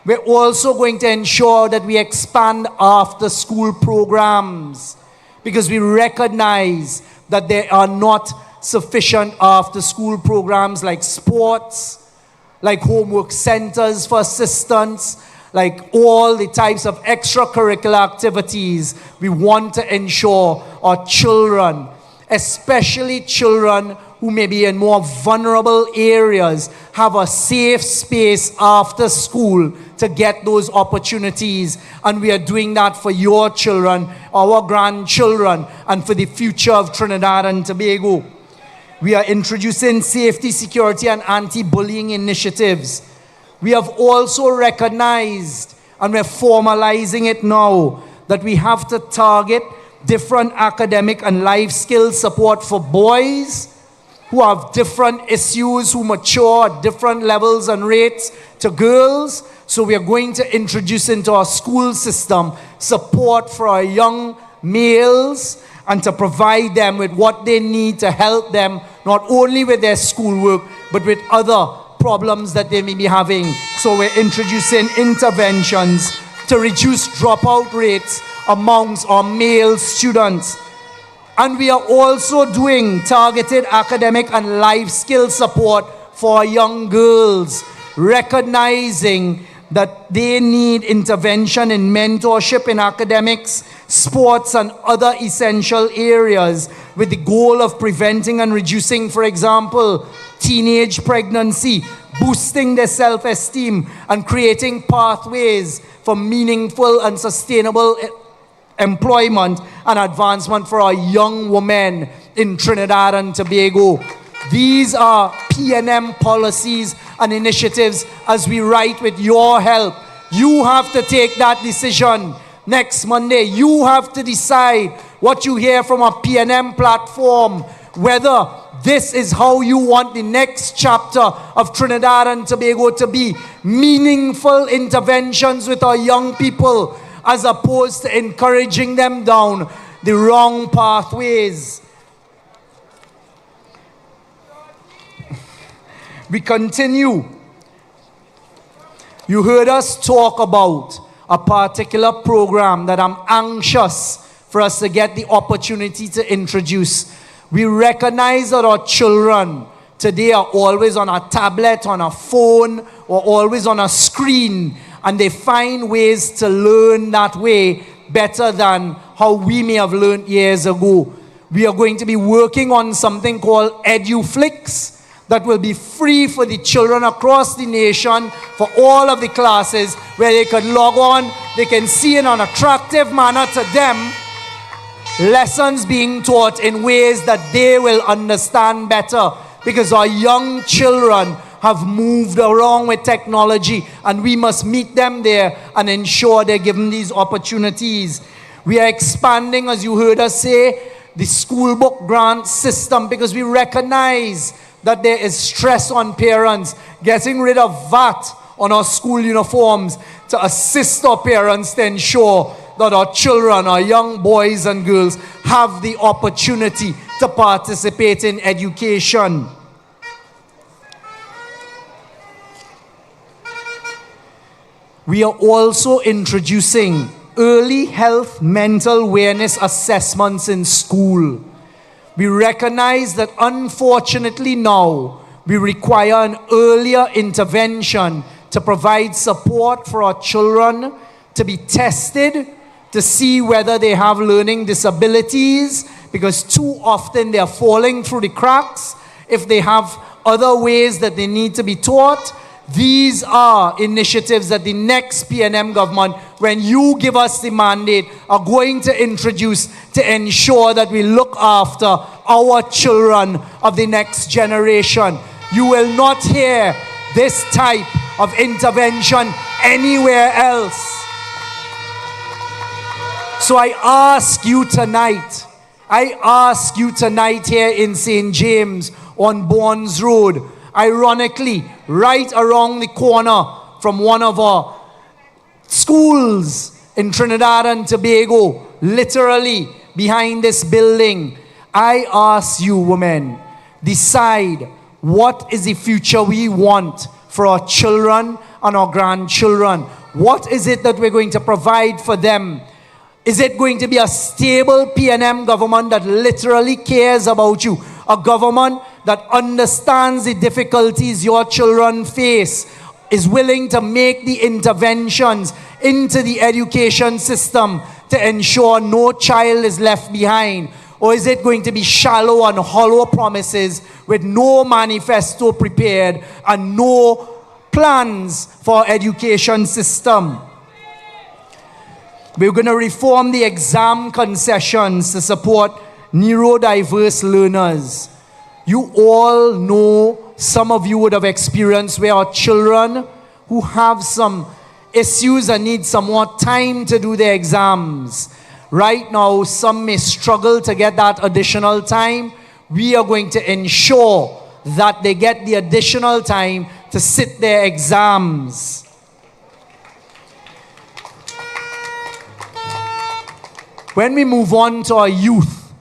We're also going to ensure that we expand after school programs, because we recognize that there are not sufficient after school programs like sports, like homework centers for assistants, like all the types of extracurricular activities. We want to ensure our children, especially children who may be in more vulnerable areas, have a safe space after school to get those opportunities. And we are doing that for your children, our grandchildren, and for the future of Trinidad and Tobago. We are introducing safety, security, and anti-bullying initiatives. We have also recognized, and we're formalizing it now, that we have to target different academic and life skills support for boys who have different issues, who mature at different levels and rates to girls. So we are going to introduce into our school system support for our young males and to provide them with what they need to help them, not only with their schoolwork, but with other problems that they may be having. So we're introducing interventions to reduce dropout rates amongst our male students. And we are also doing targeted academic and life skill support for our young girls, recognizing that they need intervention in mentorship in academics, sports, and other essential areas with the goal of preventing and reducing, for example, teenage pregnancy, boosting their self-esteem, and creating pathways for meaningful and sustainable employment and advancement for our young women in Trinidad and Tobago. These are P&M policies and initiatives as we write with your help. You have to take that decision next Monday. You have to decide what you hear from a P&M platform, whether this is how you want the next chapter of Trinidad and Tobago to be. Meaningful interventions with our young people, as opposed to encouraging them down the wrong pathways. We continue. You heard us talk about a particular program that I'm anxious for us to get the opportunity to introduce. We recognize that our children today are always on a tablet, on a phone, or always on a screen, and they find ways to learn that way better than how we may have learned years ago. We are going to be working on something called EduFlix that will be free for the children across the nation for all of the classes, where they can log on, they can see in an attractive manner to them lessons being taught in ways that they will understand better, because our young children have moved along with technology, and we must meet them there and ensure they're given these opportunities. We are expanding, as you heard us say, the school book grant system, because we recognize that there is stress on parents, getting rid of VAT on our school uniforms to assist our parents to ensure that our children, our young boys and girls, have the opportunity to participate in education. We are also introducing early health mental awareness assessments in school. We recognize that unfortunately now we require an earlier intervention to provide support for our children to be tested to see whether they have learning disabilities, because too often they are falling through the cracks. If they have other ways that they need to be taught, these are initiatives that the next PNM government, when you give us the mandate, are going to introduce to ensure that we look after our children of the next generation. You will not hear this type of intervention anywhere else. So I ask you tonight here in St. James on Bonds Road, ironically, right around the corner from one of our schools in Trinidad and Tobago, literally behind this building, I ask you, women, decide what is the future we want for our children and our grandchildren. What is it that we're going to provide for them? Is it going to be a stable PNM government that literally cares about you? A government that understands the difficulties your children face, is willing to make the interventions into the education system to ensure no child is left behind? Or is it going to be shallow and hollow promises with no manifesto prepared and no plans for education system? We're going to reform the exam concessions to support neurodiverse learners. You all know, some of you would have experienced where our children who have some issues and need some more time to do their exams. Right now, some may struggle to get that additional time. We are going to ensure that they get the additional time to sit their exams. When we move on to our youth,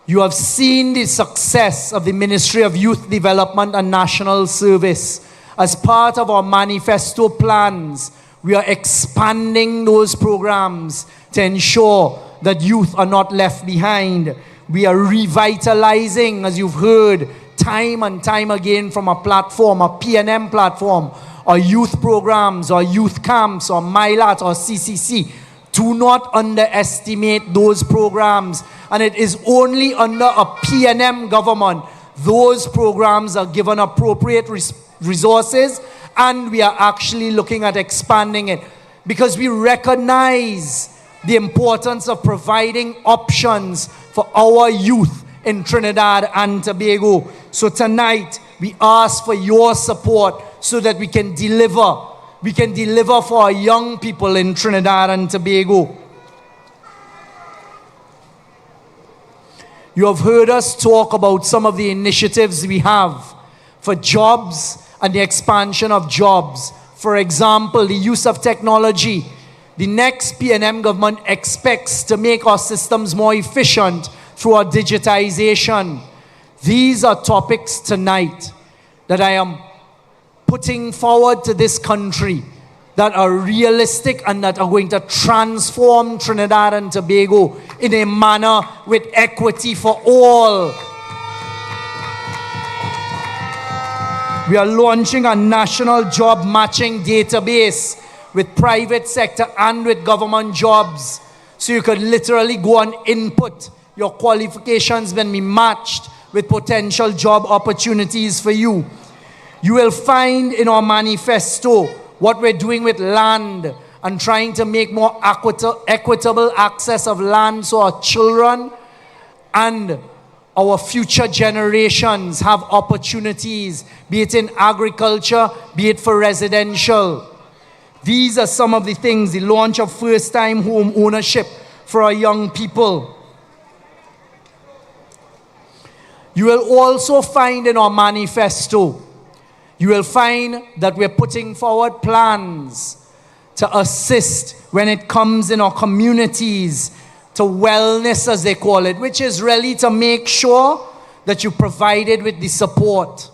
you have seen the success of the Ministry of Youth Development and National Service. As part of our manifesto plans, we are expanding those programs to ensure that youth are not left behind. We are revitalizing, as you've heard time and time again from our platform, our PNM platform, our youth programs, our youth camps, our MILAT, or CCC. Do not underestimate those programs. And it is only under a PNM government those programs are given appropriate resources, and we are actually looking at expanding it because we recognize the importance of providing options for our youth in Trinidad and Tobago. So tonight we ask for your support so that we can deliver. We can deliver for our young people in Trinidad and Tobago. You have heard us talk about some of the initiatives we have for jobs and the expansion of jobs. For example, the use of technology. The next PNM government expects to make our systems more efficient through our digitization. These are topics tonight that I am putting forward to this country that are realistic and that are going to transform Trinidad and Tobago in a manner with equity for all. We are launching a national job matching database with private sector and with government jobs. So you could literally go and input your qualifications when we matched with potential job opportunities for you. You will find in our manifesto what we're doing with land and trying to make more equitable access of land so our children and our future generations have opportunities, be it in agriculture, be it for residential. These are some of the things, the launch of first-time home ownership for our young people. You will also find in our manifesto, you will find that we're putting forward plans to assist when it comes in our communities to wellness, as they call it, which is really to make sure that you provided with the support.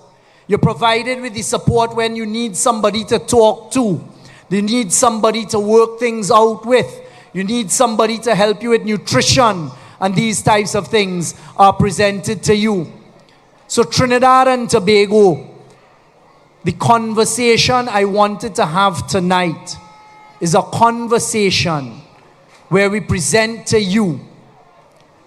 You're provided with the support when you need somebody to talk to. You need somebody to work things out with. You need somebody to help you with nutrition. And these types of things are presented to you. So Trinidad and Tobago, the conversation I wanted to have tonight is a conversation where we present to you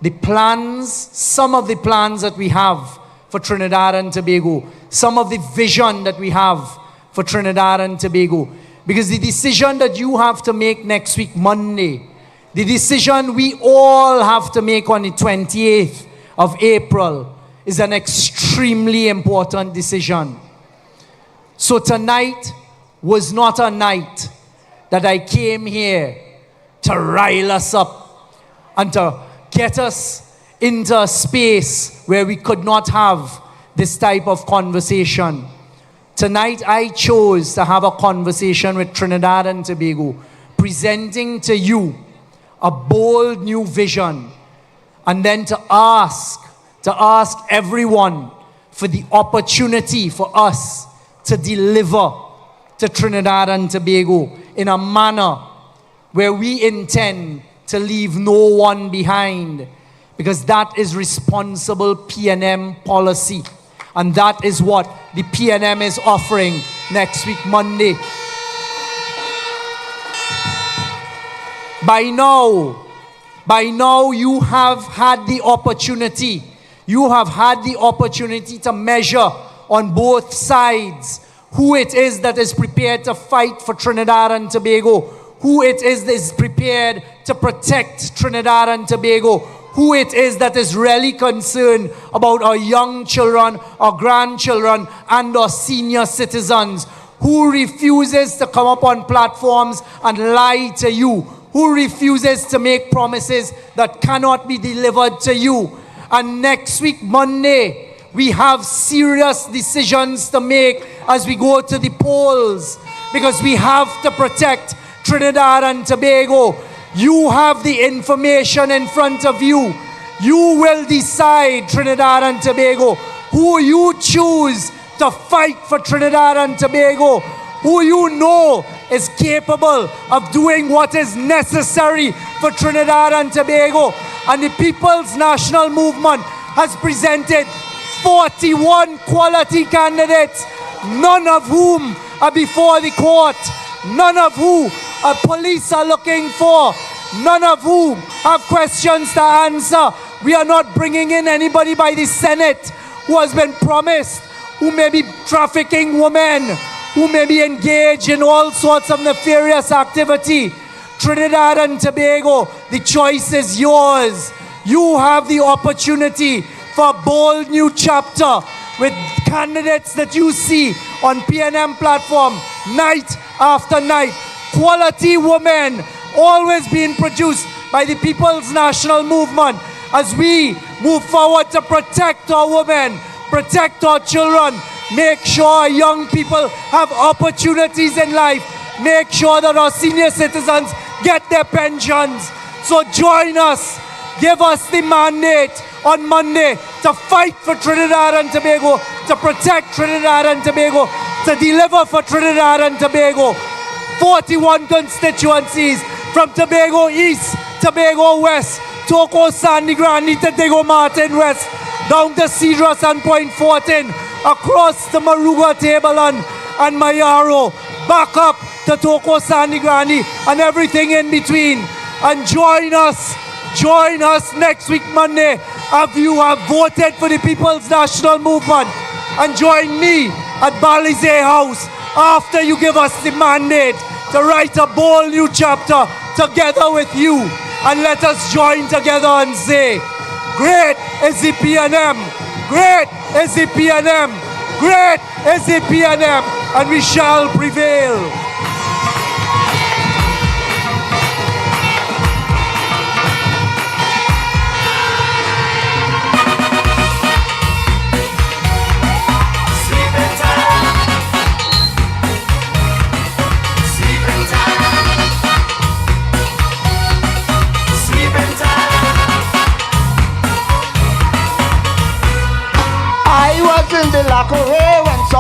the plans, some of the plans that we have for Trinidad and Tobago, some of the vision that we have for Trinidad and Tobago. Because the decision that you have to make next week, Monday, the decision we all have to make on the 28th of April is an extremely important decision. So tonight was not a night that I came here to rile us up and to get us into a space where we could not have this type of conversation. Tonight I chose to have a conversation with Trinidad and Tobago, presenting to you a bold new vision, and then to ask everyone for the opportunity for us to deliver to Trinidad and Tobago in a manner where we intend to leave no one behind, because that is responsible PNM policy, and that is what the PNM is offering next week, Monday. By now you have had the opportunity. You have had the opportunity to measure on both sides who it is that is prepared to fight for Trinidad and Tobago, who it is that is prepared to protect Trinidad and Tobago, who it is that is really concerned about our young children, our grandchildren, and our senior citizens, who refuses to come up on platforms and lie to you, who refuses to make promises that cannot be delivered to you. And next week, Monday, we have serious decisions to make as we go to the polls, because we have to protect Trinidad and Tobago. You have the information in front of you. You will decide, Trinidad and Tobago, who you choose to fight for Trinidad and Tobago, who you know is capable of doing what is necessary for Trinidad and Tobago. And the People's National Movement has presented 41 quality candidates, none of whom are before the court, none of whom police are looking for, none of whom have questions to answer. We are not bringing in anybody by the Senate who has been promised, who may be trafficking women, who may be engaged in all sorts of nefarious activity. Trinidad and Tobago, the choice is yours. You have the opportunity for a bold new chapter with candidates that you see on PNM platform night after night. Quality women always being produced by the People's National Movement as we move forward to protect our women, protect our children, make sure our young people have opportunities in life, make sure that our senior citizens get their pensions. So join us, give us the mandate on Monday to fight for Trinidad and Tobago, to protect Trinidad and Tobago, to deliver for Trinidad and Tobago. 41 constituencies from Tobago East, Tobago West, Toko Sandy Grande, Tobago Martin West, down to Cedros and Point Fortin, across to Moruga Tableland and Mayaro, back up to Toko Sandy Grande and everything in between. And join us next week Monday if you have voted for the People's National Movement, and join me at Balize House after you give us the mandate to write a bold new chapter together with you, and let us join together and say, great is the PNM, great is the PNM, great is the PNM, and we shall prevail. Sleeping time.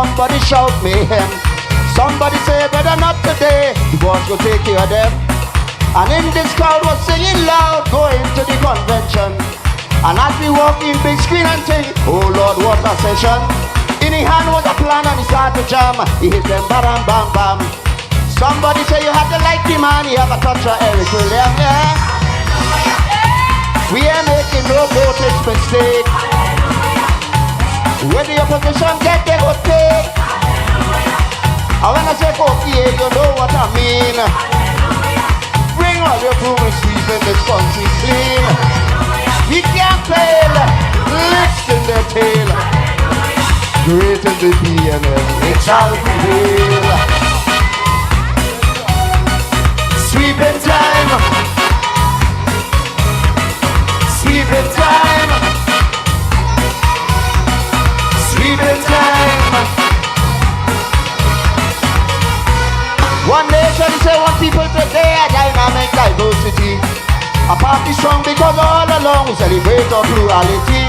somebody shout mayhem. Somebody say, better not today, the boss will take care of them. And in this crowd was singing loud, going to the convention. And as we walk in, big screen and think, oh Lord, what a session. In his hand was a plan and he started to jam. He hit them bam, bam, bam. Somebody say you have to like the man, you have a touch of Eric William, yeah? We ain't making no botish mistake. When the opposition get they go take. And when I say okay, you know what I mean. Bring all your broom and sweep in this country clean. We can't fail, licks in their tail. Great in the PNM, it shall prevail. Sweeping time. Sweeping time. Sweeping time. One nation is one people today, a dynamic diversity. A party strong because all along we celebrate our plurality.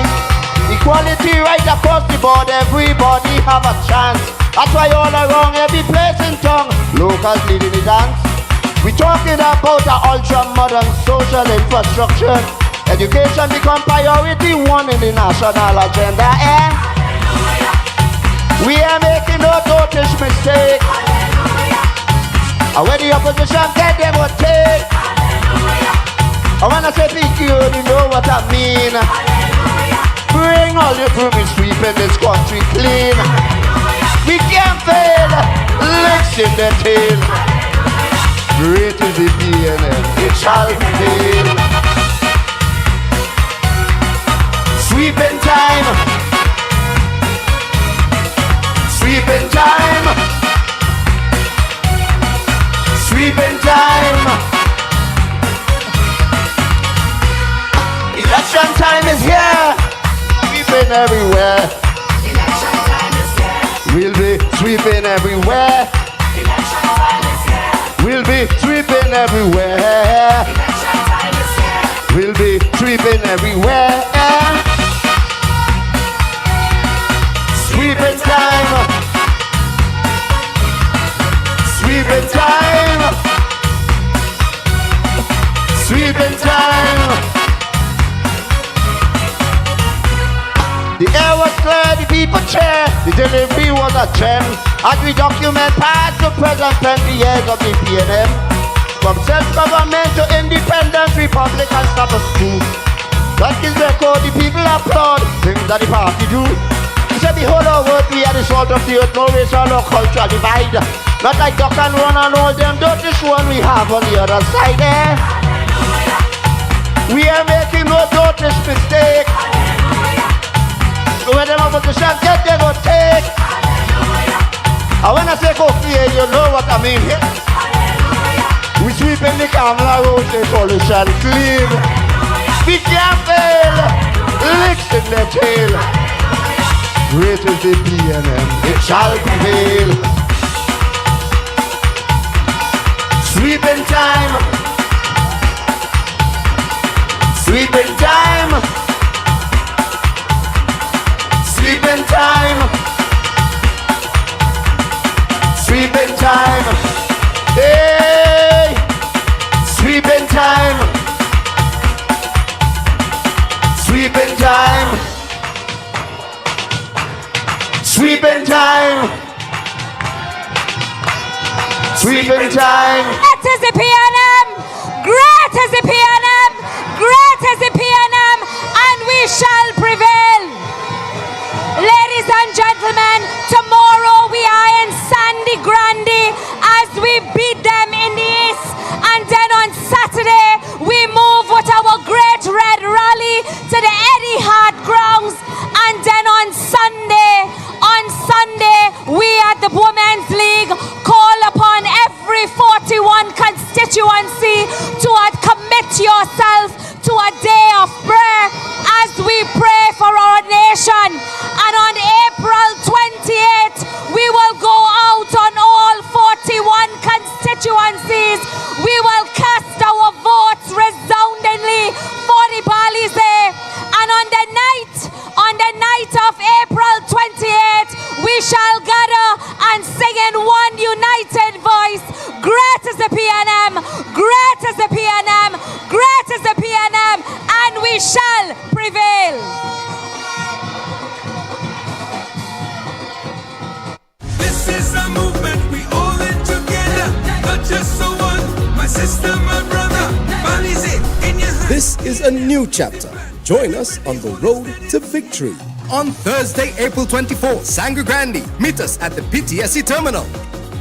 Equality right across the board, everybody have a chance. That's why all around every place in town, locals leading the dance. We talking about a ultra-modern social infrastructure. Education become priority one in the national agenda, eh? We are making no dotish mistake. And when the opposition get them will take. And when I say PQ, you know what I mean. Bring all your broom and sweep in this country clean. We can't fail, licks in the tail. Great is the PNM, it shall prevail. Sweeping time. Sweeping time. Sweeping time. Election time is here. Sweeping everywhere. Election time is here. We'll be sweeping everywhere. Election time is here. We'll be sweeping everywhere. Election time is here. We'll be sweeping everywhere. Sweeping time. Sweeping time. Sweeping time. The air was clear, the people cheer. The delivery was a gem. As we document past to present 20 years of the PNM. From self-government to independence, republic and status quo. That is record, the people applaud things that the party do. He said the whole of earth, we are the salt of the earth, no racial or cultural divide. Not like duck and run and all them dirty one we have on the other side, eh? We are making no dirty mistake. So when them opposition get, they go take. And when I say coffee, you know what I mean. We sweep in the Camilla Road, the coalition clean. We can't fail, licks in their tail. Great is the PNM, it shall prevail. Sweeping time. Sweeping time. Sweeping time. Sweeping time. Hey! Sweeping time. Sweeping time. Sweeping time. Sweeping time. Great is the PNM. Great is the PNM. Great is the PNM. And we shall prevail. Ladies and gentlemen, tomorrow we are in Sandy Grande as we beat them in the east. And then on Saturday, we move with our great red rally to the Eddie Hart grounds. And then on Sunday, we at the Women's League call upon every 41 constituency to commit yourself to a day of prayer as we pray for our nation. And on April 28th, and sing in one united voice. Great is the PNM, great is the PNM, great is the PNM, and we shall prevail. This is a movement, we all in together. Not just so one, my sister, my brother. In your hand. This is a new chapter. Join us on the road to victory. On Thursday, April 24th, Sangre Grande. Meet us at the PTSC terminal.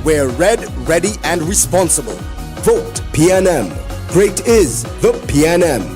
We're red, ready, and responsible. Vote PNM. Great is the PNM.